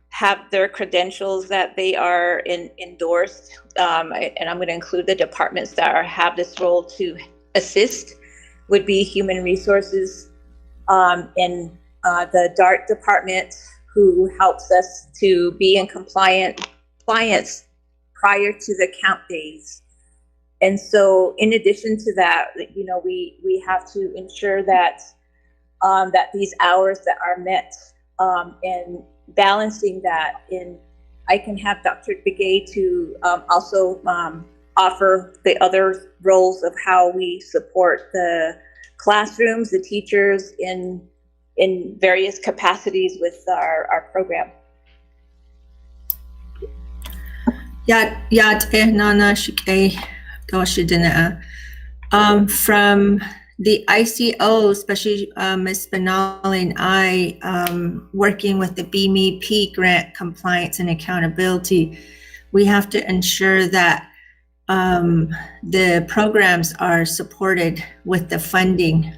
have their credentials, that they are endorsed. And I'm going to include the departments that have this role to assist. Would be human resources in the DART department, who helps us to be in compliance prior to the count days. And so in addition to that, we have to ensure that that these hours that are met, and balancing that I can have Dr. Begay to also offer the other roles of how we support the classrooms, the teachers in various capacities with our program. From the ICO, especially Ms. Benali and I, working with the BMEP grant compliance and accountability, we have to ensure that the programs are supported with the funding.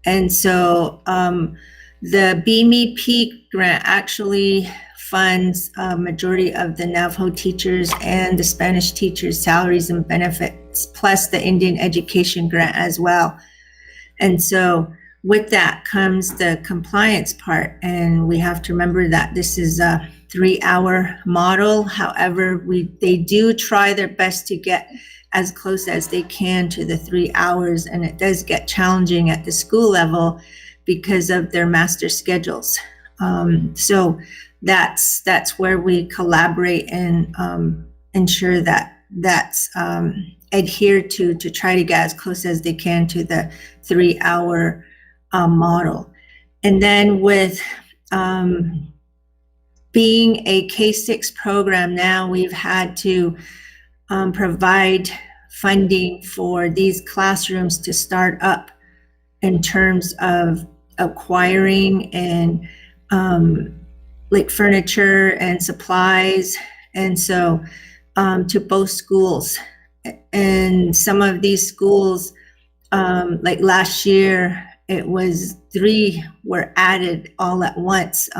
And so the BMEP grant actually funds a majority of the Navajo teachers and the Spanish teachers' salaries and benefits, plus the Indian education grant as well. And so with that comes the compliance part, and we have to remember that this is a 3-hour model. However, they do try their best to get as close as they can to the 3 hours, and it does get challenging at the school level because of their master schedules. So that's where we collaborate and ensure that that's adhered to try to get as close as they can to the 3-hour model. And then with being a K-6 program now, we've had to provide funding for these classrooms to start up in terms of acquiring and like furniture and supplies. And so to both schools. And some of these schools, like last year, it was 3 were added all at once.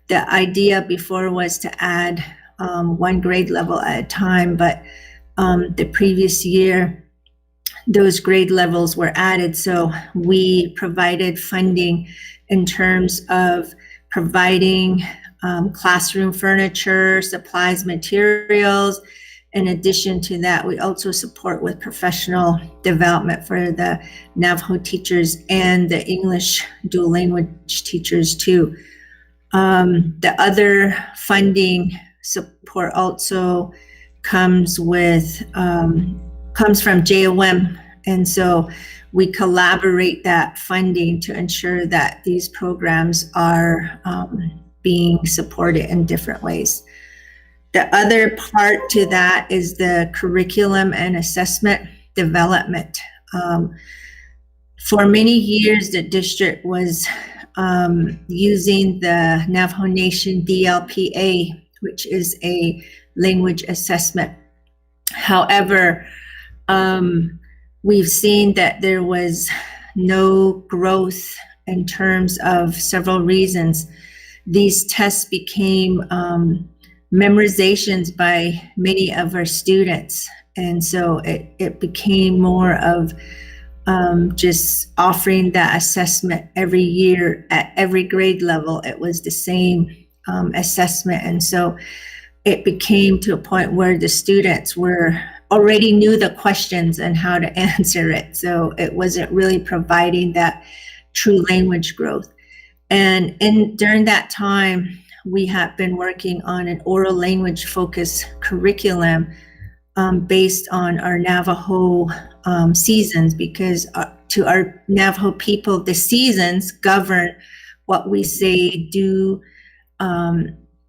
The idea before was to add 1 grade level at a time, but the previous year, those grade levels were added. So we provided funding in terms of providing classroom furniture, supplies, materials. In addition to that, we also support with professional development for the Navajo teachers and the English dual language teachers too. The other funding support also comes from JOM, and so we collaborate that funding to ensure that these programs are being supported in different ways. The other part to that is the curriculum and assessment development. For many years, the district was using the Navajo Nation DLPA, which is a language assessment. However, we've seen that there was no growth in terms of several reasons. These tests became memorizations by many of our students. And so it became more of just offering that assessment every year at every grade level. It was the same assessment. And so it became to a point where the students already knew the questions and how to answer it. So it wasn't really providing that true language growth. And during that time, we have been working on an oral language focused curriculum based on our Navajo seasons, because to our Navajo people, the seasons govern what we say, do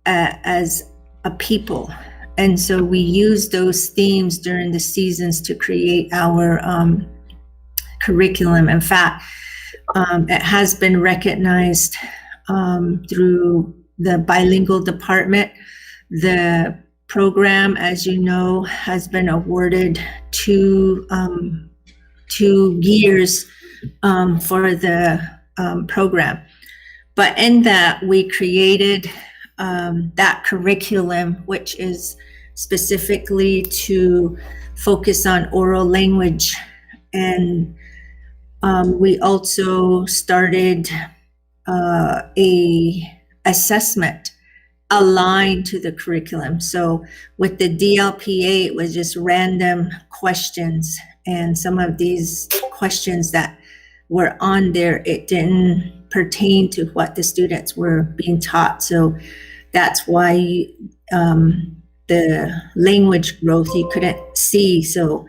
as a people. And so we use those themes during the seasons to create our curriculum. In fact, it has been recognized through the bilingual department. The program, as you know, has been awarded 2 years for the program. But in that, we created that curriculum, which is specifically to focus on oral language. And we also started a assessment aligned to the curriculum. So with the DLPA, it was just random questions, and some of these questions that were on there, it didn't pertain to what the students were being taught. So that's why the language growth you couldn't see. So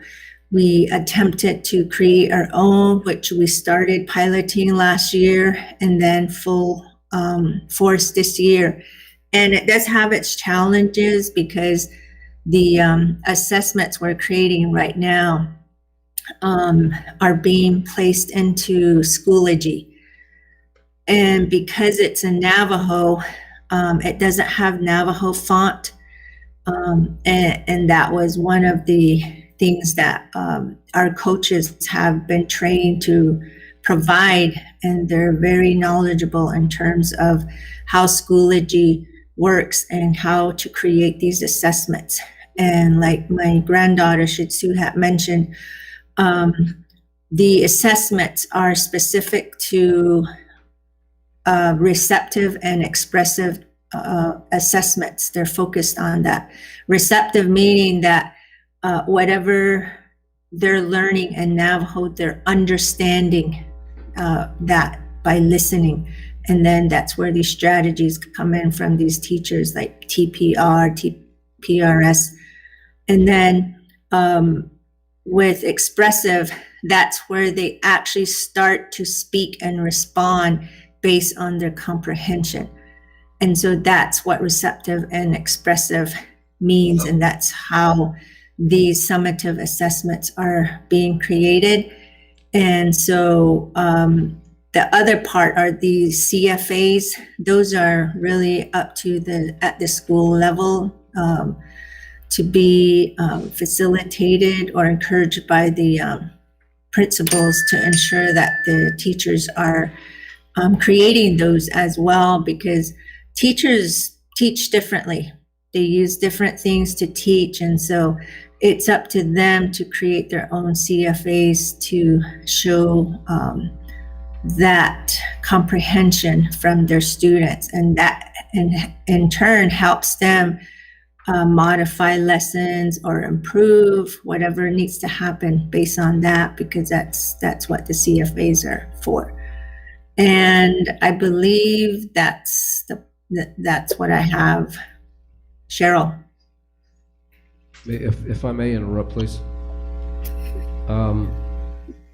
we attempted to create our own, which we started piloting last year and then full force this year. And it does have its challenges because the assessments we're creating right now are being placed into Schoology. And because it's in Navajo, it doesn't have Navajo font. And that was one of the things that our coaches have been trained to provide, and they're very knowledgeable in terms of how Schoology works and how to create these assessments. And like my granddaughter Shitsu had mentioned, the assessments are specific to receptive and expressive assessments. They're focused on that. Receptive meaning that whatever they're learning in Navajo, they're understanding that by listening. And then that's where these strategies come in from these teachers like TPR, TPRS. And then with expressive, that's where they actually start to speak and respond based on their comprehension. And so that's what receptive and expressive means, and that's how these summative assessments are being created. And so the other part are the CFAs. Those are really up to at the school level to be facilitated or encouraged by the principals to ensure that the teachers are creating those as well, because teachers teach differently. They use different things to teach, and so it's up to them to create their own CFAs to show that comprehension from their students, and that in turn helps them modify lessons or improve whatever needs to happen based on that, because that's what the CFAs are for. And I believe that's what I have. Cheryl. If I may interrupt, please.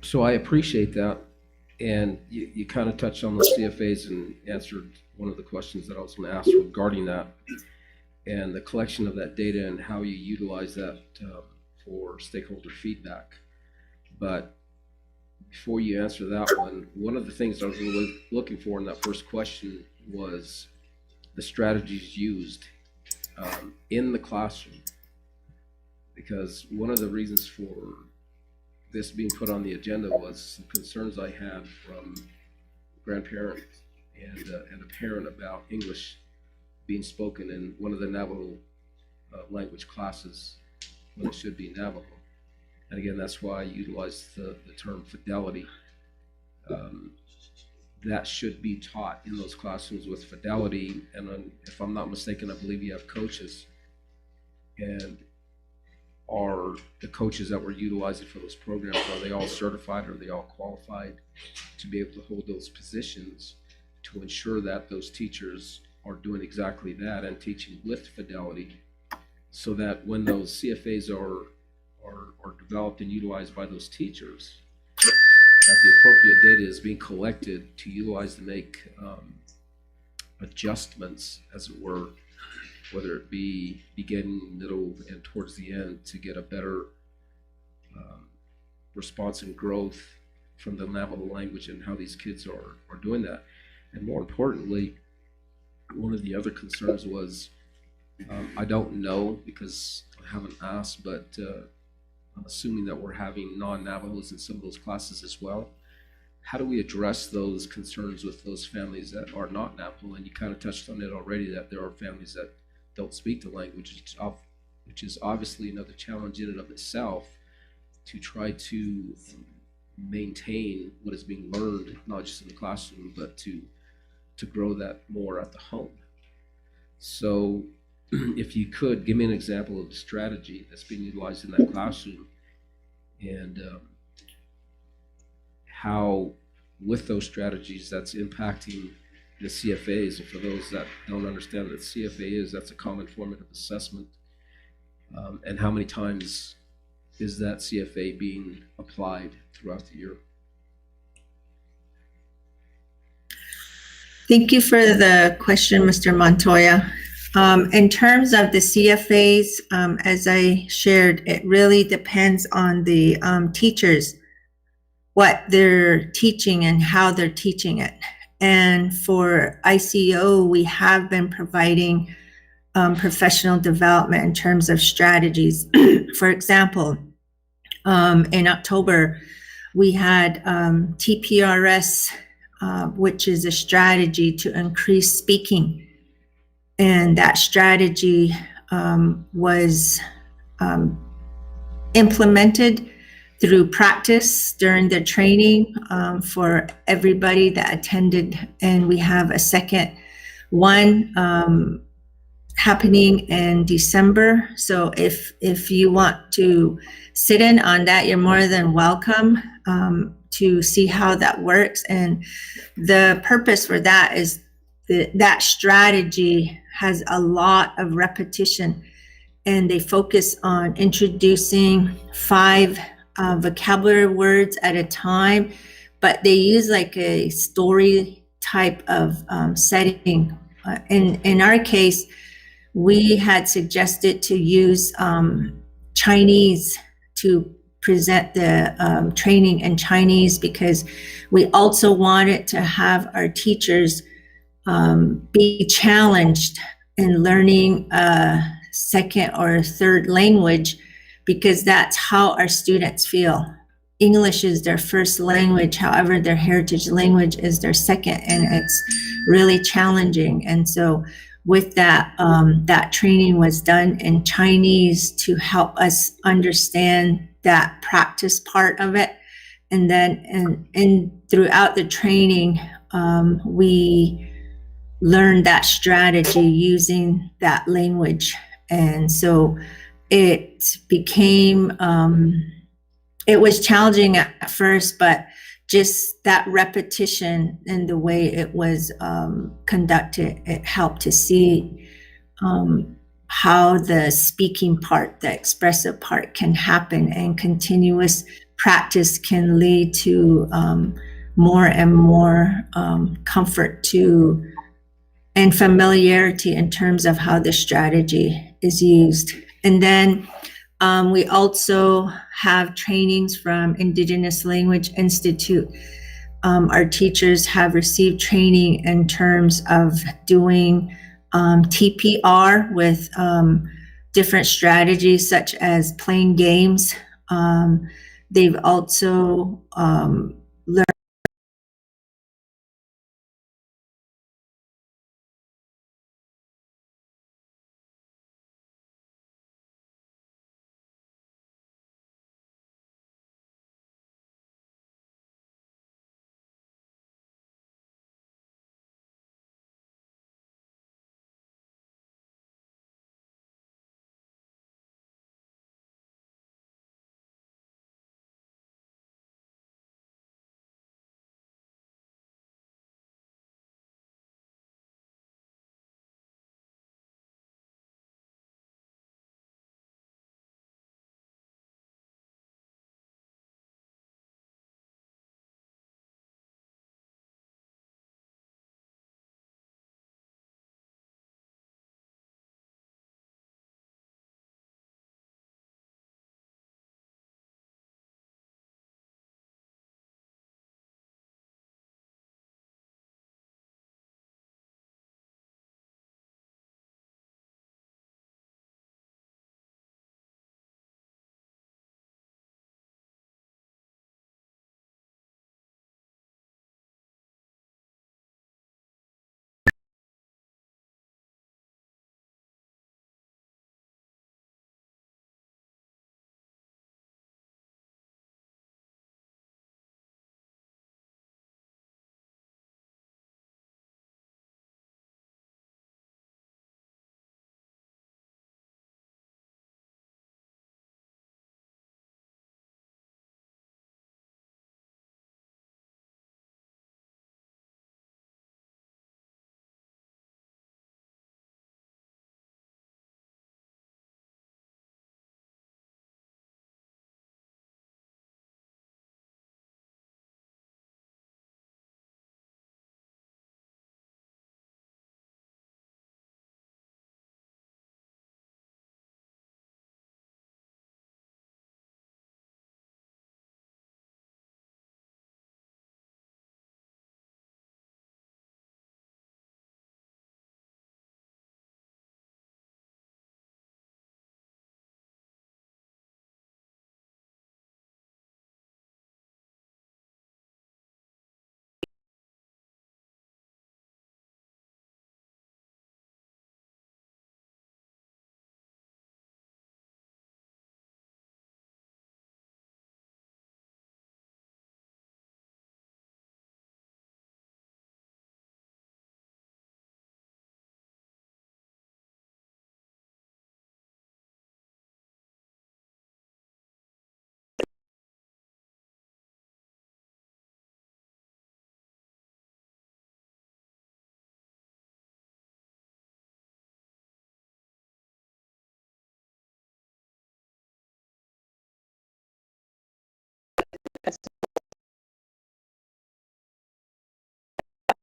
So I appreciate that. And you kind of touched on the CFAs and answered one of the questions that I was going to ask regarding that, and the collection of that data and how you utilize that for stakeholder feedback. But before you answer that one of the things I was really looking for in that first question was the strategies used in the classroom. Because one of the reasons for this being put on the agenda was some concerns I had from grandparents and a parent about English being spoken in one of the Navajo language classes when it should be Navajo. And again, that's why I utilize the term fidelity. That should be taught in those classrooms with fidelity. And if I'm not mistaken, I believe you have coaches. And are the coaches that we're utilizing for those programs, are they all certified? Are they all qualified to be able to hold those positions to ensure that those teachers are doing exactly that and teaching with fidelity, so that when those CFAs are developed and utilized by those teachers, that the appropriate data is being collected to utilize to make adjustments, as it were, whether it be beginning, middle, and towards the end, to get a better response and growth from the Navajo language and how these kids are doing that. And more importantly, one of the other concerns was, I don't know because I haven't asked, but I'm assuming that we're having non-Navajos in some of those classes as well. How do we address those concerns with those families that are not Navajo? And you kind of touched on it already, that there are families that don't speak the language, which is obviously another challenge in and of itself, to try to maintain what is being learned, not just in the classroom, but to grow that more at the home. So if you could give me an example of the strategy that's being utilized in that classroom, and how with those strategies that's impacting the CFAs. And for those that don't understand what CFA is, that's a common formative assessment. And how many times is that CFA being applied throughout the year? Thank you for the question, Mr. Montoya. In terms of the CFAs, as I shared, it really depends on the teachers, what they're teaching and how they're teaching it. And for ICO, we have been providing professional development in terms of strategies. For example, in October, we had TPRS, which is a strategy to increase speaking. And that strategy was implemented through practice during the training for everybody that attended. And we have a second one happening in December. So if you want to sit in on that, you're more than welcome to see how that works. And the purpose for that is that strategy has a lot of repetition, and they focus on introducing 5 vocabulary words at a time, but they use like a story type of setting. In our case, we had suggested to use Chinese to present the training in Chinese, because we also wanted to have our teachers be challenged in learning a second or third language, because that's how our students feel. English is their first language, however, their heritage language is their second, and it's really challenging. And so with that, that training was done in Chinese to help us understand that practice part of it. And then and throughout the training, we learned that strategy using that language. And so it became, it was challenging at first, but just that repetition and the way it was conducted, it helped to see how the speaking part, the expressive part can happen, and continuous practice can lead to more and more comfort to and familiarity in terms of how the strategy is used. And then we also have trainings from Indigenous Language Institute. Our teachers have received training in terms of doing TPR with different strategies such as playing games. They've also learned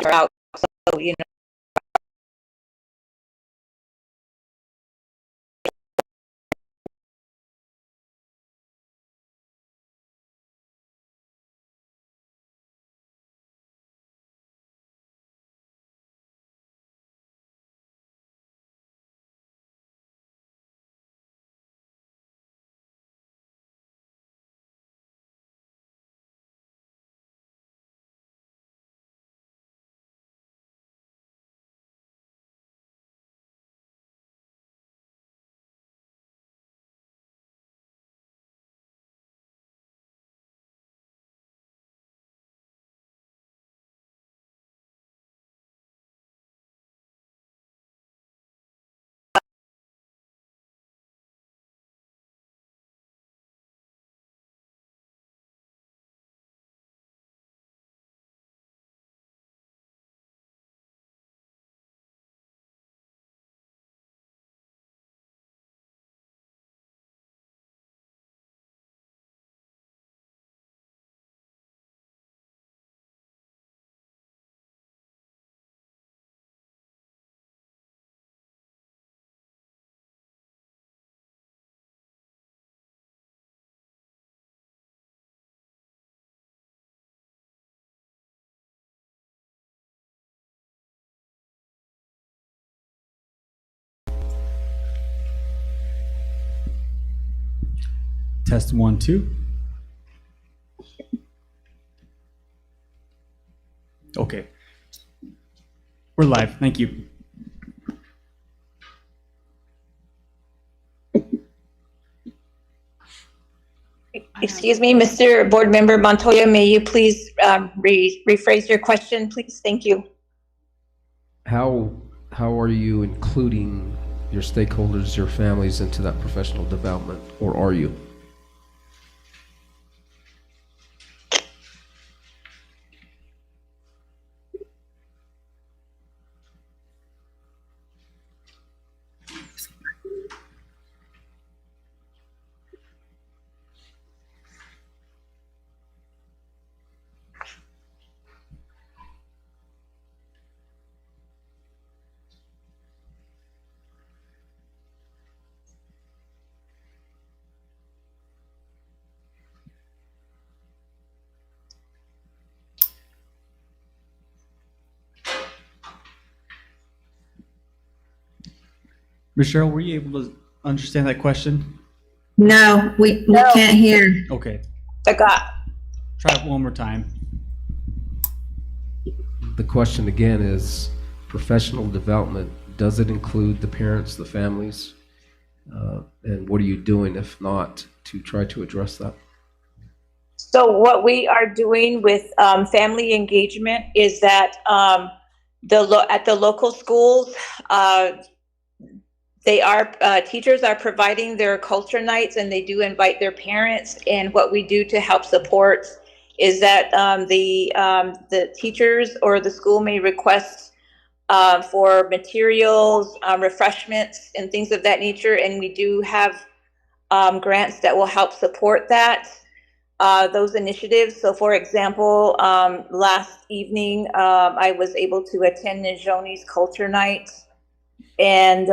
are out, so, you know. Test 1, 2. Okay. We're live. Thank you. Excuse me, Mr. Board Member Montoya, may you please rephrase your question, please? Thank you. How are you including your stakeholders, your families into that professional development, or are you? Michelle, were you able to understand that question? No, we No. can't hear. Okay. I got. Try it one more time. The question again is professional development. Does it include the parents, the families? And what are you doing, if not, to try to address that? So what we are doing with family engagement is that at the local schools, teachers are providing their culture nights, and they do invite their parents. And what we do to help support is that the teachers or the school may request for materials, refreshments, and things of that nature. And we do have grants that will help support that. Those initiatives. So for example, last evening, I was able to attend Nijoni's Culture Night. And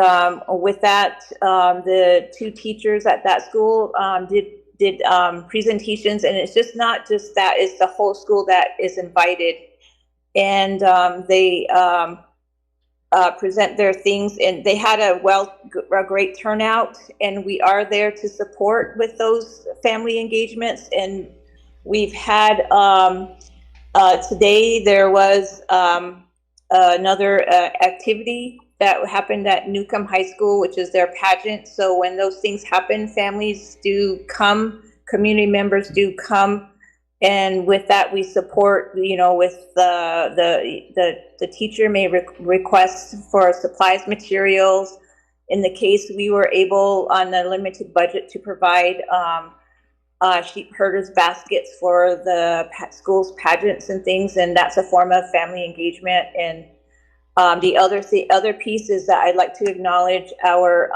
with that, the two teachers at that school did presentations, and it's just not just that, it's the whole school that is invited. And they present their things, and they had a great turnout, and we are there to support with those family engagements. And we've had today there was another activity that happened at Newcomb High School, which is their pageant. So when those things happen, families do come, community members do come. And with that, we support, with the teacher may request for supplies, materials. In the case, we were able on a limited budget to provide sheep herders baskets for the school's pageants and things. And that's a form of family engagement. And the other piece is that I'd like to acknowledge our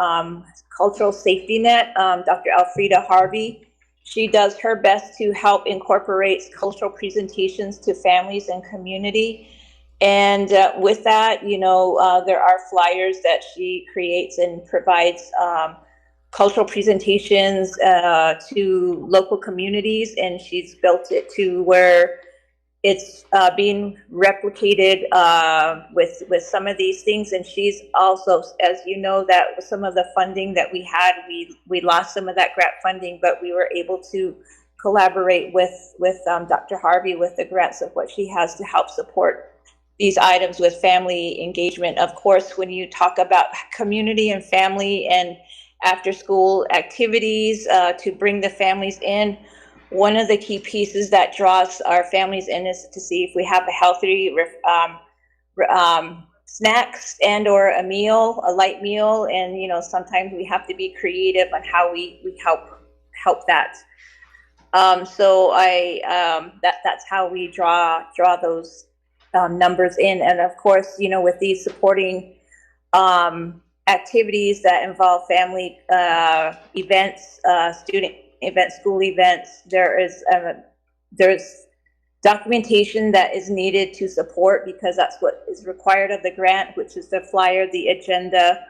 cultural safety net, Dr. Alfreda Harvey. She does her best to help incorporate cultural presentations to families and community. And with that, there are flyers that she creates and provides cultural presentations to local communities, and she's built it to where it's being replicated with some of these things. And she's also, as you know, that some of the funding that we had, we lost some of that grant funding, but we were able to collaborate with Dr. Harvey with the grants of what she has to help support these items with family engagement. Of course, when you talk about community and family and after school activities to bring the families in, one of the key pieces that draws our families in is to see if we have a healthy snacks and or a light meal. And, sometimes we have to be creative on how we help that. So that's how we draw those numbers in. And of course, with these supporting activities that involve family events, student events, school events, there's documentation that is needed to support, because that's what is required of the grant, which is the flyer, the agenda,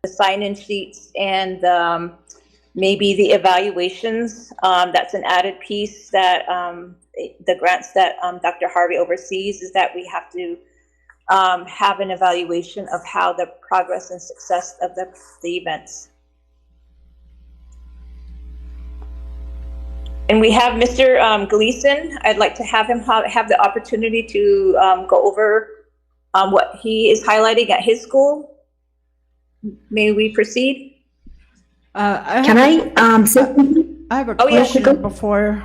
the sign-in sheets, and maybe the evaluations. That's an added piece that the grants that Dr. Harvey oversees, is that we have to have an evaluation of how the progress and success of the events. And we have Mr. Gleason. I'd like to have him have the opportunity to go over what he is highlighting at his school. May we proceed? Can I say something? I have a yeah, question before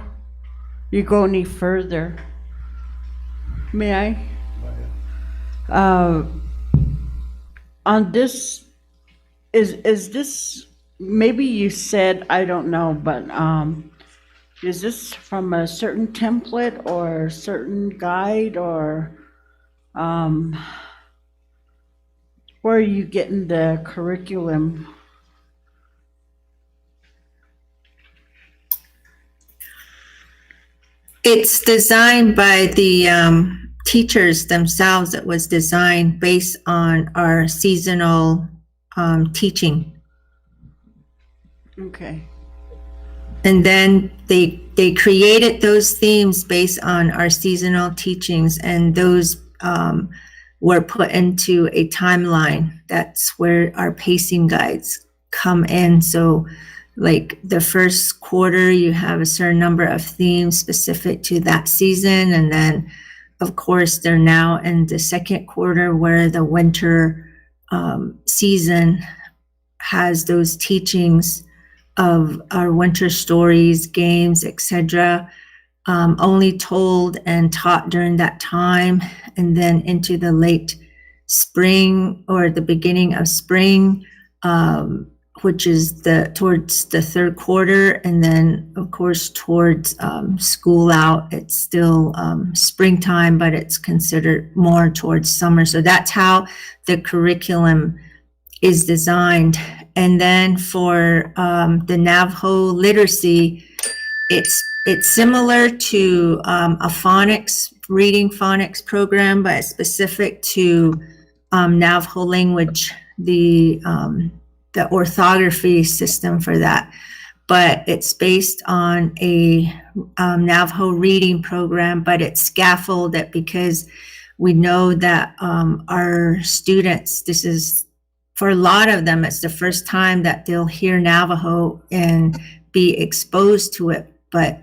you go any further. May I? On this, is this, maybe you said, I don't know, but is this from a certain template or a certain guide, or where are you getting the curriculum? It's designed by the teachers themselves. It was designed based on our seasonal teaching. Okay. And then they created those themes based on our seasonal teachings, and those were put into a timeline. That's where our pacing guides come in. So like the first quarter, you have a certain number of themes specific to that season. And then, of course, they're now in the second quarter where the winter season has those teachings of our winter stories, games, etc., only told and taught during that time. And then into the late spring or the beginning of spring, which is towards the third quarter. And then, of course, towards school out, it's still springtime, but it's considered more towards summer. So that's how the curriculum is designed. And then for the Navajo literacy, it's similar to a reading phonics program, but it's specific to Navajo language, the orthography system for that. But it's based on a Navajo reading program, but it's scaffolded because we know that our students, this is, for a lot of them, it's the first time that they'll hear Navajo and be exposed to it. But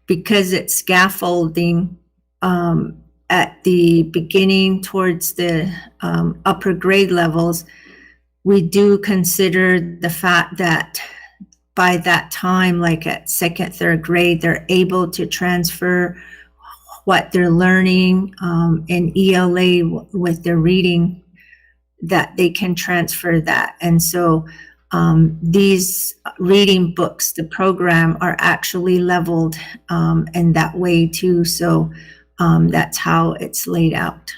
because it's scaffolding at the beginning towards the upper grade levels, we do consider the fact that by that time, like at second, third grade, they're able to transfer what they're learning in ELA with their reading, that they can transfer that. And so these reading books, the program, are actually leveled in that way too. So that's how it's laid out.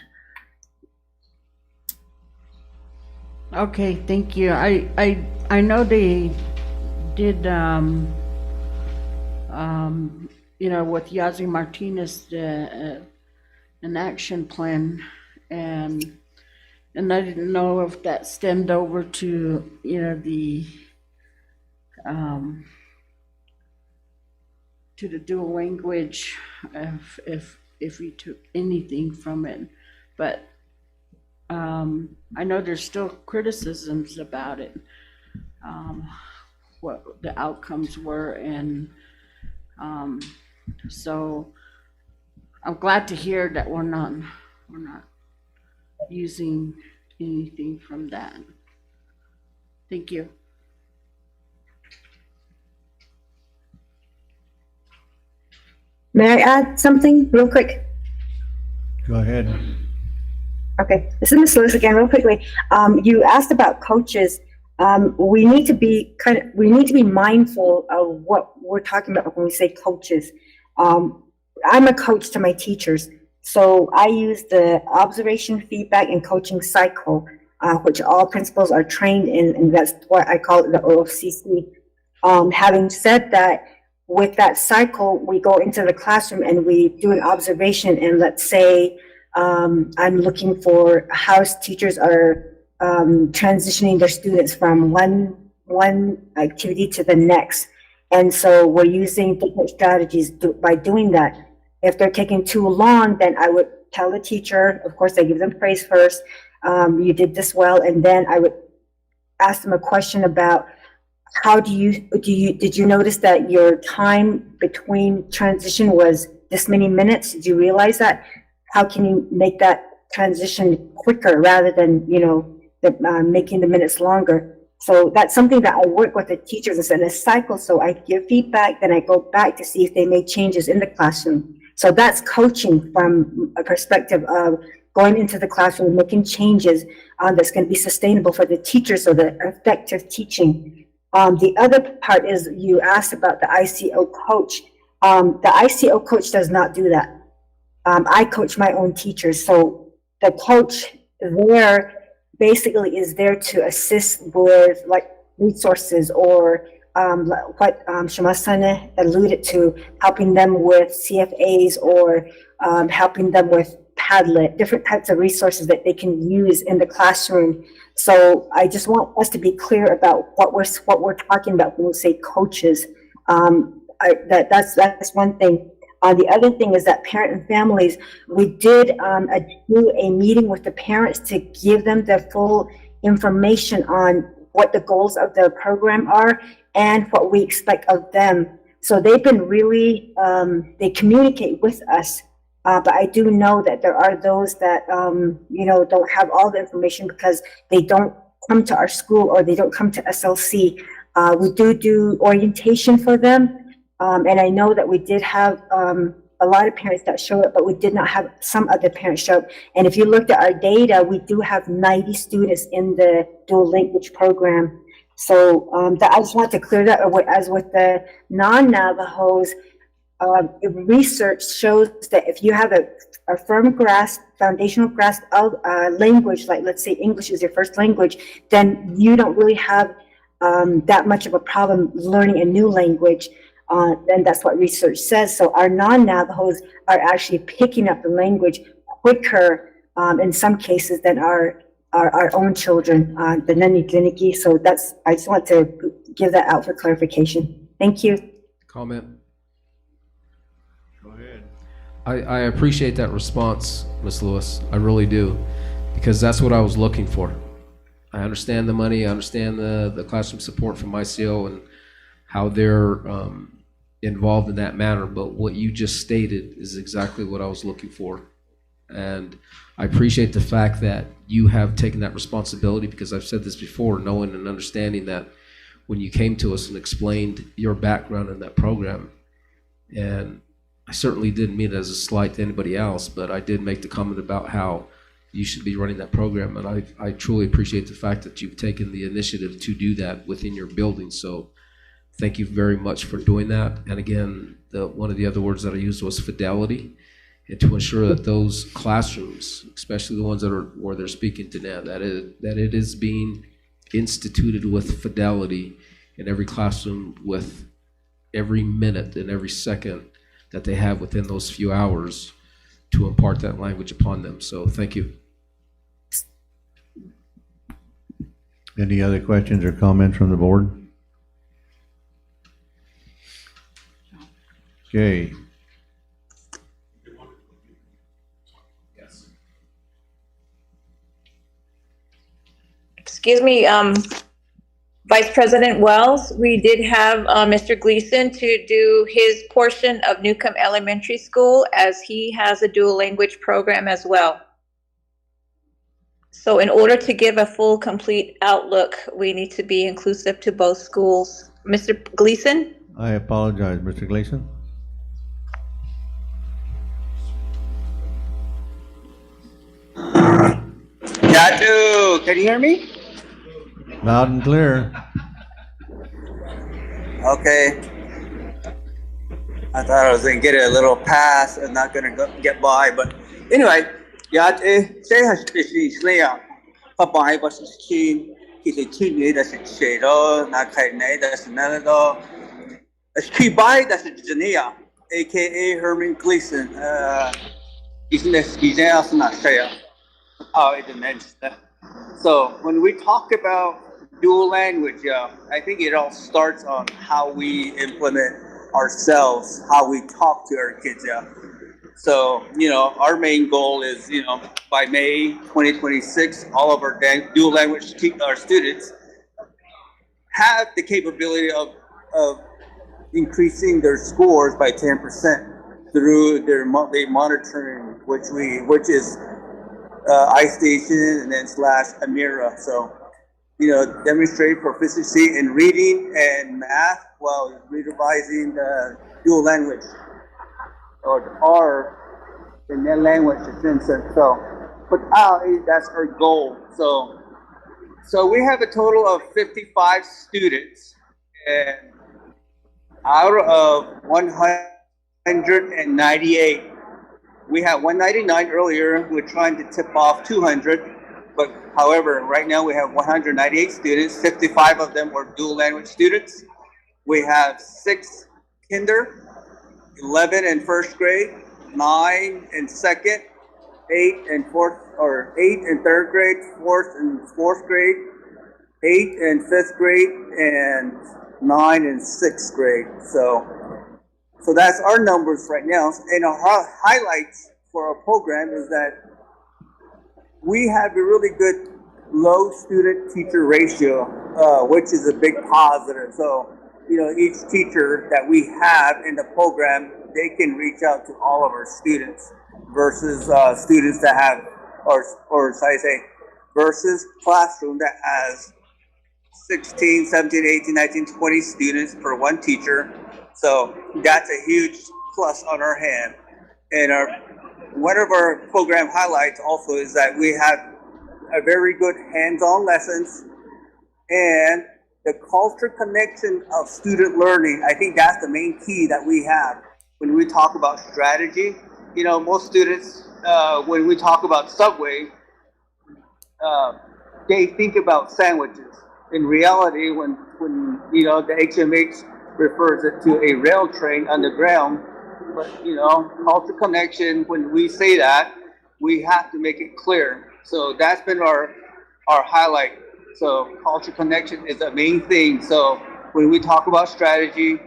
Okay, thank you. I know they did with Yazzie Martinez, an action plan, and I didn't know if that stemmed over to, to the dual language, if we took anything from it. But I know there's still criticisms about it, what the outcomes were, and so I'm glad to hear that we're not using anything from that. Thank you. May I add something real quick? Go ahead. Okay, this is Ms. Lewis again, real quickly. You asked about coaches. We need to be mindful of what we're talking about when we say coaches. I'm a coach to my teachers, so I use the observation, feedback, and coaching cycle, which all principals are trained in, and that's what I call it, the OFCC. Having said that, with that cycle, we go into the classroom and we do an observation, and let's say I'm looking for how teachers are transitioning their students from one activity to the next. And so we're using different strategies by doing that. If they're taking too long, then I would tell the teacher, of course I give them praise first, you did this well, and then I would ask them a question about how did you notice that your time between transition was this many minutes? Did you realize that? How can you make that transition quicker rather than, making the minutes longer? So that's something that I work with the teachers. It's in a cycle. So I give feedback, then I go back to see if they made changes in the classroom. So that's coaching from a perspective of going into the classroom, making changes that's going to be sustainable for the teachers, so the effective teaching. The other part is you asked about the ICO coach. The ICO coach does not do that. I coach my own teachers. So the coach there basically is there to assist with like resources or what Shamasane alluded to, helping them with CFAs or helping them with Padlet, different types of resources that they can use in the classroom. So I just want us to be clear about what we're talking about when we say coaches. That's one thing. The other thing is that parent and families, we did do a meeting with the parents to give them the full information on what the goals of the program are and what we expect of them. So they've been really, they communicate with us. But I do know that there are those that, don't have all the information because they don't come to our school or they don't come to SLC. We do orientation for them. And I know that we did have a lot of parents that show up, but we did not have some other parents show up. And if you looked at our data, we do have 90 students in the dual language program. So I just want to clear that. As with the non-Navajos, research shows that if you have a firm grasp, foundational grasp of language, like let's say English is your first language, then you don't really have that much of a problem learning a new language. And that's what research says. So our non-Navajos are actually picking up the language quicker in some cases than our own children, the Nani-Gliniki. So I just want to give that out for clarification. Thank you. Comment? Go ahead. I appreciate that response, Ms. Lewis. I really do, because that's what I was looking for. I understand the money. I understand the classroom support from ICO and how they're involved in that manner. But what you just stated is exactly what I was looking for. And I appreciate the fact that you have taken that responsibility, because I've said this before, knowing and understanding that when you came to us and explained your background in that program, and I certainly didn't mean it as a slight to anybody else, but I did make the comment about how you should be running that program. And I truly appreciate the fact that you've taken the initiative to do that within your building. So thank you very much for doing that. And again, one of the other words that I used was fidelity, and to ensure that those classrooms, especially the ones that are where they're speaking to now, that it is being instituted with fidelity in every classroom with every minute and every second that they have within those few hours to impart that language upon them. So thank you. Any other questions or comments from the board? Okay. Excuse me, Vice President Wells, we did have Mr. Gleason to do his portion of Newcomb Elementary School, as he has a dual language program as well. So in order to give a full, complete outlook, we need to be inclusive to both schools. Mr. Gleason? I apologize, Mr. Gleason. Yadu, can you hear me? Loud and clear. Okay. I thought I was gonna get a little pass and not gonna get by, but anyway, Yadu, say has this layout. Papa was keen. He's a keen. That's a shade. Oh, not kind. That's another. A key by that's a Jania, aka Herman Gleason. He's also not sure how it mentions that. So when we talk about dual language, I think it all starts on how we implement ourselves, how we talk to our kids. So, our main goal is, by May 2026, all of our dual language our students have the capability of increasing their scores by 10% through their monthly monitoring, which is iStation and then / Amira. So, demonstrate proficiency in reading and math while revising the dual language or the R in their language. So, that's our goal. So we have a total of 55 students, and out of 198, we had 199 earlier. We're trying to tip off 200. But however, right now we have 198 students, 55 of them were dual language students. We have 6 kinder, 11 in first grade, 9 in second, 8 in third grade, 4 in fourth grade, 8 in fifth grade, and 9 in sixth grade. So that's our numbers right now. And our highlights for our program is that we have a really good low student-teacher ratio, which is a big positive. So, each teacher that we have in the program, they can reach out to all of our students versus students that have, versus classroom that has 16, 17, 18, 19, 20 students per one teacher. So that's a huge plus on our hand. And one of our program highlights also is that we have a very good hands-on lessons and the culture connection of student learning. I think that's the main key that we have when we talk about strategy. Most students, when we talk about Subway, they think about sandwiches. In reality, when the HMH refers it to a rail train underground, but culture connection, when we say that, we have to make it clear. So that's been our highlight. So culture connection is the main thing. So when we talk about strategy,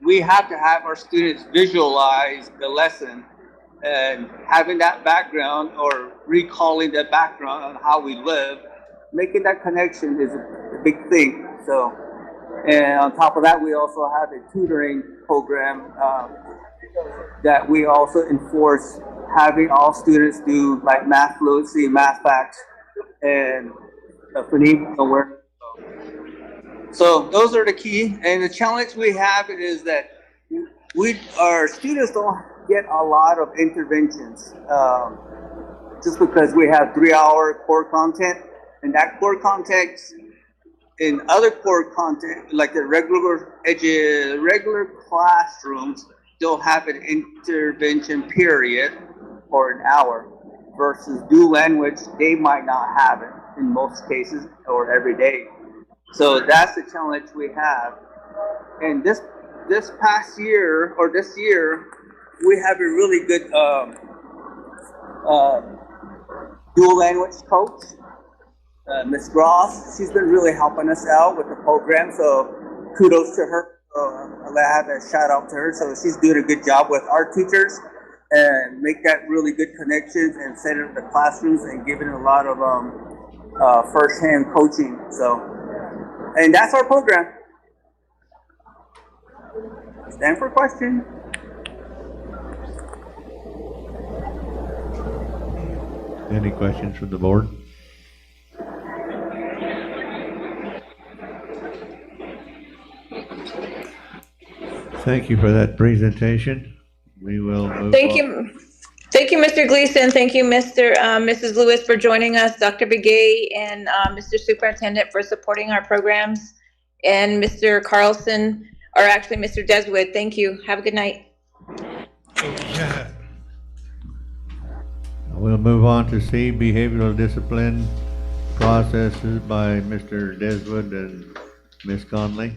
we have to have our students visualize the lesson, and having that background or recalling that background on how we live, making that connection is a big thing. So, and on top of that, we also have a tutoring program that we also enforce, having all students do like math fluency, math facts, and phonemic awareness. So those are the key. And the challenge we have is that our students don't get a lot of interventions just because we have 3-hour core content, and that core content in other core content, like the regular classrooms, don't have an intervention period for an hour, versus dual language, they might not have it in most cases or every day. So that's the challenge we have. And this this past year or this year, we have a really good dual language coach, Miss Ross. She's been really helping us out with the program, so kudos to her. I have a shout out to her. So she's doing a good job with our teachers and make that really good connections and setting up the classrooms and giving a lot of first-hand coaching. So, and that's our program. Stand for question. Any questions from the board? Thank you for that presentation. We will move Thank on. you. Thank you, Mr. Gleason. Thank you, Mrs. Lewis for joining us, Dr. Begay and Mr. Superintendent for supporting our programs, and Mr. Carlson, or actually Mr. Deswood. Thank you. Have a good night. Yeah. We'll move on to C, behavioral discipline processes by Mr. Deswood and Ms. Conley.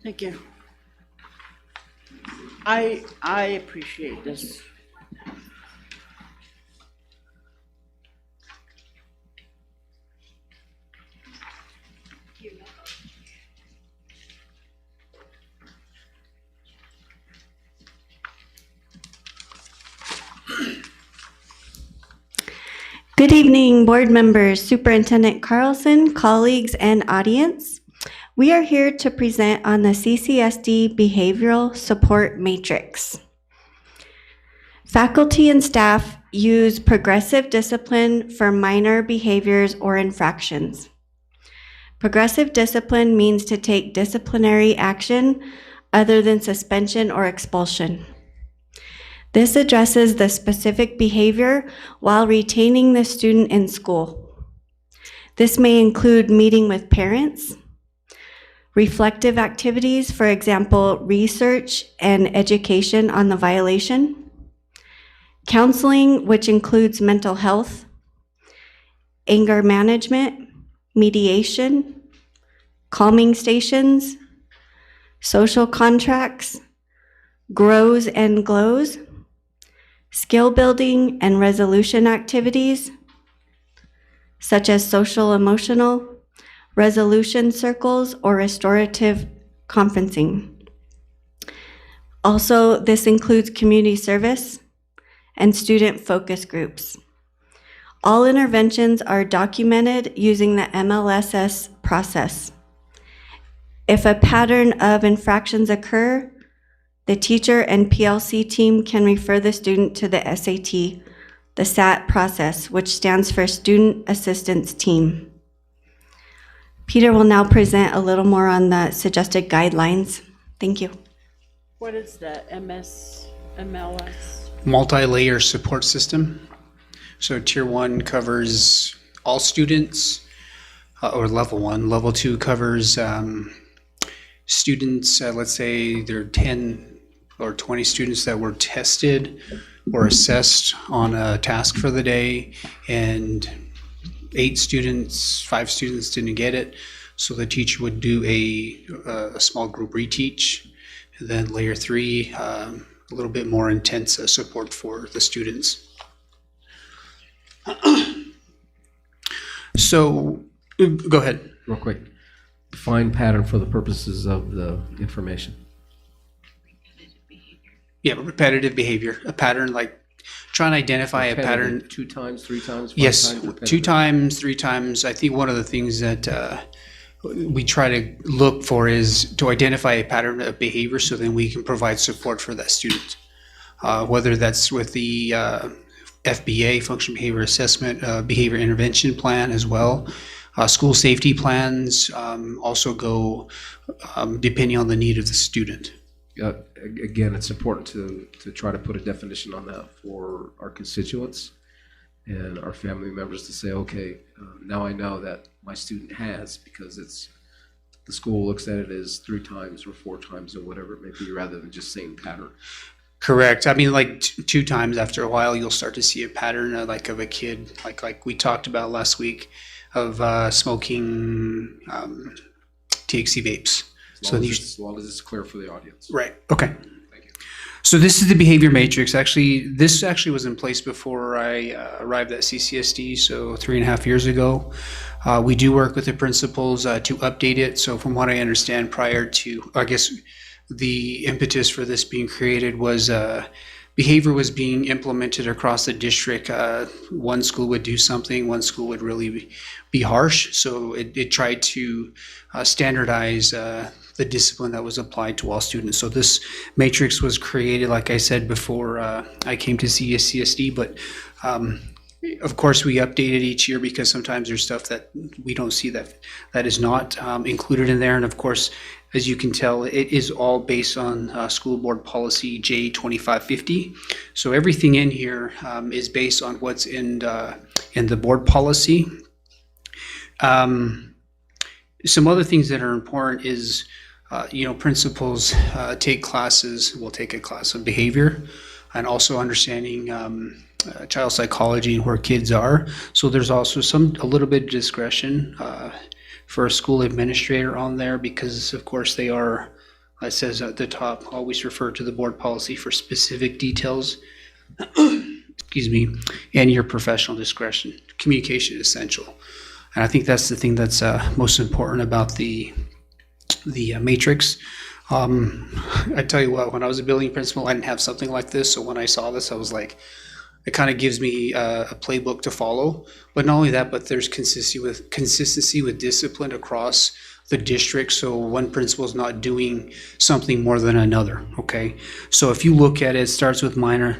Thank you. I appreciate this. Good evening, board members, Superintendent Carlson, colleagues, and audience. We are here to present on the CCSD Behavioral Support Matrix. Faculty and staff use progressive discipline for minor behaviors or infractions. Progressive discipline means to take disciplinary action other than suspension or expulsion. This addresses the specific behavior while retaining the student in school. This may include meeting with parents, reflective activities, for example, research and education on the violation, counseling, which includes mental health, anger management, mediation, calming stations, social contracts, grows and glows, skill building and resolution activities, such as social emotional, resolution circles, or restorative conferencing. Also, this includes community service and student focus groups. All interventions are documented using the MLSS process. If a pattern of infractions occur, the teacher and PLC team can refer the student to the SAT, the SAT process, which stands for Student Assistance Team. Peter will now present a little more on the suggested guidelines. Thank you. What is the MLS? Multi-layer support system. So tier 1 covers all students, or level 1. Level 2 covers students, let's say there are 10 or 20 students that were tested or assessed on a task for the day, and 5 students didn't get it. So the teacher would do a small group reteach. And then layer 3, a little bit more intense support for the students. So, go ahead. Real quick. Define pattern for the purposes of the information. Yeah, repetitive behavior. A pattern, like trying to identify a pattern. 2 times, 3 times, 5 Yes, times? 2 times, 3 times. I think one of the things that we try to look for is to identify a pattern of behavior, so then we can provide support for that student. Whether that's with the FBA, Functional Behavior Assessment, Behavior Intervention Plan as well. School safety plans also go depending on the need of the student. Again, it's important to try to put a definition on that for our constituents and our family members to say, okay, now I know that my student has, because it's the school looks at it as 3 times or 4 times or whatever it may be, rather than just saying pattern. Correct. I mean, like 2 times after a while, you'll start to see a pattern of a kid, like we talked about last week, of smoking THC vapes. As long as it's clear for the audience. Right. Okay. So this is the behavior matrix. This was in place before I arrived at CCSD, so 3.5 years ago. We do work with the principals to update it. So from what I understand, prior to, I guess, the impetus for this being created was behavior was being implemented across the district. One school would do something, one school would really be harsh. So it tried to standardize the discipline that was applied to all students. So this matrix was created, like I said before, I came to CCSD, but of course we update it each year because sometimes there's stuff that we don't see that is not included in there. And of course, as you can tell, it is all based on school board policy J2550. So everything in here is based on what's in the board policy. Some other things that are important is, principals will take a class of behavior and also understanding child psychology and where kids are. So there's also a little bit of discretion for a school administrator on there because, of course, they are, it says at the top, always refer to the board policy for specific details. Excuse me, and your professional discretion. Communication is essential. And I think that's the thing that's most important about the matrix. I tell you what, when I was a building principal, I didn't have something like this. So when I saw this, I was like, it kind of gives me a playbook to follow. But not only that, but there's consistency with discipline across the district. So one principal is not doing something more than another. Okay. So if you look at it, it starts with minor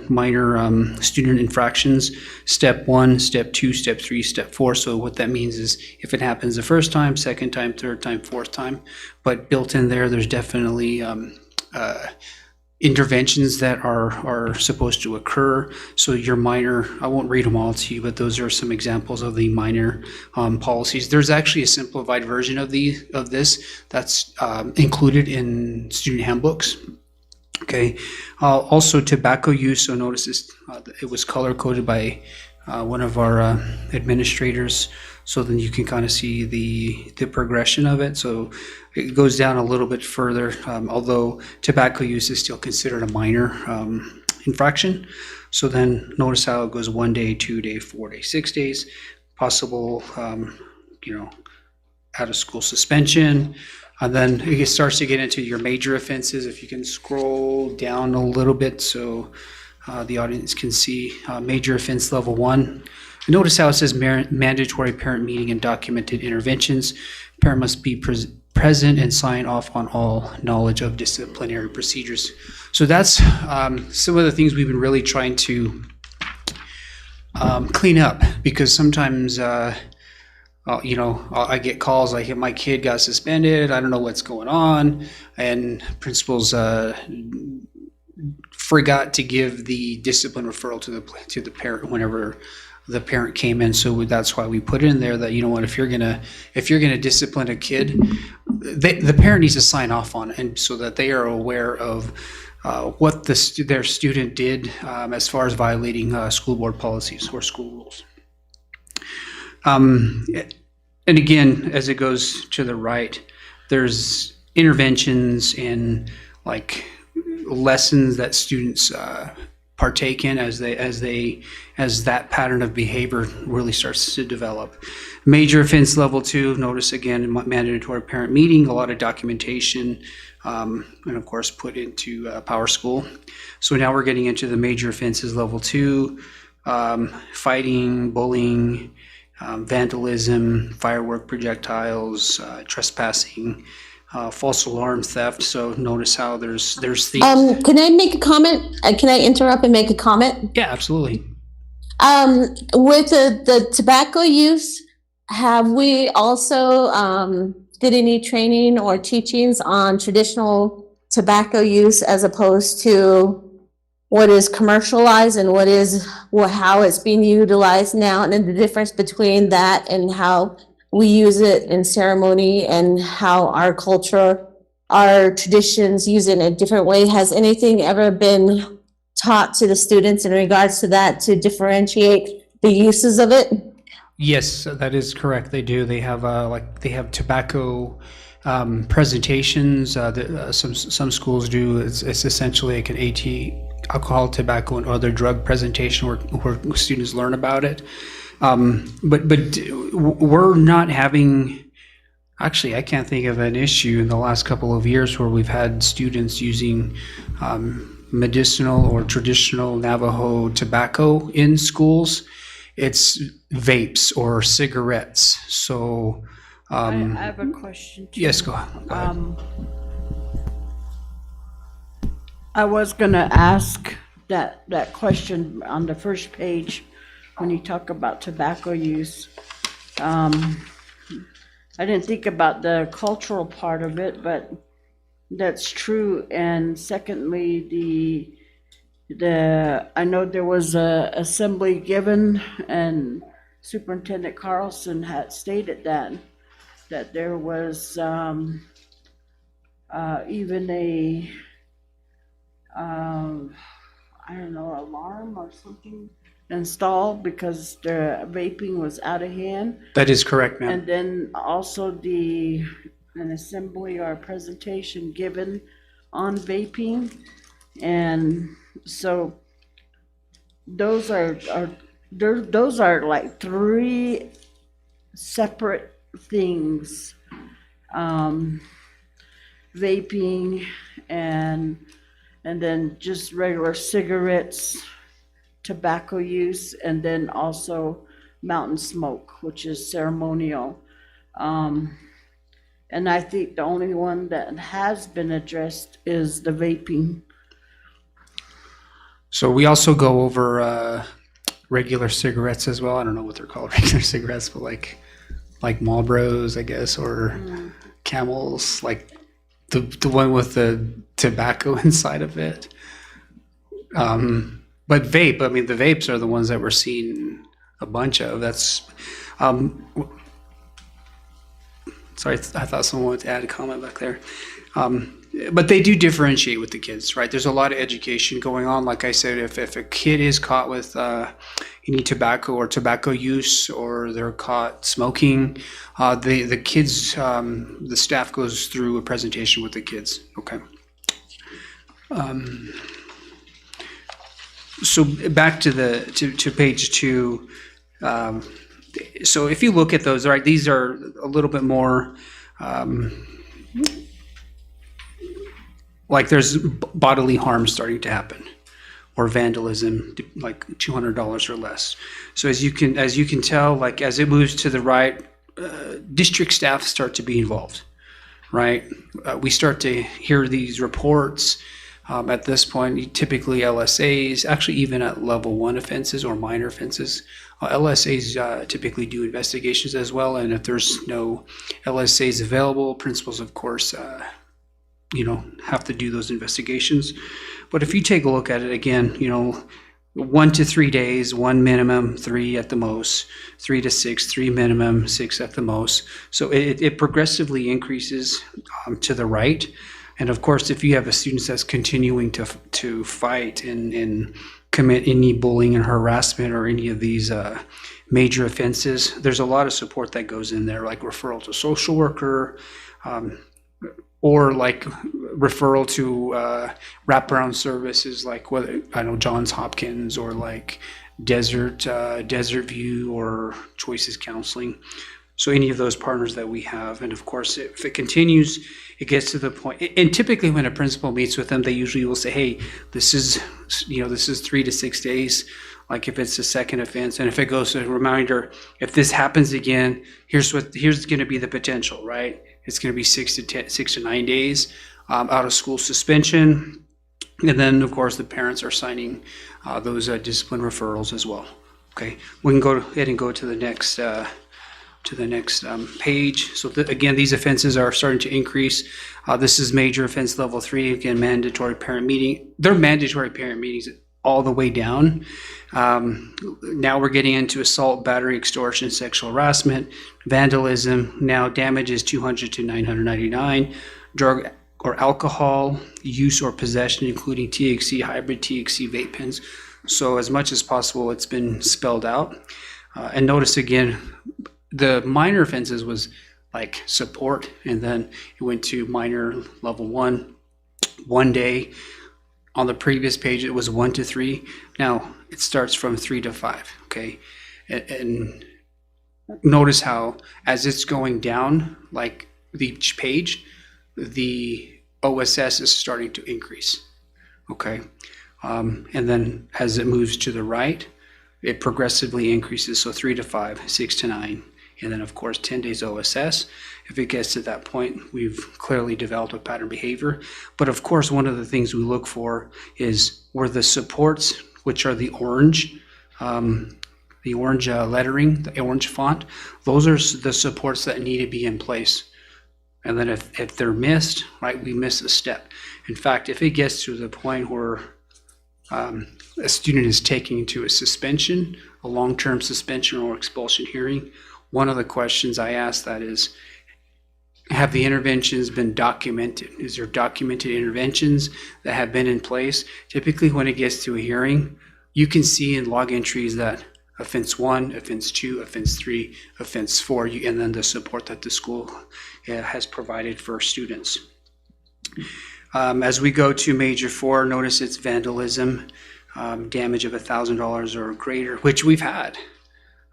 student infractions, step 1, step 2, step 3, step 4. So what that means is if it happens the first time, second time, third time, fourth time, but built in there, there's definitely interventions that are supposed to occur. So your minor, I won't read them all to you, but those are some examples of the minor policies. There's actually a simplified version of this that's included in student handbooks. Okay. Also tobacco use. So notice this, it was color coded by one of our administrators. So then you can kind of see the progression of it. So it goes down a little bit further, although tobacco use is still considered a minor infraction. So then notice how it goes 1 day, 2 day, 4 day, 6 days, possible, out of school suspension. And then it starts to get into your major offenses. If you can scroll down a little bit so the audience can see major offense level 1. Notice how it says mandatory parent meeting and documented interventions. Parent must be present and sign off on all knowledge of disciplinary procedures. So that's some of the things we've been really trying to clean up, because sometimes I get calls like, my kid got suspended, I don't know what's going on, and principals forgot to give the discipline referral to the parent whenever the parent came in. So that's why we put in there that, if you're gonna discipline a kid, the parent needs to sign off on it, and so that they are aware of what their student did as far as violating school board policies or school rules. And again, as it goes to the right, there's interventions and like lessons that students partake in as that pattern of behavior really starts to develop. Major offense level 2, notice again, mandatory parent meeting, a lot of documentation, and of course put into Power School. So now we're getting into the major offenses level 2, fighting, bullying, vandalism, firework projectiles, trespassing, false alarm theft. So notice how there's things. Can I make a comment? Can I interrupt and make a comment? Yeah, absolutely. With the tobacco use, have we also did any training or teachings on traditional tobacco use as opposed to what is commercialized and how it's being utilized now, and then the difference between that and how we use it in ceremony and how our culture, our traditions use it in a different way. Has anything ever been taught to the students in regards to that to differentiate the uses of it? Yes, that is correct. They do. They have they have tobacco presentations. Some schools do. It's essentially like an alcohol, tobacco, and other drug presentation where students learn about it. But we're not having. Actually, I can't think of an issue in the last couple of years where we've had students using medicinal or traditional Navajo tobacco in schools. It's vapes or cigarettes. So I have a question too. yes, go ahead. I was gonna ask that question on the first page when you talk about tobacco use. I didn't think about the cultural part of it, but that's true. And secondly, I know there was a assembly given, and Superintendent Carlson had stated that there was even a I don't know, alarm or something installed because the vaping was out of hand. That is correct, ma'am. And then also an assembly or a presentation given on vaping. And so those are like three separate things. Vaping and then just regular cigarettes, tobacco use, and then also mountain smoke, which is ceremonial. And I think the only one that has been addressed is the vaping. So we also go over regular cigarettes as well. I don't know what they're called, regular cigarettes, but like Marlboros, I guess, or Camels, like the one with the tobacco inside of it. But vape, I mean, the vapes are the ones that we're seeing a bunch of. That's, sorry, I thought someone wanted to add a comment back there. But they do differentiate with the kids, right? There's a lot of education going on. Like I said, if a kid is caught with any tobacco or tobacco use, or they're caught smoking, the kids, the staff goes through a presentation with the kids. Okay. So back to page 2. So if you look at those, right, these are a little bit more. Like there's bodily harm starting to happen, or vandalism, like $200 or less. So as you can tell, like as it moves to the right, district staff start to be involved, right? We start to hear these reports. At this point, typically LSAs, actually even at level 1 offenses or minor offenses, LSAs typically do investigations as well. And if there's no LSAs available, principals, of course, have to do those investigations. But if you take a look at it again, 1 to 3 days, 1 minimum, 3 at the most, 3 to 6, 3 minimum, 6 at the most. So it progressively increases to the right. And of course, if you have a student that's continuing to fight and commit any bullying and harassment or any of these major offenses, there's a lot of support that goes in there, like referral to social worker, or like referral to wraparound services, like Johns Hopkins or like Desert View or Choices Counseling. So any of those partners that we have. And of course, if it continues, it gets to the point, and typically when a principal meets with them, they usually will say, hey, this is 3 to 6 days, like if it's a second offense. And if it goes to a reminder, if this happens again, here's going to be the potential, right? It's going to be 6 to 9 days out of school suspension. And then of course the parents are signing those discipline referrals as well. Okay, we can go ahead and go to the next page. So again, these offenses are starting to increase. This is major offense level 3. Again, mandatory parent meeting. They're mandatory parent meetings all the way down. Now we're getting into assault, battery, extortion, sexual harassment, vandalism. Now damage is 200 to 999. Drug or alcohol use or possession, including THC, hybrid THC vape pens. So as much as possible, it's been spelled out. And notice again, the minor offenses was like support, and then it went to minor level 1 day. On the previous page, it was 1 to 3. Now it starts from 3 to 5. Okay, and notice how as it's going down, like with each page, the OSS is starting to increase. Okay, and then as it moves to the right, it progressively increases. So 3 to 5, 6 to 9. And then, of course, 10 days OSS. If it gets to that point, we've clearly developed a pattern behavior. But of course, one of the things we look for is where the supports, which are the orange lettering, the orange font, those are the supports that need to be in place. And then if they're missed, right, we miss a step. In fact, if it gets to the point where a student is taken to a suspension, a long-term suspension or expulsion hearing, one of the questions I ask that is, have the interventions been documented? Is there documented interventions that have been in place? Typically, when it gets to a hearing, you can see in log entries that offense 1, offense 2, offense 3, offense 4, and then the support that the school has provided for students. As we go to major 4, notice it's vandalism, damage of $1,000 or greater, which we've had.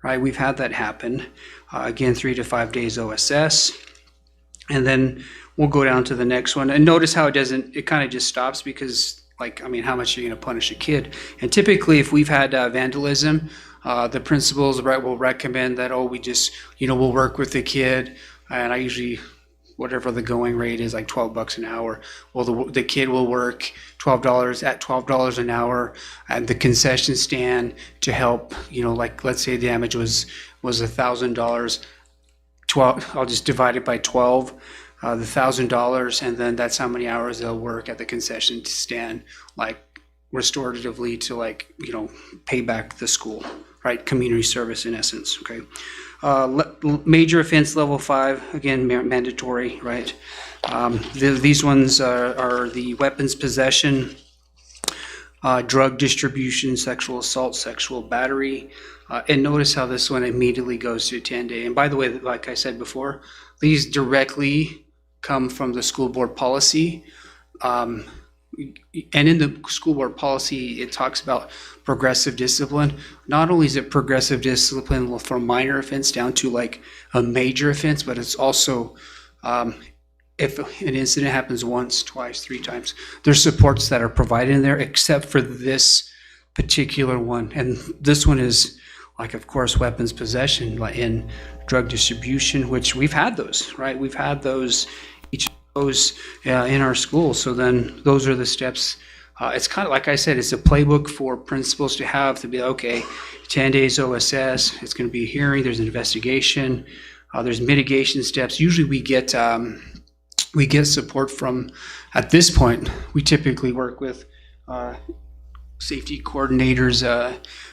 Right, we've had that happen. Again, 3 to 5 days OSS. And then we'll go down to the next one. And notice how it kind of just stops because, like, I mean, how much are you going to punish a kid? And typically, if we've had vandalism, the principals will recommend that, we just, we'll work with the kid. And I usually, whatever the going rate is, like $12 an hour. Well, the kid will work $12 an hour at the concession stand to help, like let's say damage was $1,000, I'll just divide it by 12, the $1,000, and then that's how many hours they'll work at the concession stand, like restoratively to pay back the school, right? Community service in essence, okay? Major offense level 5, again, mandatory, right? These ones are the weapons possession, drug distribution, sexual assault, sexual battery. And notice how this one immediately goes to 10-day. And by the way, like I said before, these directly come from the school board policy. And in the school board policy, it talks about progressive discipline. Not only is it progressive discipline from minor offense down to like a major offense, but it's also if an incident happens once, twice, 3 times, there's supports that are provided in there except for this particular one. And this one is like, of course, weapons possession, like in drug distribution, which we've had those, right? We've had those, each of those in our school. So then those are the steps. It's kind of like I said, it's a playbook for principals to have to be, okay, 10 days OSS, it's going to be a hearing, there's an investigation, there's mitigation steps. Usually we get support from, at this point, we typically work with safety coordinators,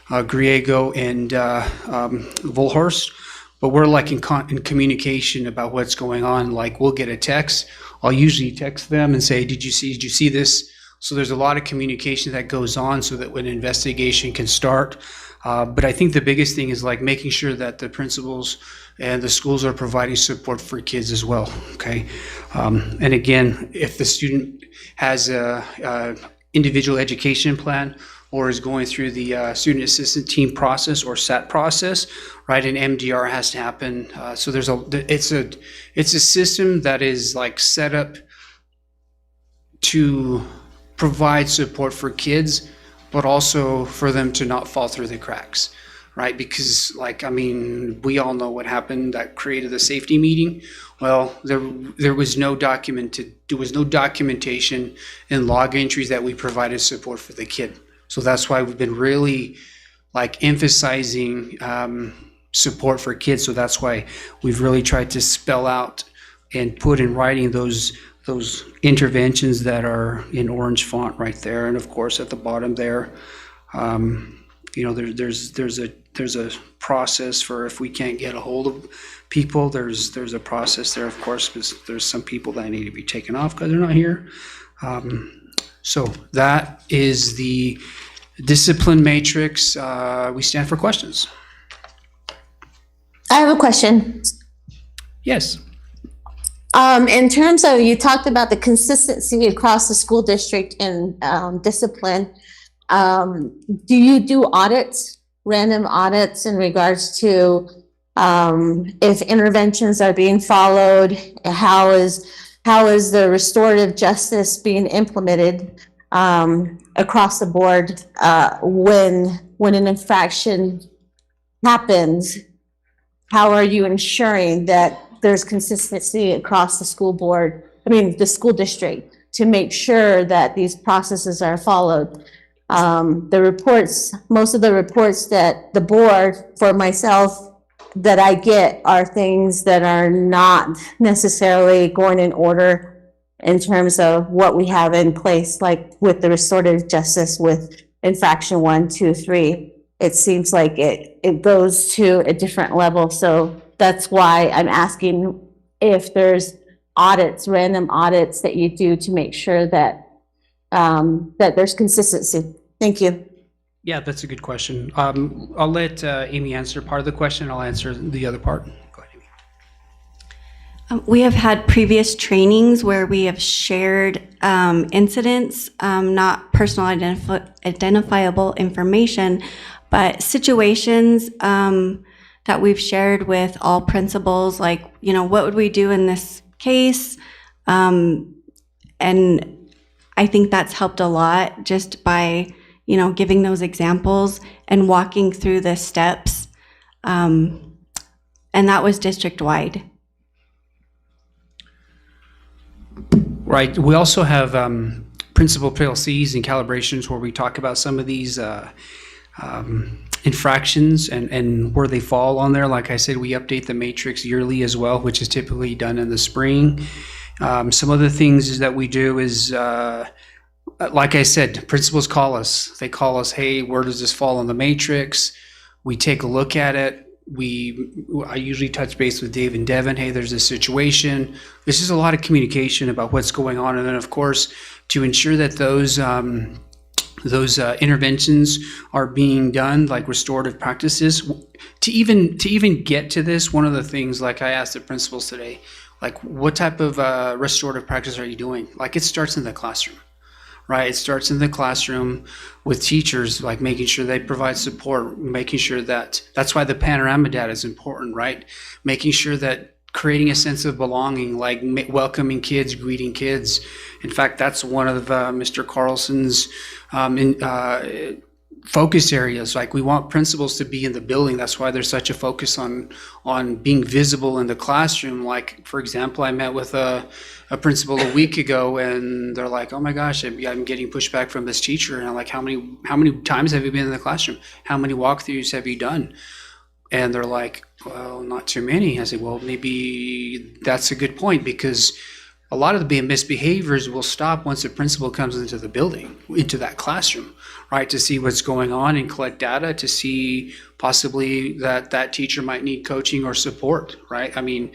Griego and Volhorst, but we're like in communication about what's going on. Like we'll get a text. I'll usually text them and say, did you see this? So there's a lot of communication that goes on so that when an investigation can start. But I think the biggest thing is like making sure that the principals and the schools are providing support for kids as well, okay? And again, if the student has a individual education plan or is going through the student assistant team process or SAT process, right, an MDR has to happen. So it's a system that is like set up to provide support for kids, but also for them to not fall through the cracks, right? Because like, I mean, we all know what happened that created the safety meeting. Well, there was no documentation in log entries that we provided support for the kid. So that's why we've been really like emphasizing support for kids. So that's why we've really tried to spell out and put in writing those interventions that are in orange font right there. And of course, at the bottom there, There's a process for if we can't get a hold of people, there's a process there, of course, because there's some people that need to be taken off because they're not here. So that is the discipline matrix. We stand for questions. I have a question. Yes. In terms of, you talked about the consistency across the school district in discipline. Do you do audits, random audits in regards to if interventions are being followed? How is the restorative justice being implemented across the board when an infraction happens? How are you ensuring that there's consistency across the school district to make sure that these processes are followed? Most of the reports that the board, for myself, that I get are things that are not necessarily going in order in terms of what we have in place, like with the restorative justice with infraction 1, 2, 3. It seems like it goes to a different level. So that's why I'm asking if there's audits, random audits that you do to make sure that that there's consistency. Thank you. Yeah, that's a good question. I'll let Amy answer part of the question. I'll answer the other part. Go ahead, Amy. We have had previous trainings where we have shared incidents, not personal identifiable information, but situations that we've shared with all principals, like, what would we do in this case? And I think that's helped a lot just by, giving those examples and walking through the steps. And that was district-wide. Right. We also have principal PLCs and calibrations where we talk about some of these infractions and where they fall on there. Like I said, we update the matrix yearly as well, which is typically done in the spring. Some other things that we do is, like I said, principals call us. They call us, hey, where does this fall on the matrix? We take a look at it. I usually touch base with Dave and Devin. Hey, there's a situation. This is a lot of communication about what's going on. And then, of course, to ensure that those interventions are being done, like restorative practices. To even get to this, one of the things, like I asked the principals today, like, what type of restorative practice are you doing? Like, it starts in the classroom, right? It starts in the classroom with teachers, like making sure they provide support, making sure that's why the panorama data is important, right? Making sure that creating a sense of belonging, like welcoming kids, greeting kids. In fact, that's one of Mr. Carlson's focus areas. Like, we want principals to be in the building. That's why there's such a focus on being visible in the classroom. Like, for example, I met with a principal a week ago, and they're like, "Oh my gosh, I'm getting pushback from this teacher." And I'm like, "How many times have you been in the classroom? How many walkthroughs have you done?" And they're like, "Well, not too many." I said, "Well, maybe that's a good point, because a lot of the misbehaviors will stop once the principal comes into the building, into that classroom, right? To see what's going on and collect data, to see possibly that teacher might need coaching or support, right? I mean,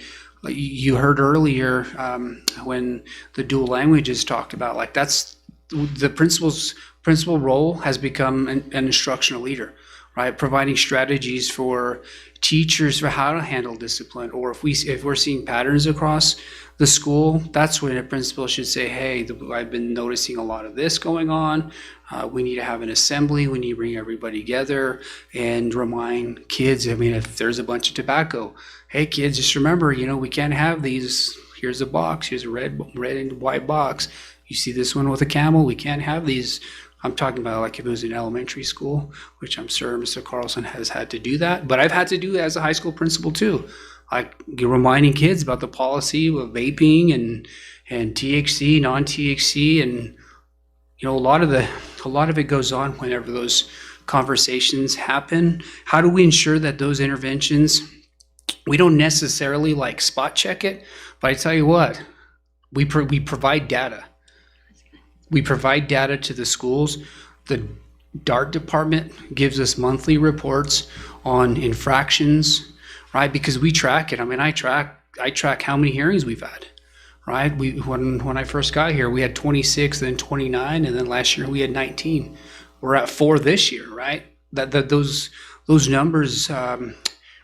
you heard earlier when the dual languages talked about, like, that's the principal role has become an instructional leader, right? Providing strategies for teachers for how to handle discipline, or if we're seeing patterns across the school, that's when a principal should say, "Hey, I've been noticing a lot of this going on. We need to have an assembly. We need to bring everybody together and remind kids. I mean, if there's a bunch of tobacco, hey kids, just remember, we can't have these. Here's a box. Here's a red and white box. You see this one with a camel? We can't have these." I'm talking about, like, if it was in elementary school, which I'm sure Mr. Carlson has had to do that, but I've had to do it as a high school principal too. Like, reminding kids about the policy of vaping and THC, non-THC, and a lot of it goes on whenever those conversations happen. How do we ensure that those interventions, we don't necessarily like spot check it, but I tell you what, we provide data. We provide data to the schools. DART department gives us monthly reports on infractions, right? Because we track it. I mean, I track how many hearings we've had, right? When I first got here, we had 26, then 29, and then last year we had 19. We're at 4 this year, right? Those numbers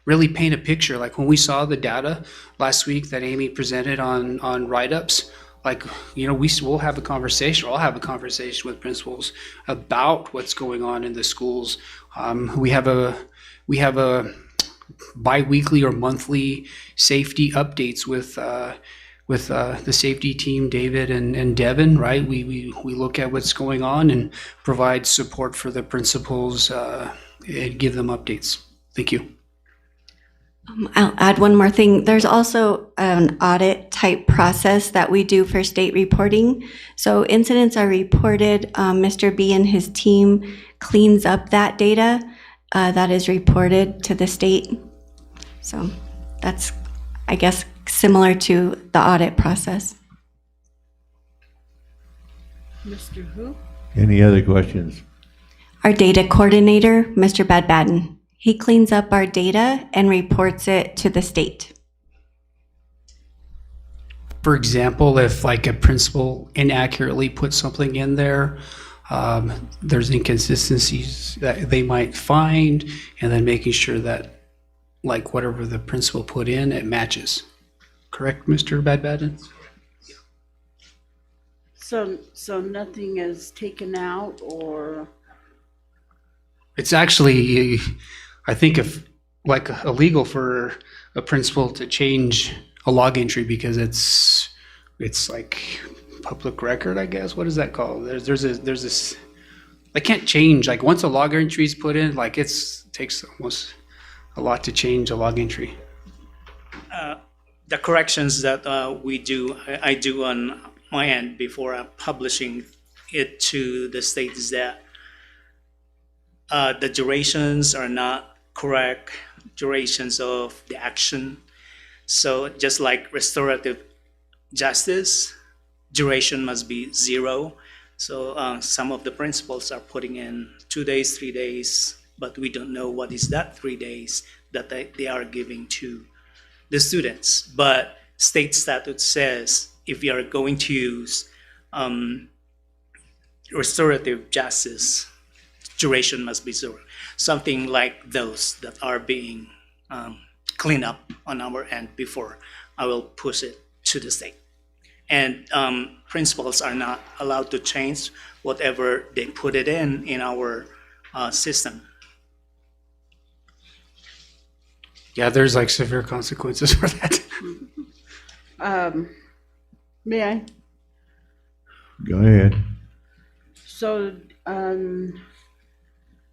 really paint a picture. Like when we saw the data last week that Amy presented on write-ups, like, you know, we'll have a conversation, or I'll have a conversation with principals about what's going on in the schools. We have a bi-weekly or monthly safety updates with the safety team, David and Devin, right? We look at what's going on and provide support for the principals and give them updates. Thank you. I'll add one more thing. There's also an audit type process that we do for state reporting. So incidents are reported. Mr. B and his team cleans up that data that is reported to the state. So that's, I guess, similar to the audit process. Mr. Who? Any other questions? Our data coordinator, Mr. Badbaden. He cleans up our data and reports it to the state. For example, if like a principal inaccurately puts something in there, there's inconsistencies that they might find, and then making sure that like whatever the principal put in, it matches. Correct, Mr. Badbaden? So nothing is taken out, or? It's actually, I think, if like illegal for a principal to change a log entry because it's like public record, I guess. What is that called? There's this. They can't change, like once a log entry is put in, like it takes almost a lot to change a log entry. The corrections that I do on my end before I'm publishing it to the state is that the durations are not correct durations of the action. So just like restorative justice, duration must be 0. So some of the principals are putting in 2 days, 3 days, but we don't know what is that 3 days that they are giving to the students. But state statute says if you are going to use restorative justice, duration must be 0. Something like those that are being cleaned up on our end before I will push it to the state. And principals are not allowed to change whatever they put it in our system. Yeah, there's like severe consequences for that. May I? Go ahead. So,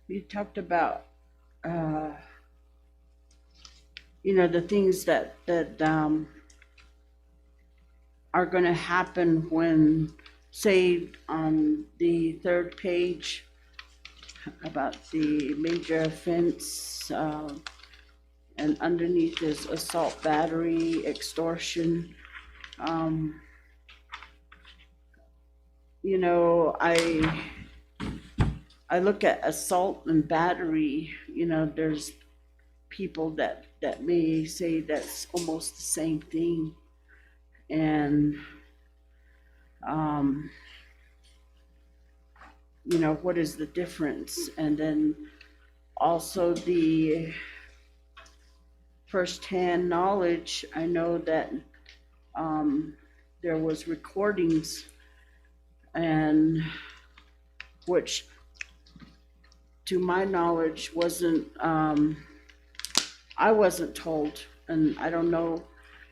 you talked about, the things that are going to happen when, say, on the 3rd page about the major offense, and underneath is assault, battery, extortion. I look at assault and battery, there's people that may say that's almost the same thing. And, what is the difference? And then also the firsthand knowledge, I know that there was recordings, and which to my knowledge wasn't, I wasn't told, and I don't know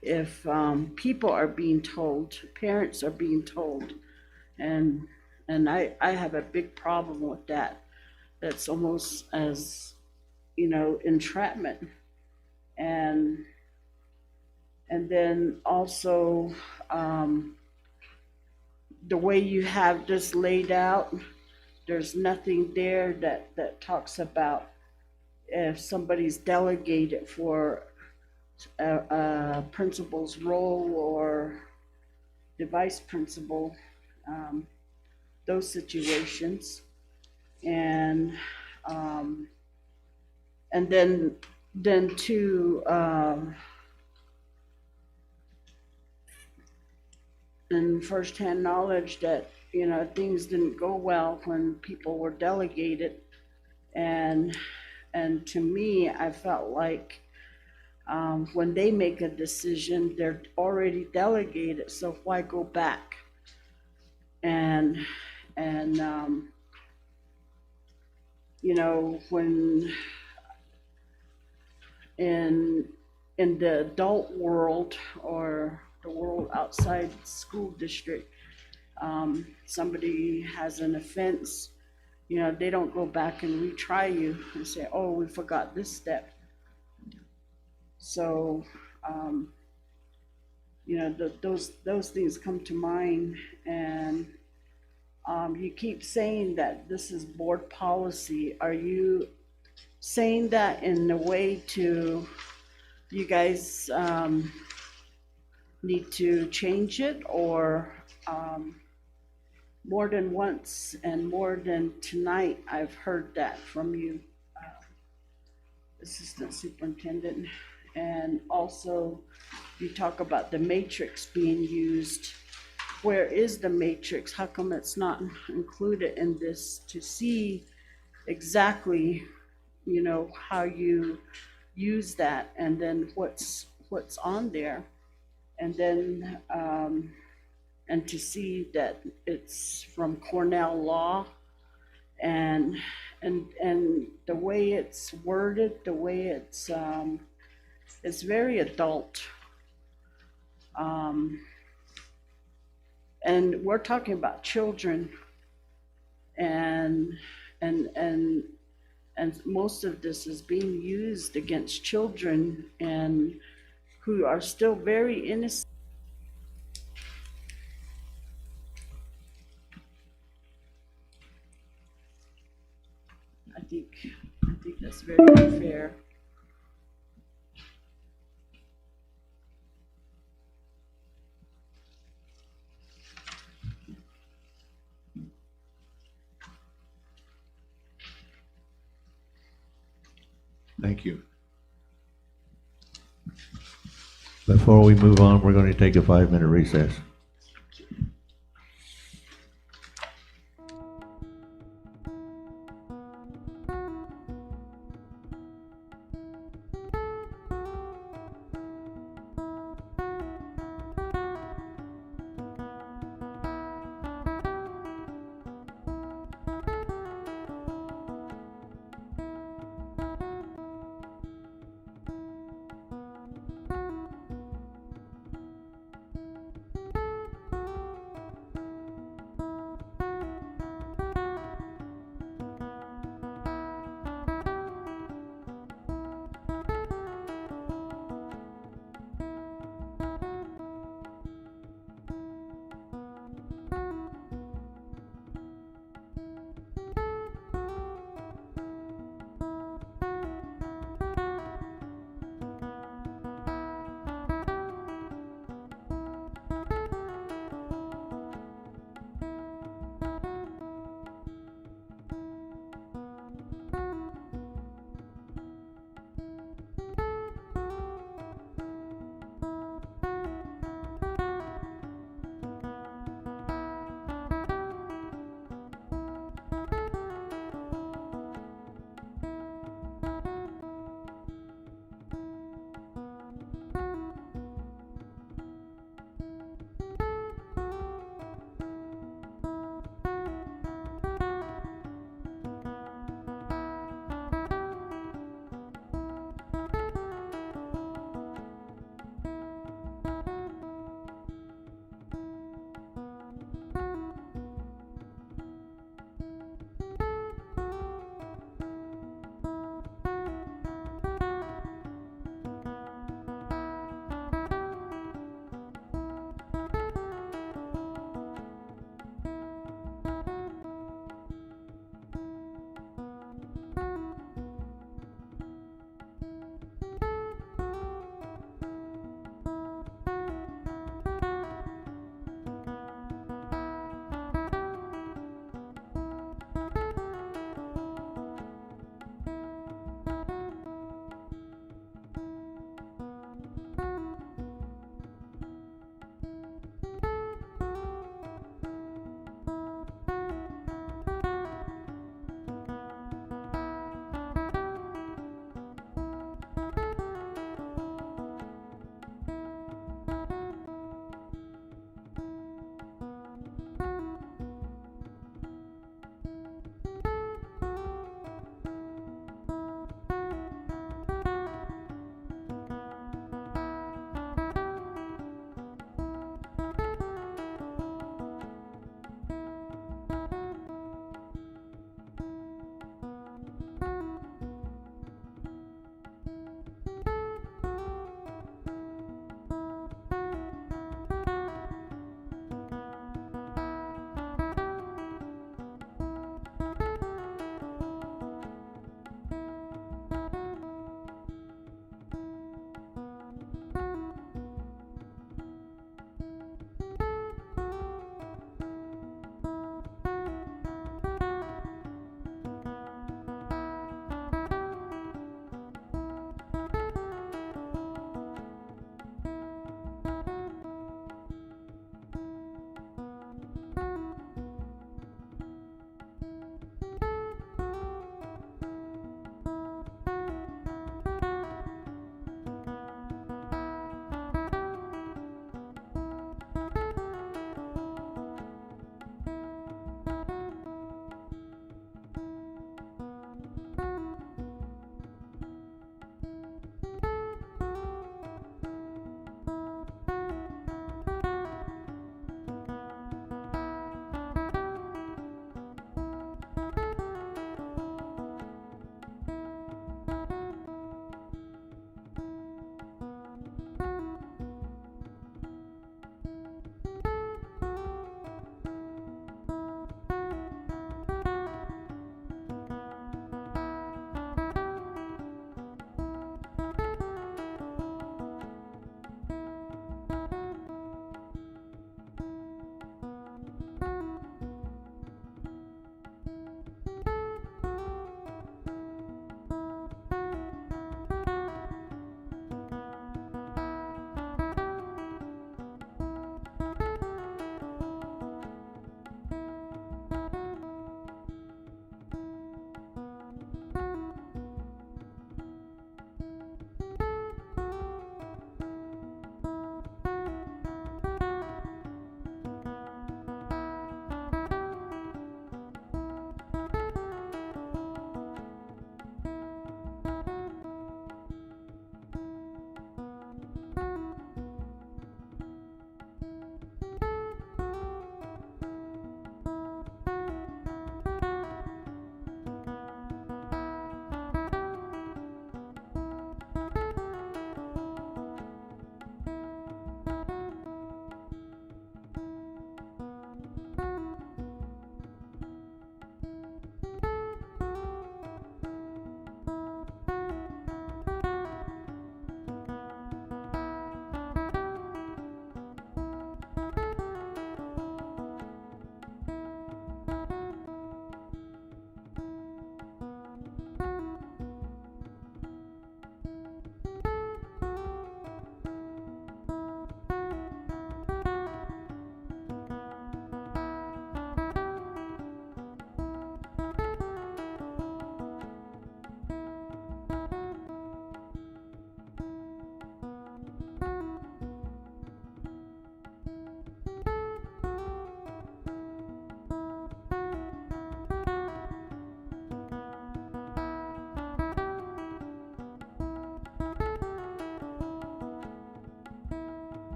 if people are being told, parents are being told, and I have a big problem with that. That's almost as, entrapment. And then also the way you have this laid out, there's nothing there that talks about if somebody's delegated for a principal's role or the vice principal, those situations. And, and then to, and firsthand knowledge that, you know, things didn't go well when people were delegated. And to me, I felt like when they make a decision, they're already delegated, so why go back? And you know, when in the adult world or the world outside the school district, somebody has an offense, you know, they don't go back and retry you and say, oh, we forgot this step. So, you know, those things come to mind. And you keep saying that this is board policy. Are you saying that in a way to, you guys need to change it, or more than once and more than tonight, I've heard that from you, Assistant Superintendent. And also you talk about the matrix being used. Where is the matrix? How come it's not included in this to see exactly, you know, how you use that, and then what's on there, and then and to see that it's from Cornell law, and the way it's worded, the way it's very adult. And we're talking about children, and most of this is being used against children and who are still very innocent. I think that's very unfair. Thank you. Before we move on, we're going to take a 5-minute recess.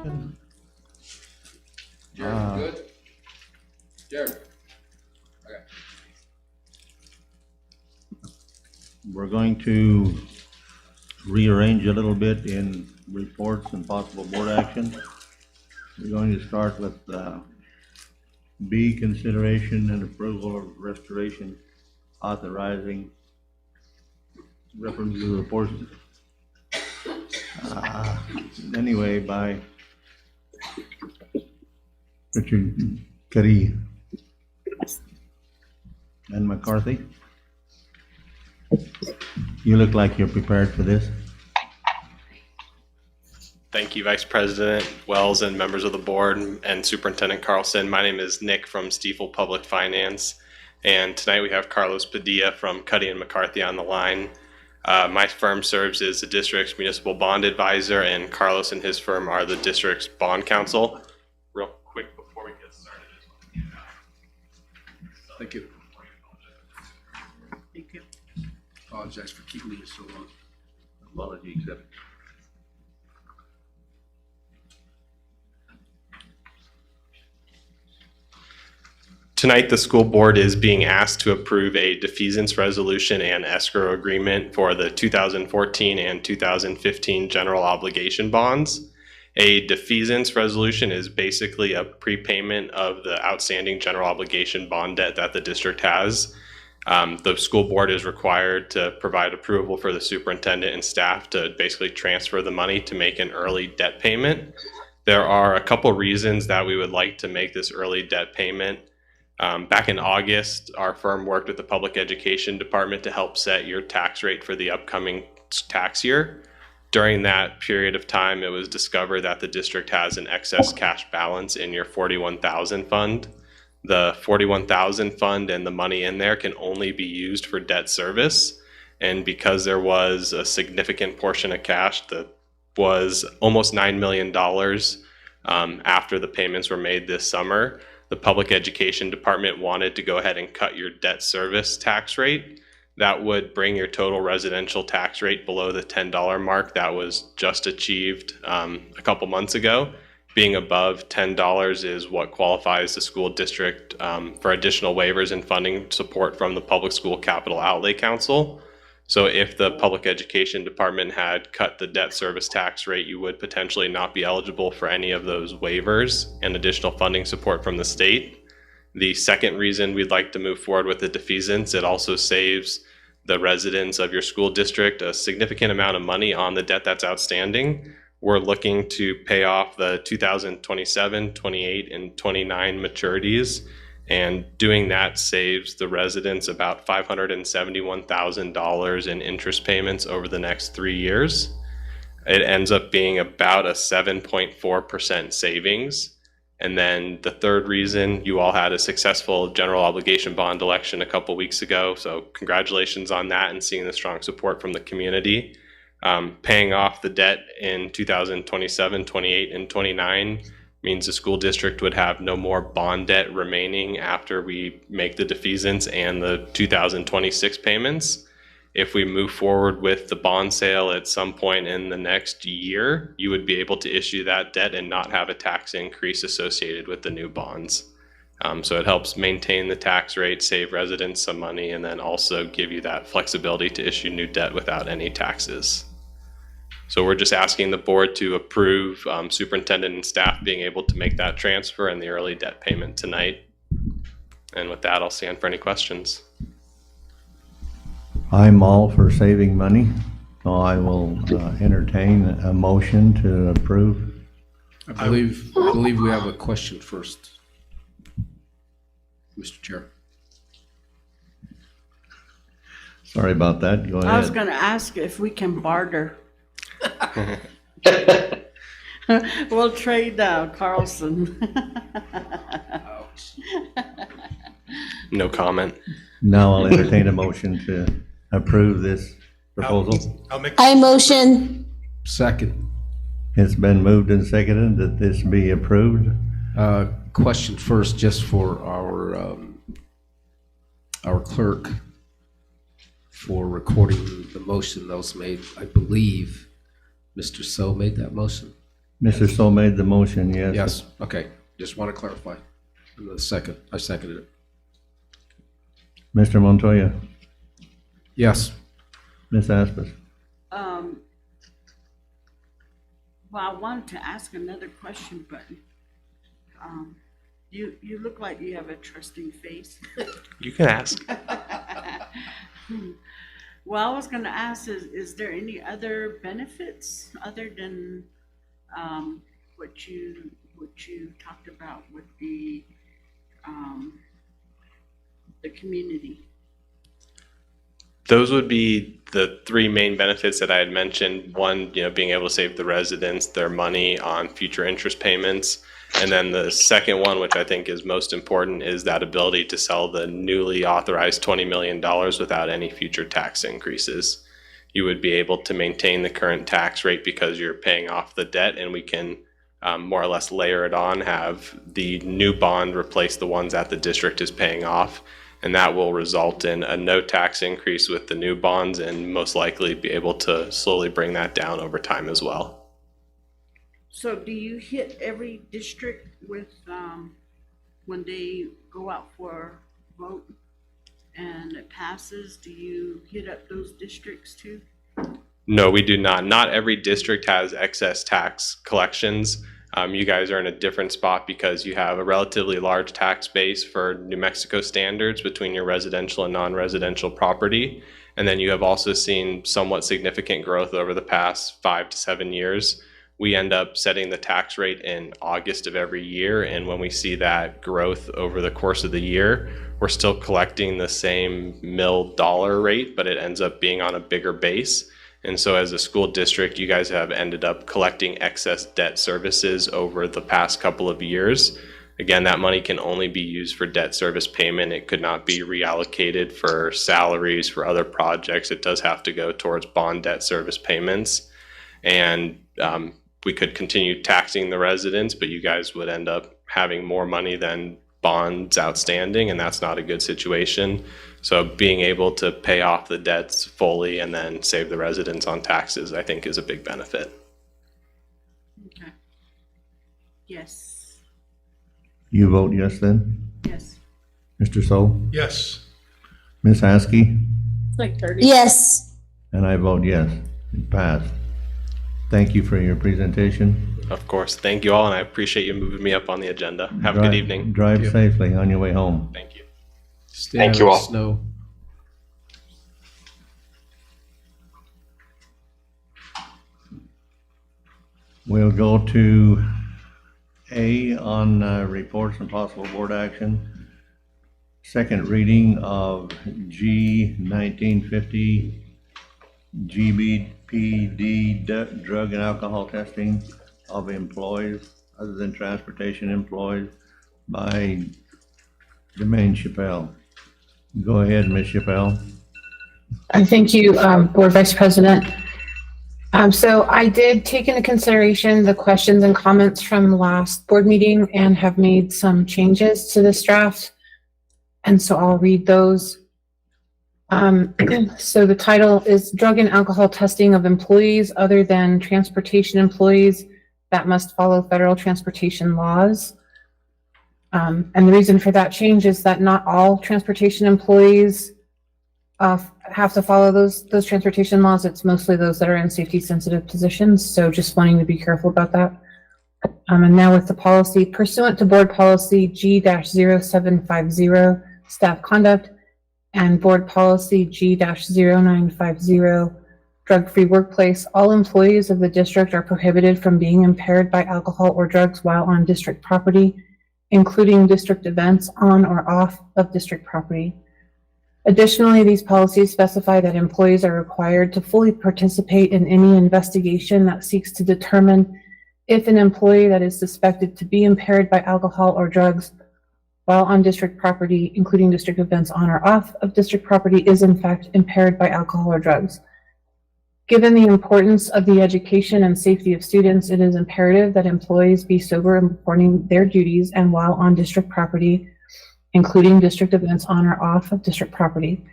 second. Jared, you good? Jared? We're going to rearrange a little bit in reports and possible board action. We're going to start with B, consideration and approval of restoration, authorizing reference to the reports. Anyway, by Richard Curry and McCarthy. You look like you're prepared for this. Thank you, Vice President Wells and members of the board and Superintendent Carlson. My name is Nick from Stiefel Public Finance, and tonight we have Carlos Padilla from Cuddy and McCarthy on the line. My firm serves as the district's municipal bond advisor, and Carlos and his firm are the district's bond counsel. Real quick before we get started. Thank you. Thank you. Apologize for keeping you so long. Apology accepted. Tonight, the school board is being asked to approve a defeasance resolution and escrow agreement for the 2014 and 2015 general obligation bonds. A defeasance resolution is basically a prepayment of the outstanding general obligation bond debt that the district has. The school board is required to provide approval for the superintendent and staff to basically transfer the money to make an early debt payment. There are a couple reasons that we would like to make this early debt payment. Back in August, our firm worked with the public education department to help set your tax rate for the upcoming tax year. During that period of time, it was discovered that the district has an excess cash balance in your 41,000 fund. The 41,000 fund and the money in there can only be used for debt service. And because there was a significant portion of cash that was almost $9 million after the payments were made this summer, the public education department wanted to go ahead and cut your debt service tax rate. That would bring your total residential tax rate below the $10 mark that was just achieved a couple months ago. Being above $10 is what qualifies the school district for additional waivers and funding support from the Public School Capital Outlay Council. So if the public education department had cut the debt service tax rate, you would potentially not be eligible for any of those waivers and additional funding support from the state. The second reason we'd like to move forward with the defeasance, it also saves the residents of your school district a significant amount of money on the debt that's outstanding. We're looking to pay off the 2027, 28, and 29 maturities. And doing that saves the residents about $571,000 in interest payments over the next 3 years. It ends up being about a 7.4% savings. And then the third reason, you all had a successful general obligation bond election a couple weeks ago. So congratulations on that and seeing the strong support from the community. Paying off the debt in 2027, 28, and 29 means the school district would have no more bond debt remaining after we make the defeasance and the 2026 payments. If we move forward with the bond sale at some point in the next year, you would be able to issue that debt and not have a tax increase associated with the new bonds. So it helps maintain the tax rate, save residents some money, and then also give you that flexibility to issue new debt without any taxes. So we're just asking the board to approve superintendent and staff being able to make that transfer and the early debt payment tonight. And with that, I'll stand for any questions. I'm all for saving money, so I will entertain a motion to approve. I believe we have a question first. Mr. Chair. Sorry about that. Go ahead. I was gonna ask if we can barter. We'll trade Carlson. No comment. Now I'll entertain a motion to approve this proposal. I motion. Second. It's been moved and seconded that this be approved. Question first, just for our clerk for recording the motion that was made. I believe Mr. So made that motion. Mr. Sol made the motion, yes. Yes, okay, just want to clarify. The second, I seconded it. Mr. Montoya, Yes. Ms. Aspas. Well, I wanted to ask another question, but you look like you have a trusting face. You can ask. Well, I was gonna ask, is there any other benefits other than what you talked about with the community? Those would be the three main benefits that I had mentioned. One, being able to save the residents their money on future interest payments. And then the second one, which I think is most important, is that ability to sell the newly authorized $20 million without any future tax increases. You would be able to maintain the current tax rate because you're paying off the debt, and we can more or less layer it on, have the new bond replace the ones that the district is paying off. And that will result in a no tax increase with the new bonds, and most likely be able to slowly bring that down over time as well. So do you hit every district with, when they go out for vote and it passes, do you hit up those districts too? No, we do not. Not every district has excess tax collections. You guys are in a different spot because you have a relatively large tax base for New Mexico standards between your residential and non-residential property. And then you have also seen somewhat significant growth over the past 5 to 7 years. We end up setting the tax rate in August of every year. And when we see that growth over the course of the year, we're still collecting the same mill dollar rate, but it ends up being on a bigger base. And so as a school district, you guys have ended up collecting excess debt services over the past couple of years. Again, that money can only be used for debt service payment. It could not be reallocated for salaries, for other projects. It does have to go towards bond debt service payments. And we could continue taxing the residents, but you guys would end up having more money than bonds outstanding, and that's not a good situation. So being able to pay off the debts fully and then save the residents on taxes, I think, is a big benefit. Okay. Yes. You vote yes then? Yes. Mr. Sol? Yes. It's Ms. Askey? like 30. Yes. And I vote yes. It passed. Thank you for your presentation. Of course. Thank you all, and I appreciate you moving me up on the agenda. Have a good evening. Drive safely on your way home. Thank you. Stay out of the snow. We'll go to A on reports and possible board action. Second reading of G 1950 GBPD drug and alcohol testing of employees other than transportation employees by Jermaine Chappelle. Go ahead, Ms. Chappelle. Thank you, Board Vice President. So I did take into consideration the questions and comments from the last board meeting and have made some changes to this draft. And so I'll read those. So the title is Drug and Alcohol Testing of Employees Other than Transportation Employees that Must Follow Federal Transportation Laws. And the reason for that change is that not all transportation employees have to follow those transportation laws. It's mostly those that are in safety sensitive positions. So just wanting to be careful about that. And now with the policy, pursuant to board policy G-0750, staff conduct, and board policy G-0950, drug-free workplace, all employees of the district are prohibited from being impaired by alcohol or drugs while on district property, including district events on or off of district property. Additionally, these policies specify that employees are required to fully participate in any investigation that seeks to determine if an employee that is suspected to be impaired by alcohol or drugs while on district property, including district events on or off of district property, is in fact impaired by alcohol or drugs. Given the importance of the education and safety of students, it is imperative that employees be sober in performing their duties and while on district property, including district events on or off of district property.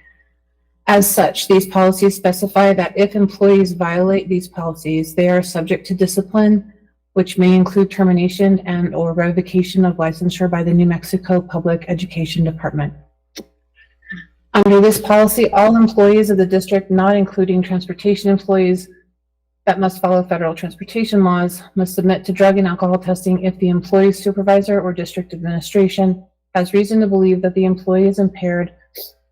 As such, these policies specify that if employees violate these policies, they are subject to discipline which may include termination and/or revocation of licensure by the New Mexico Public Education Department. Under this policy, all employees of the district, not including transportation employees that must follow federal transportation laws, must submit to drug and alcohol testing if the employee's supervisor or district administration has reason to believe that the employee is impaired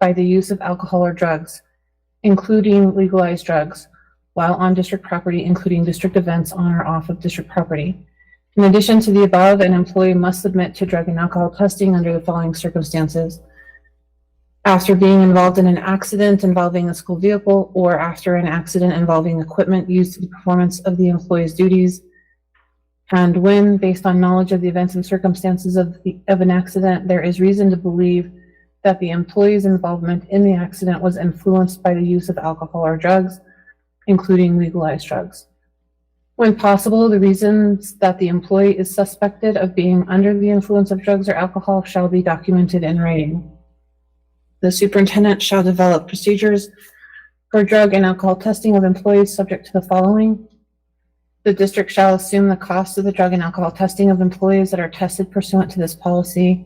by the use of alcohol or drugs, including legalized drugs, while on district property, including district events on or off of district property. In addition to the above, an employee must submit to drug and alcohol testing under the following circumstances: after being involved in an accident involving a school vehicle, or after an accident involving equipment used for the performance of the employee's duties, and when, based on knowledge of the events and circumstances of an accident, there is reason to believe that the employee's involvement in the accident was influenced by the use of alcohol or drugs, including legalized drugs. When possible, the reasons that the employee is suspected of being under the influence of drugs or alcohol shall be documented in writing. The superintendent shall develop procedures for drug and alcohol testing of employees subject to the following. The district shall assume the cost of the drug and alcohol testing of employees that are tested pursuant to this policy.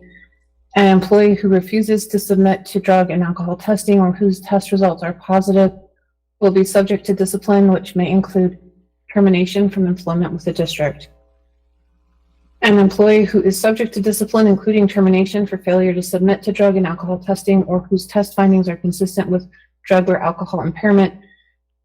An employee who refuses to submit to drug and alcohol testing or whose test results are positive will be subject to discipline, which may include termination from employment with the district. An employee who is subject to discipline, including termination for failure to submit to drug and alcohol testing or whose test findings are consistent with drug or alcohol impairment,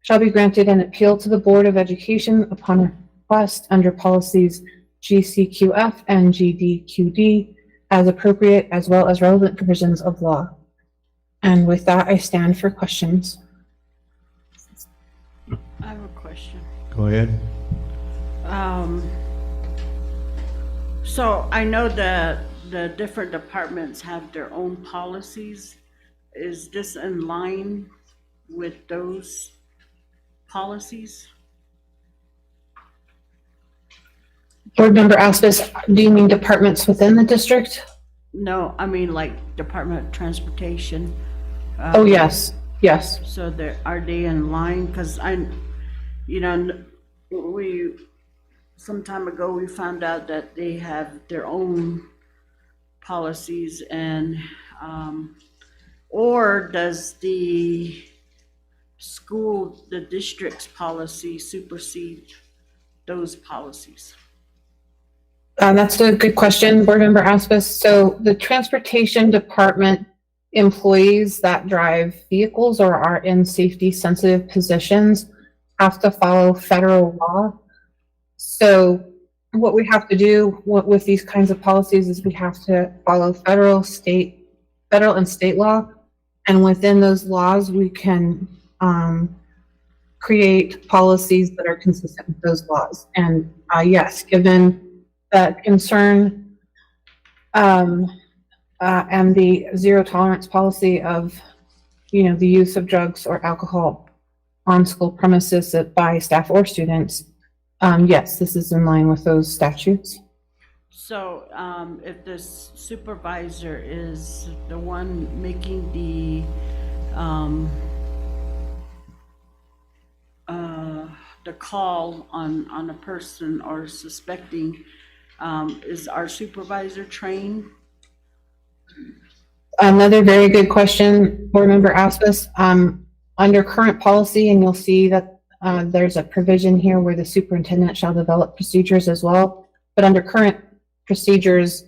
shall be granted an appeal to the Board of Education upon request under policies GCQF and GDQD as appropriate, as well as relevant provisions of law. And with that, I stand for questions. I have a question. Go ahead. So I know that the different departments have their own policies. Is this in line with those policies? Board Member Aspis, do you mean departments within the district? No, I mean like Department of Transportation. Oh, yes, yes. So are they in line? Because some time ago, we found out that they have their own policies and, or does the district's policy supersede those policies? That's a good question, Board Member Aspis. So the Transportation Department employees that drive vehicles or are in safety sensitive positions have to follow federal law. So what we have to do with these kinds of policies is we have to follow federal and state law. And within those laws, we can create policies that are consistent with those laws. And yes, given that concern and the zero tolerance policy of, the use of drugs or alcohol on school premises by staff or students, yes, this is in line with those statutes. So if the supervisor is the one making the call on a person or suspecting, is our supervisor trained? Another very good question, Board Member Aspis. Under current policy, and you'll see that there's a provision here where the superintendent shall develop procedures as well. But under current procedures,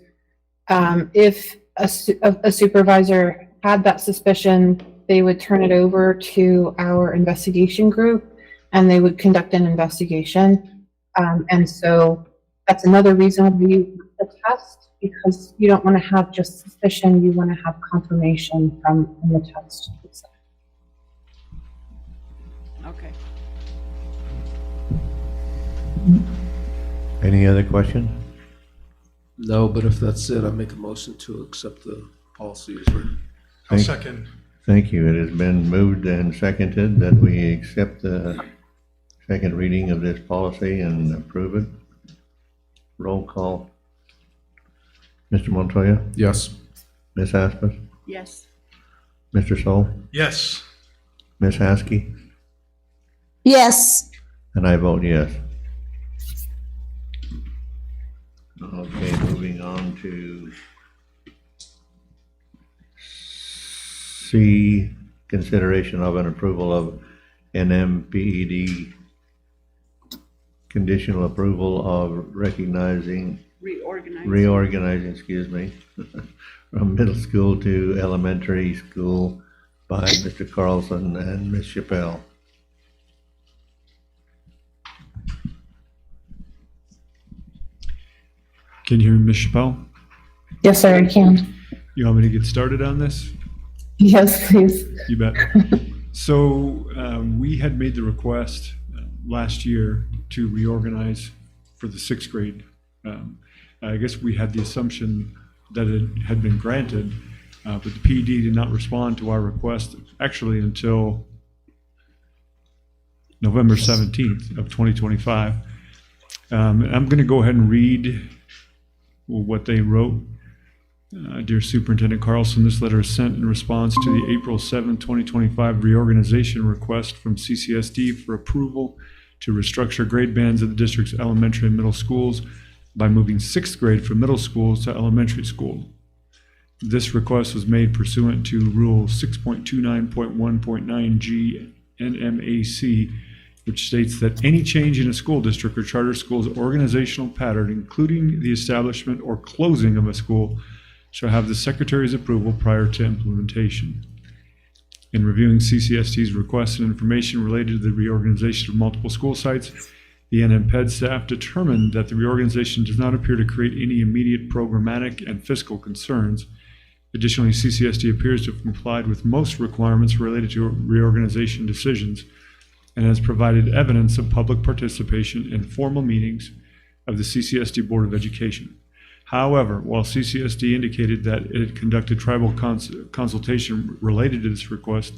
if a supervisor had that suspicion, they would turn it over to our investigation group and they would conduct an investigation. And so that's another reason we use the test, because you don't want to have just suspicion, you want to have confirmation from the test. Okay. Any other question? No, but if that's it, I make a motion to accept the policy as written. I'll second. Thank you. It has been moved and seconded that we accept the second reading of this policy and approve it. Roll call. Mr. Montoya? Yes. Ms. Aspis? Yes. Mr. Soul? Yes. Ms. Haskey? Yes. And I vote yes. Okay, moving on to C, consideration of an approval of NMPED conditional approval of reorganizing, excuse me, from middle school to elementary school by Mr. Carlson and Ms. Chappelle. Can you hear me, Ms. Chappelle? Yes, sir, I can. You want me to get started on this? Yes, please. You bet. So we had made the request last year to reorganize for the sixth grade. I guess we had the assumption that it had been granted, but the PED did not respond to our request actually until November 17th of 2025. I'm going to go ahead and read what they wrote. Dear Superintendent Carlson, this letter is sent in response to the April 7, 2025 reorganization request from CCSD for approval to restructure grade bands of the district's elementary and middle schools by moving sixth grade from middle school to elementary school. This request was made pursuant to Rule 6.29.1.9G NMAC, which states that any change in a school district or charter school's organizational pattern, including the establishment or closing of a school, shall have the Secretary's approval prior to implementation. In reviewing CCSD's requests and information related to the reorganization of multiple school sites, the NMPED staff determined that the reorganization does not appear to create any immediate programmatic and fiscal concerns. Additionally, CCSD appears to have complied with most requirements related to reorganization decisions and has provided evidence of public participation in formal meetings of the CCSD Board of Education. However, while CCSD indicated that it had conducted tribal consultation related to this request,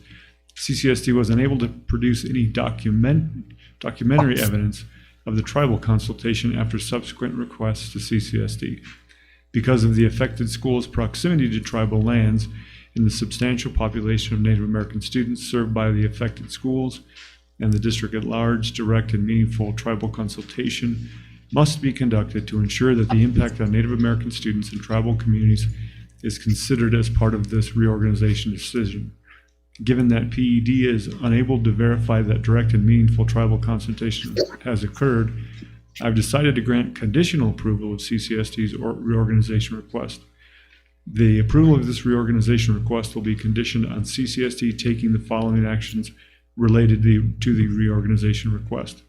CCSD was unable to produce any documentary evidence of the tribal consultation after subsequent requests to CCSD. Because of the affected school's proximity to tribal lands and the substantial population of Native American students served by the affected schools and the district at large, direct and meaningful tribal consultation must be conducted to ensure that the impact on Native American students and tribal communities is considered as part of this reorganization decision. Given that PED is unable to verify that direct and meaningful tribal consultation has occurred, I've decided to grant conditional approval of CCSD's reorganization request. The approval of this reorganization request will be conditioned on CCSD taking the following actions related to the reorganization request.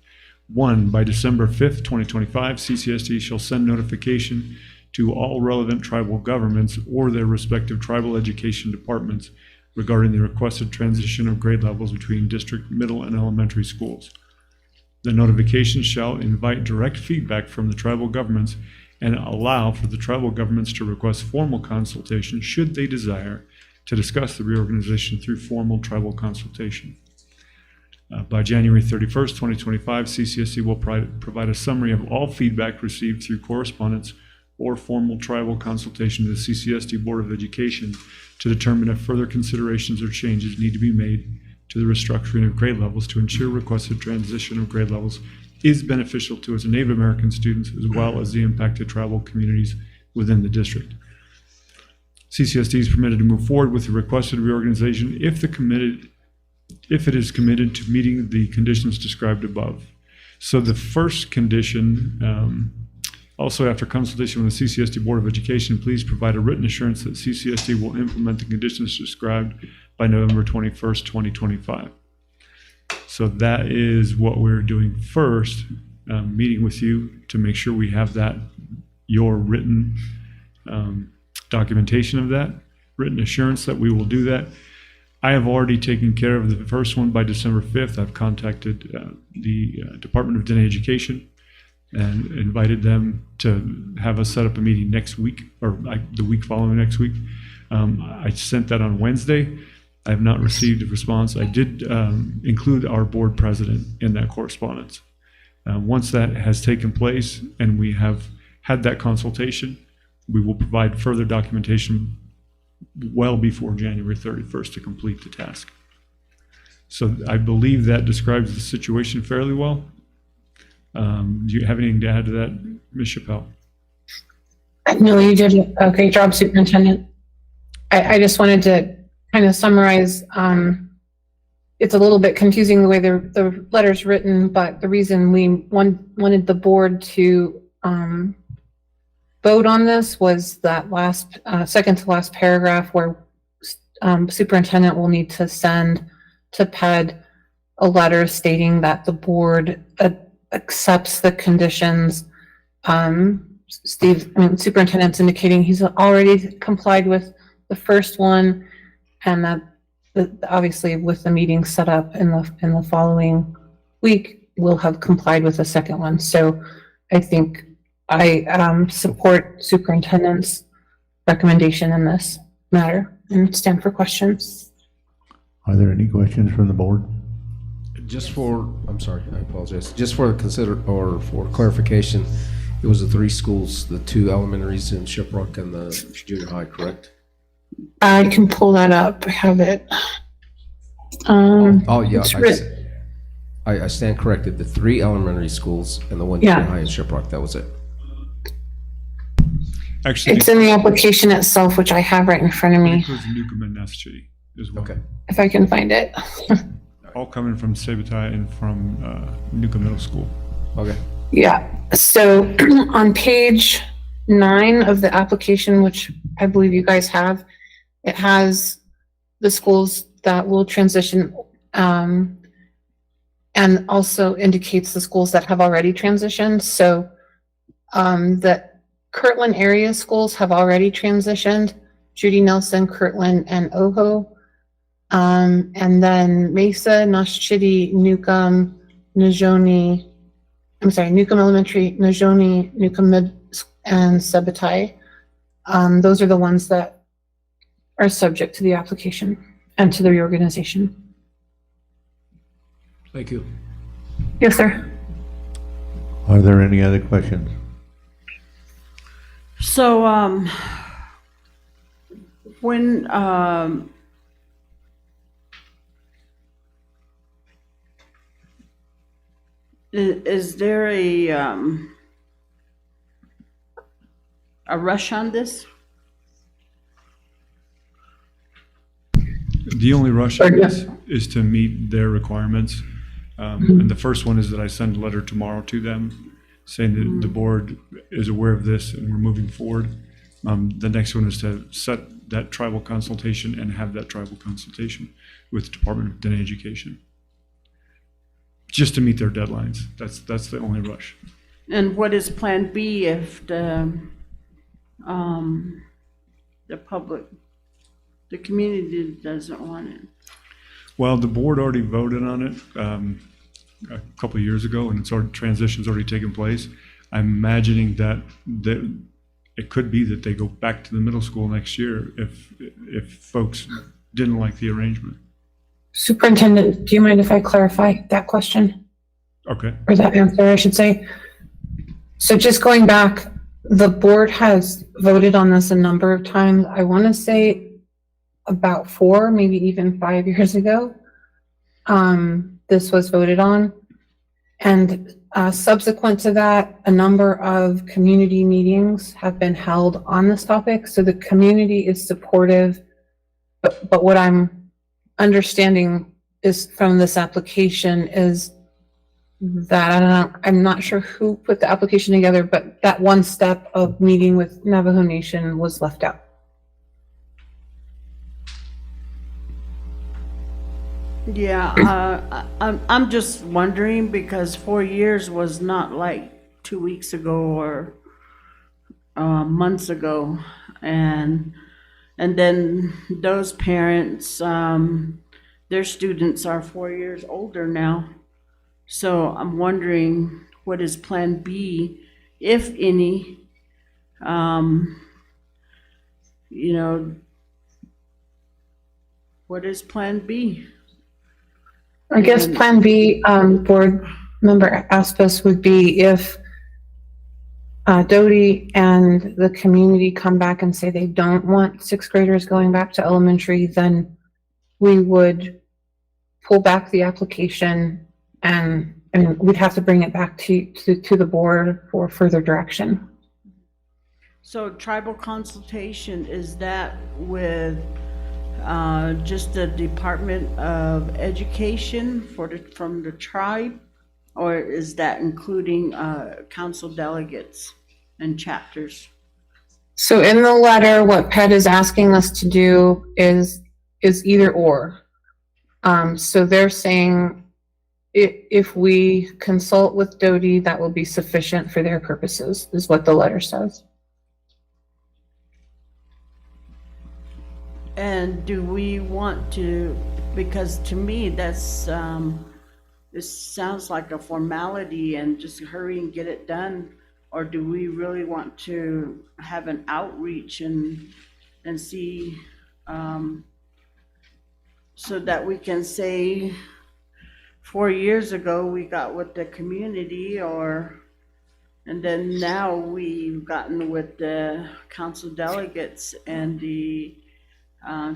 1, by December 5th, 2025, CCSD shall send notification to all relevant tribal governments or their respective tribal education departments regarding the requested transition of grade levels between district middle and elementary schools. The notification shall invite direct feedback from the tribal governments and allow for the tribal governments to request formal consultation should they desire to discuss the reorganization through formal tribal consultation. By January 31st, 2025, CCSD will provide a summary of all feedback received through correspondence or formal tribal consultation to the CCSD Board of Education to determine if further considerations or changes need to be made to the restructuring of grade levels to ensure requested transition of grade levels is beneficial to its Native American students as well as the impacted tribal communities within the district. CCSD is permitted to move forward with the requested reorganization if it is committed to meeting the conditions described above. So the first condition, also after consultation with the CCSD Board of Education, please provide a written assurance that CCSD will implement the conditions described by November 21st, 2025. So that is what we're doing first, meeting with you to make sure we have that, your written documentation of that, written assurance that we will do that. I have already taken care of the first one by December 5th. I've contacted the Department of Dine Education and invited them to have us set up a meeting next week or the week following next week. I sent that on Wednesday. I have not received a response. I did include our board president in that correspondence. Once that has taken place and we have had that consultation, we will provide further documentation well before January 31st to complete the task. So I believe that describes the situation fairly well. Do you have anything to add to that, Ms. Chappelle? No, you did a great job, Superintendent. I just wanted to kind of summarize. It's a little bit confusing the way the letter's written, but the reason we wanted the board to vote on this was that last second to last paragraph where superintendent will need to send to PED a letter stating that the board accepts the conditions. Superintendent's indicating he's already complied with the first one, and that obviously with the meeting set up in the following week, we'll have complied with the second one. So I think I support superintendent's recommendation in this matter and stand for questions. Are there any questions from the board? I'm sorry, I apologize. Just for for clarification, it was the 3 schools, the 2 elementaries in Shiprock and the junior high, correct? I can pull that up. I have it. Oh, yeah. It's I stand corrected. The 3 elementary schools and the 1 Yeah. junior high in Shiprock, that was it. Actually, It's in the application itself, which I have right in front of it me, includes Newcomb and Nacetchee as well. Okay. if I can find it. All coming from Sabatai and from Newcomb Middle School. Okay. Yeah, so on page 9 of the application, which I believe you guys have, it has the schools that will transition, and also indicates the schools that have already transitioned. So the Kirtland area schools have already transitioned, Judy Nelson, Kirtland, and Oho. And then Mesa, Nashchitty, Newcomb, Nojoni, Newcomb Elementary, Nojoni, Newcomb Mid, and Sabatai. Those are the ones that are subject to the application and to the reorganization. Thank you. Yes, sir. Are there any other questions? So, when, is there a rush on this? The only rush on this is to meet their requirements. And the first one is that I send a letter tomorrow to them saying that the board is aware of this and we're moving forward. The next one is to set that tribal consultation and have that tribal consultation with the Department of Dine Education. Just to meet their deadlines. That's the only rush. And what is Plan B if the public, the community doesn't want it? Well, the board already voted on it a couple of years ago, and transition's already taken place. I'm imagining that it could be that they go back to the middle school next year if folks didn't like the arrangement. Superintendent, do you mind if I clarify that question? Okay. Or that answer, I should say. So just going back, the board has voted on this a number of times. I want to say about 4, maybe even 5 years ago. This was voted on. And subsequent to that, a number of community meetings have been held on this topic. So the community is supportive, but what I'm understanding is from this application is that, I'm not sure who put the application together, but that one step of meeting with Navajo Nation was left out. Yeah, I'm just wondering because 4 years was not like 2 weeks ago or months ago, and then those parents, their students are 4 years older now, so I'm wondering what is Plan B, if any, what is Plan B? I guess Plan B, board member Aspis, would be if Doty and the community come back and say they don't want 6th graders going back to elementary, then we would pull back the application and we'd have to bring it back to the board for further direction. So tribal consultation, is that with just the Department of Education from the tribe? Or is that including council delegates and chapters? So in the letter, what PED is asking us to do is either or. So they're saying if we consult with Doty, that will be sufficient for their purposes, is what the letter says. And do we want to, because to me, that's, this sounds like a formality and just hurry and get it done. Or do we really want to have an outreach and see, so that we can say 4 years ago, we got with the community, and then now we've gotten with the council delegates and the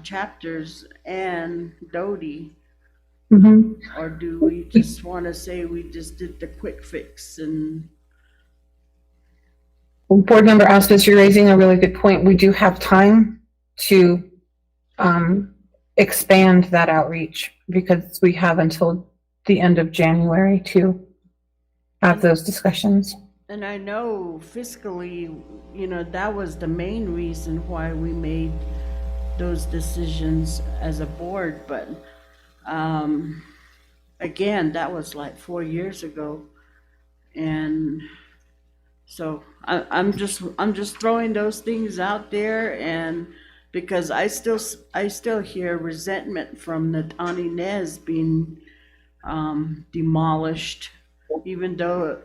chapters and Doty? Or do we just want to say we just did the quick fix and? Board member Aspas, you're raising a really good point. We do have time to expand that outreach because we have until the end of January to have those discussions. And I know fiscally, that was the main reason why we made those decisions as a board, but again, that was like 4 years ago. And so I'm just throwing those things out there, and because I still hear resentment from the Inez being demolished, even though,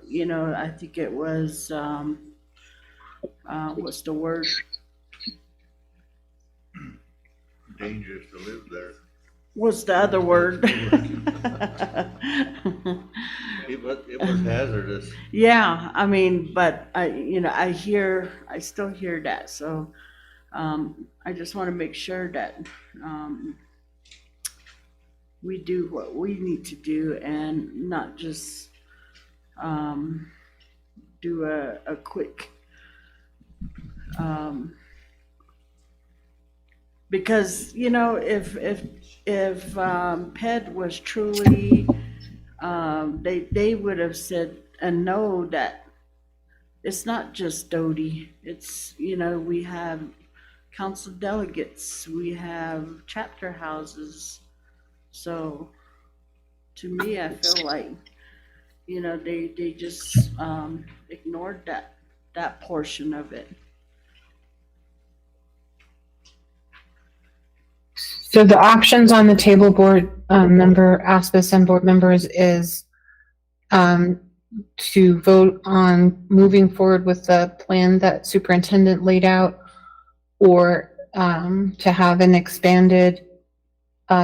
I think it was, what's the word? Dangerous to live there. What's the other word? It was hazardous. Yeah, I mean, but I still hear that. So I just want to make sure that we do what we need to do and not just do a quick, because if PED was truly, they would have said and know that it's not just Doty. It's, we have council delegates, we have chapter houses. So to me, I feel like, they just ignored that portion of it. So the options on the table, board member Aspas and board members, is to vote on moving forward with the plan that superintendent laid out, or to have an expanded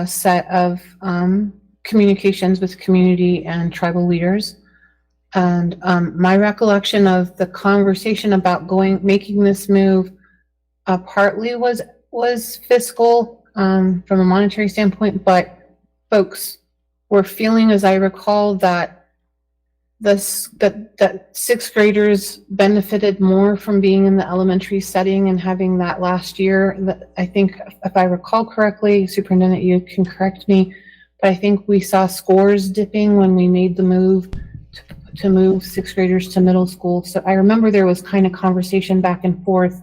set of communications with community and tribal leaders. And my recollection of the conversation about making this move partly was fiscal, from a monetary standpoint, but folks were feeling, as I recall, that that sixth graders benefited more from being in the elementary setting and having that last year. I think, if I recall correctly, Superintendent, you can correct me, but I think we saw scores dipping when we made the move to move sixth graders to middle school. So I remember there was kind of conversation back and forth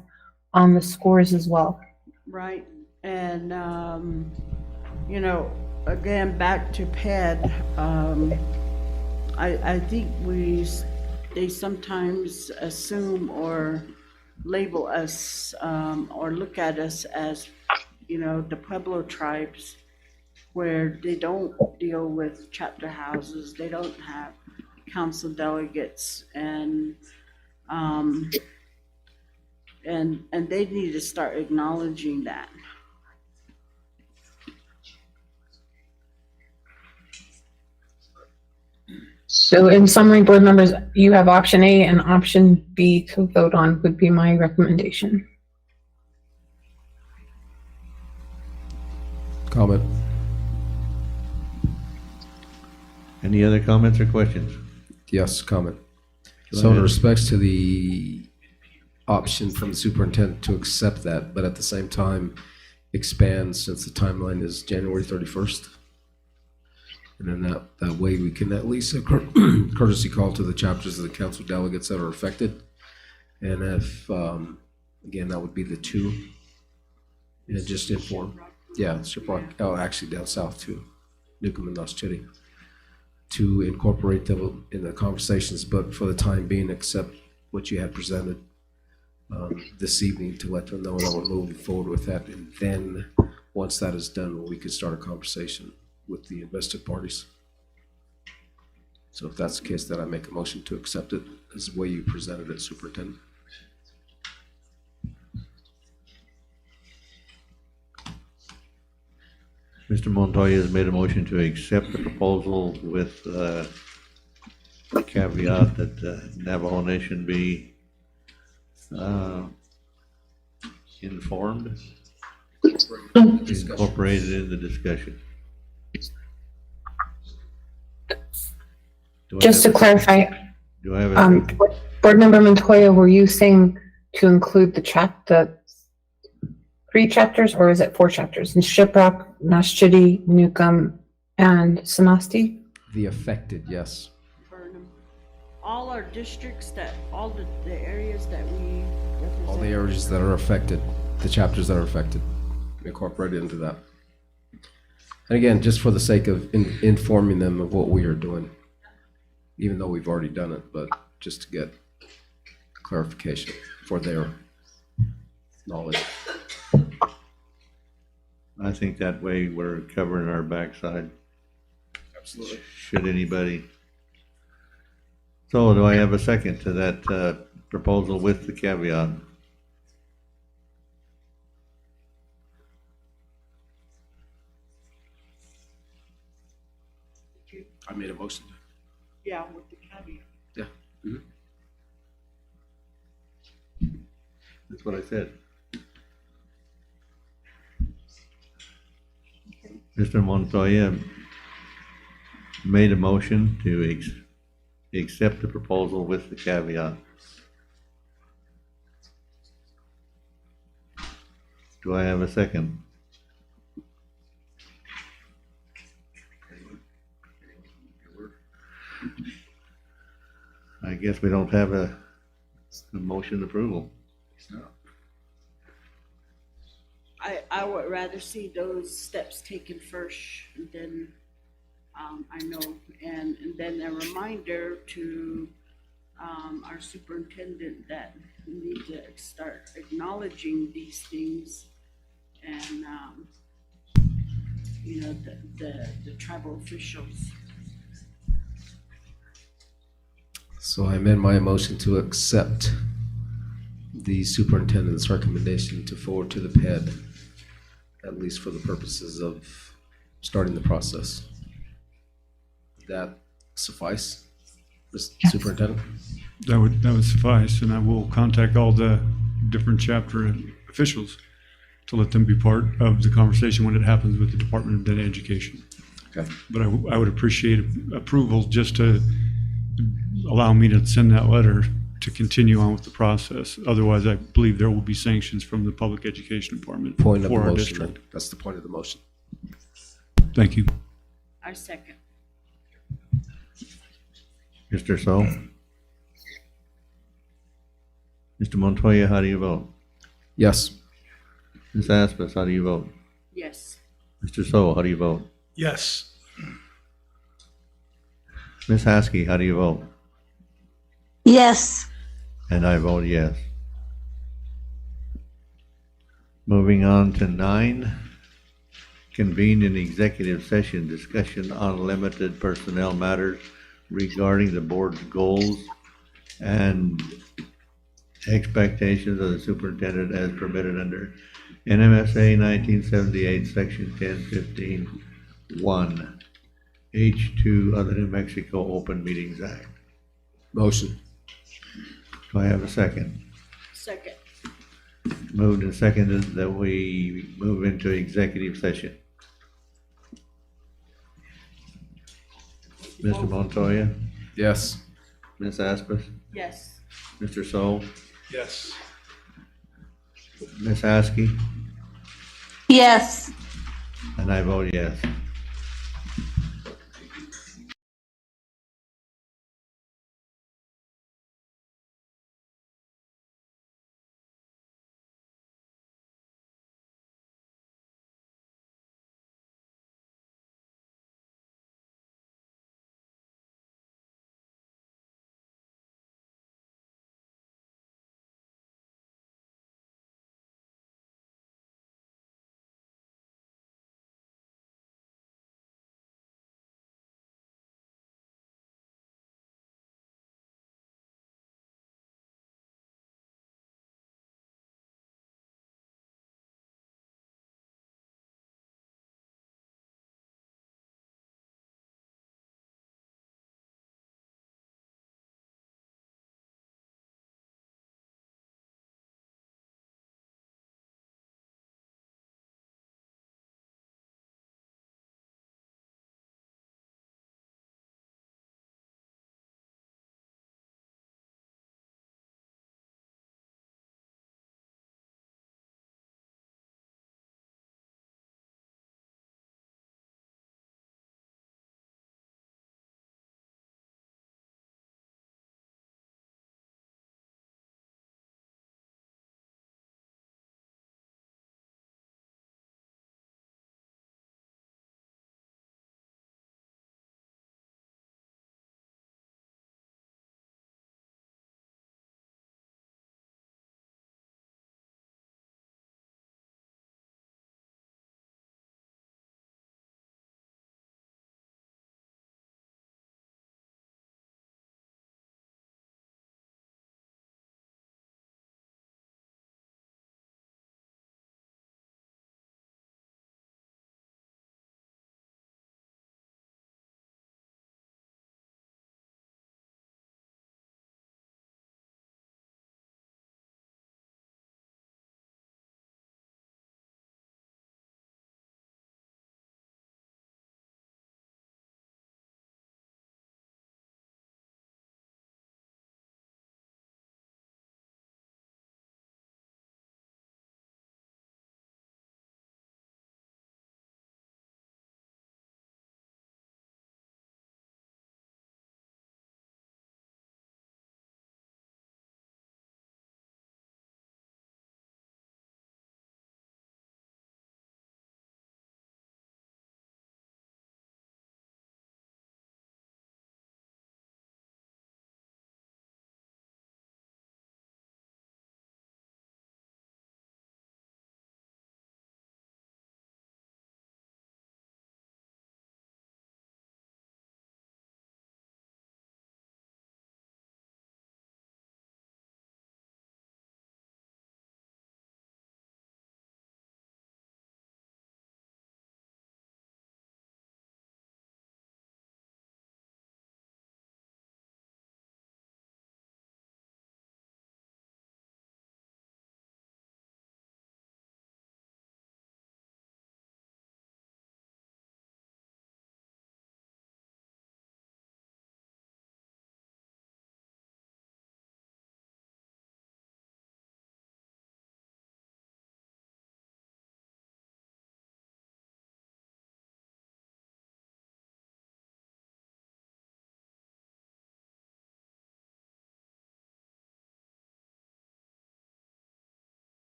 on the scores as well. Right. And, again, back to PED, I think they sometimes assume or label us, or look at us as, the Pueblo tribes, where they don't deal with chapter houses, they don't have council delegates, and they need to start acknowledging that. So in summary, board members, you have option A, and option B to vote on would be my recommendation. Comment. Any other comments or questions? Yes, comment. Go So in ahead. respects to the option from the superintendent to accept that, but at the same time expand, since the timeline is January 31st. And then that way we can at least a courtesy call to the chapters of the council delegates that are affected. And if, again, that would be the two. And just inform, yeah, Shiprock, oh, actually down south too, Newcomb and Noshchitty, to incorporate them in the conversations, but for the time being, accept what you had presented this evening to let them know that we're moving forward with that. And then once that is done, we can start a conversation with the invested parties. So if that's the case, then I make a motion to accept it as the way you presented it, Superintendent. Mr. Montoya has made a motion to accept the proposal with the caveat that Navajo Nation be informed, incorporated in the discussion. Just to clarify, Do I have a, Board Member Montoya, were you saying to include the 3 chapters, or is it 4 chapters? In Shiprock, Noshchitty, Newcomb, and Samasti? The affected, yes. Burnham. All our districts all the areas that we represent. All the areas that are affected, the chapters that are affected, incorporated into that. And again, just for the sake of informing them of what we are doing, even though we've already done it, but just to get clarification for their knowledge. I think that way we're covering our backside. Absolutely. Should anybody. So do I have a second to that proposal with the caveat? I made a motion. Yeah, with the caveat. Yeah. Mhm. That's what I said. Mr. Montoya made a motion to accept the proposal with the caveat. Do I have a second? I guess we don't have a motion approval. I would rather see those steps taken first, and then, I know, and then a reminder to, our superintendent that we need to start acknowledging these things and, you know, the tribal officials. So I amend my motion to accept the superintendent's recommendation to forward to the PED, at least for the purposes of starting the process. Would that suffice, Mr. Superintendent? That would suffice, and I will contact all the different chapter officials to let them be part of the conversation when it happens with the Department of Data Education. Okay. But I would appreciate approval just to allow me to send that letter to continue on with the process. Otherwise, I believe there will be sanctions from the Public Education Department Point of the for our motion. district. Then. That's the point of the motion. Thank you. I second. Mr. So? Mr. Montoya, how do you vote? Yes. Ms. Aspas, how do you vote? Yes. Mr. So, how do you vote? Yes. Ms. Haskey, how do you vote? Yes. And I vote yes. Moving on to 9, convene an executive session discussion on limited personnel matters regarding the board's goals and expectations of the superintendent as permitted under NMSA 1978, Section 1015-1, H2 of the New Mexico Open Meetings Act. Motion. Do I have a second? Second. Moved and seconded that we move into executive session. Mr. Montoya, Yes. Ms. Aspas, Yes. Mr. Sol, Yes. Ms. Askey, Yes. and I vote yes.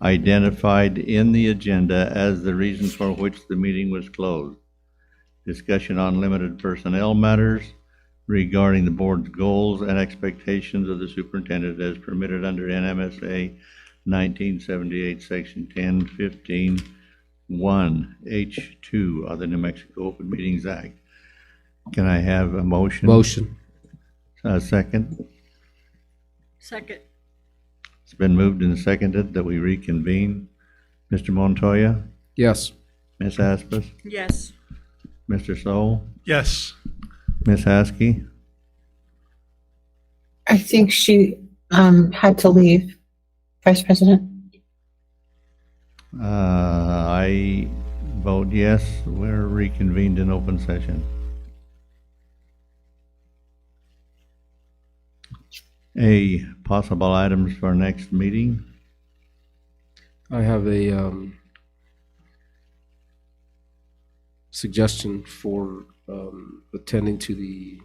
identified in the agenda as the reason for which the meeting was closed. Discussion on limited personnel matters regarding the board's goals and expectations of the superintendent as permitted under NMSA 1978, Section 1015 1 H2 of the New Mexico Open Meetings Act. Can I have a motion? Motion. A second? Second. It's been moved and seconded that we reconvene. Mr. Montoya? Yes. Ms. Aspas? Yes. Mr. Soul? Yes. Ms. Haskey? I think she had to leave, Vice President. I vote yes. We're reconvened in open session. A, possible items for next meeting. I have a suggestion for attending to the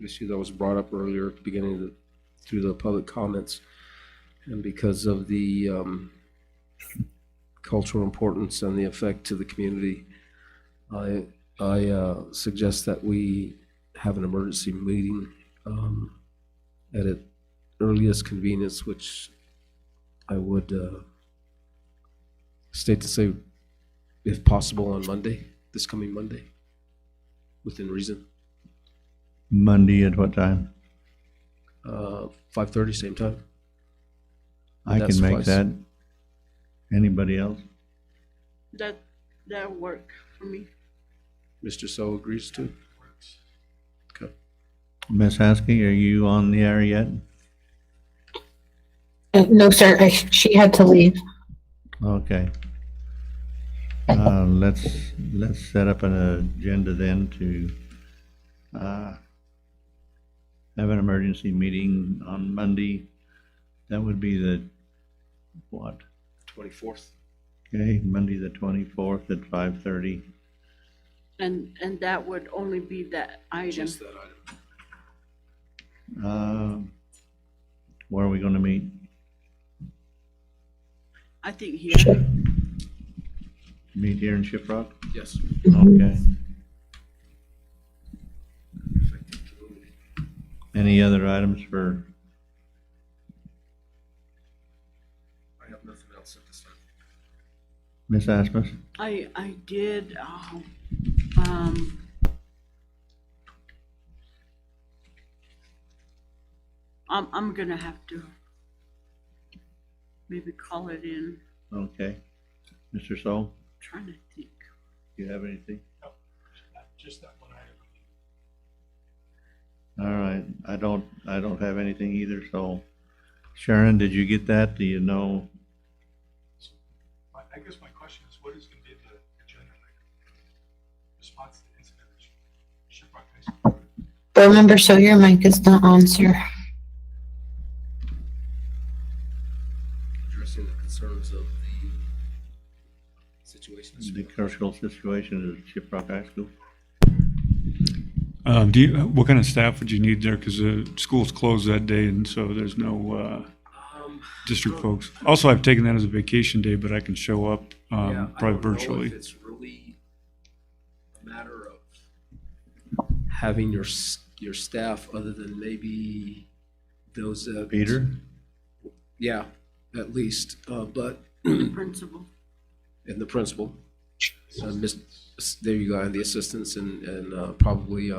issue that was brought up earlier at the beginning of through the public comments. And because of the cultural importance and the effect to the community, I suggest that we have an emergency meeting at its earliest convenience, which I would state to say, if possible, on Monday, this coming Monday, within reason. Monday at what time? 5:30, same time. I That can make suffice. that. Anybody else? That'll work for me. Mr. So agrees to? Okay. Ms. Haskey, are you on the air yet? No, sir, she had to leave. Okay. Let's set up an agenda then to have an emergency meeting on Monday. That would be the, what? 24th. Okay, Monday the 24th at 5:30. And that would only be that item. Just that item. Where are we gonna meet? I think here. Meet here in Shiprock? Yes. Okay. Any other items for? I have nothing else at this time. Ms. Asmus? I did, I'm gonna have to maybe call it in, Okay. Mr. Soul, trying to think. do you have anything? No, just that one item. All right, I don't have anything either, so Sharon, did you get that? Do you know? I guess my question is, what is going to be the agenda item? Response to the incident at Shiprock High School. Board Member, so your mic is not on, sir. Addressing the concerns of the situation. The cultural situation at Shiprock High School? What kind of staff would you need there? Because the school's closed that day, and so there's no district folks. Also, I've taken that as a vacation day, but I can show up probably virtually. It's really a matter of having your staff, other than maybe those that Peter? Yeah, at least, but Principal. and the principal, there you go, and the assistants, and probably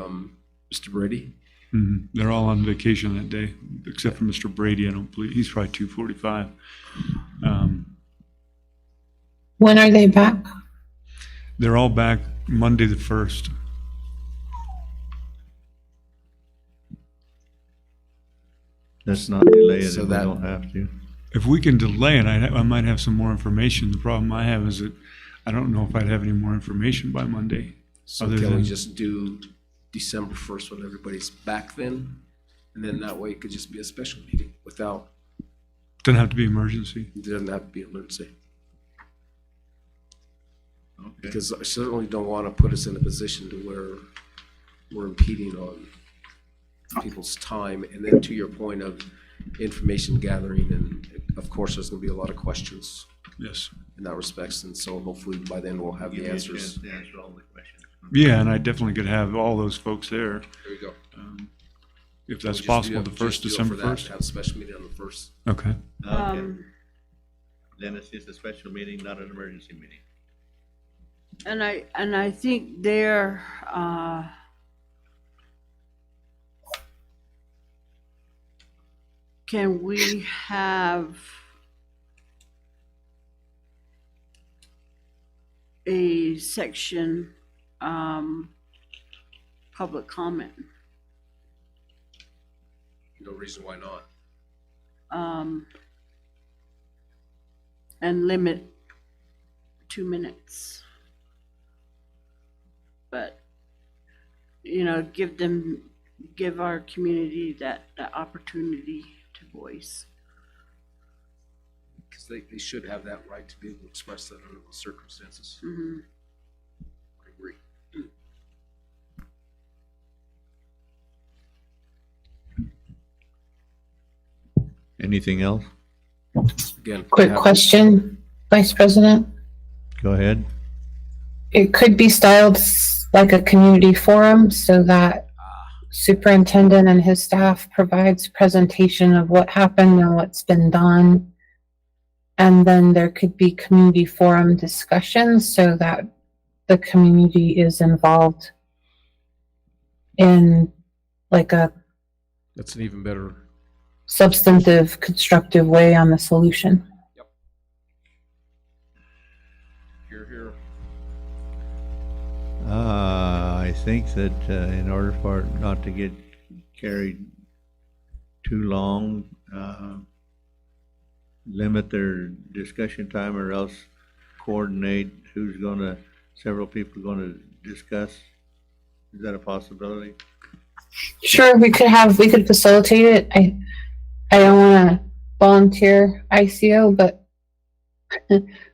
Mr. Brady. Mhm. They're all on vacation that day, except for Mr. Brady. I don't believe he's probably 2:45. When are they back? They're all back Monday the 1st. Let's not delay it So if we that- don't have to. If we can delay it, I might have some more information. The problem I have is that I don't know if I'd have any more information by Monday. So Other can we than- just do December 1st when everybody's back then? And then that way it could just be a special meeting without, Doesn't have to be emergency. it doesn't have to be emergency. Okay. Because I certainly don't want to put us in a position to where we're impeding on people's time. And then to your point of information gathering, and of course, there's going to be a lot of questions Yes. in that respects, and so hopefully by then we'll have Give the you a chance answers. to answer all the questions. Yeah, and I definitely could have all those folks there, There you go. if We'll that's just do possible, it- the just first, do it December for that, 1st. Have a special meeting on the 1st. Okay. Okay. Then it's just a special meeting, not an emergency meeting. And I think there, can we have a section, public comment? No reason why not. And limit 2 minutes. But, give our community that opportunity to voice. Because they should have that right to be able to express that under those circumstances. Mhm. I agree. Anything else? Again. Quick question, Vice President. Go ahead. It could be styled like a community forum so that superintendent and his staff provides presentation of what happened and what's been done. And then there could be community forum discussions so that the community is involved in like a That's an even better. substantive, constructive way on the solution. Here, here. I think that in order for it not to get carried too long, limit their discussion time or else coordinate who's gonna, several people gonna discuss. Is that a possibility? Sure, we could facilitate it. I don't wanna volunteer ICO, but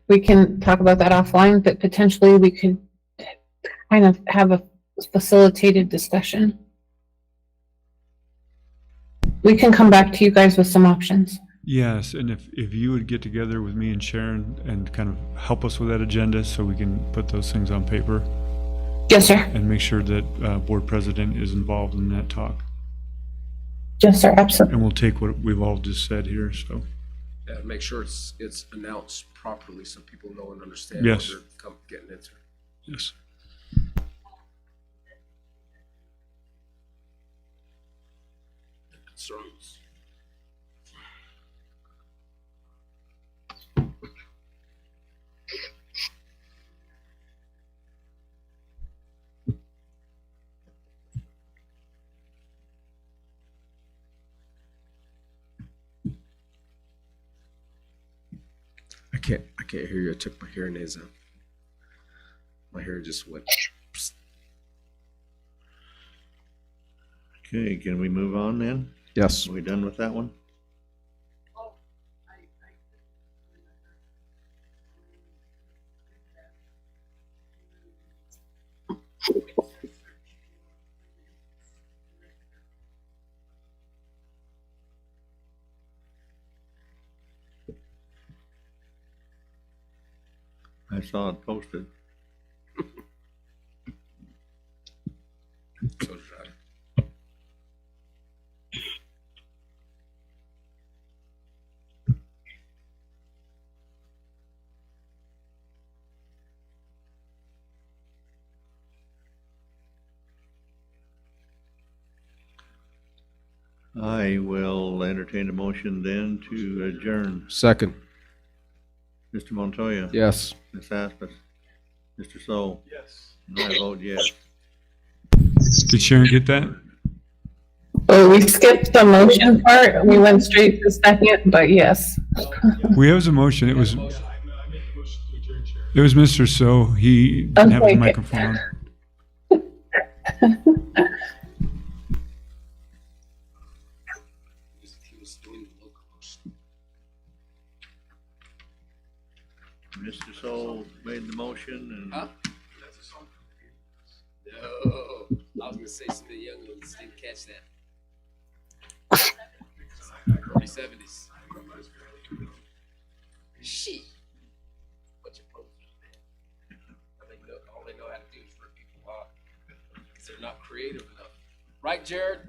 we can talk about that offline, but potentially we could kind of have a facilitated discussion. We can come back to you guys with some options. Yes, and if you would get together with me and Sharon and kind of help us with that agenda so we can put those things on paper. Yes, sir. And make sure that board president is involved in that talk. Yes, sir, absolutely. And we'll take what we've all just said here, so. Yeah, make sure it's announced properly so people know and understand Yes. what they're getting into. Yes. Concerns. I can't hear you. I took my hearing aids out. My hair just went. Okay, can we move on then? Yes. Are we done with that one? I saw it posted. So did I. I will entertain a motion then to adjourn. Second. Mr. Montoya? Yes. Ms. Aspas? Mr. Sol? Yes. And I vote yes. Did Sharon get that? Oh, we skipped the motion part. We went straight to second, but yes. We have a motion. It was Mr. So. He didn't have Okay. the microphone on. Mr. Sol made the motion and Huh? No, I was gonna say some of the young ones didn't catch that. Early 70s. She. bunch of posters there. All they know how to do is rip people off because they're not creative enough. Right, Jared?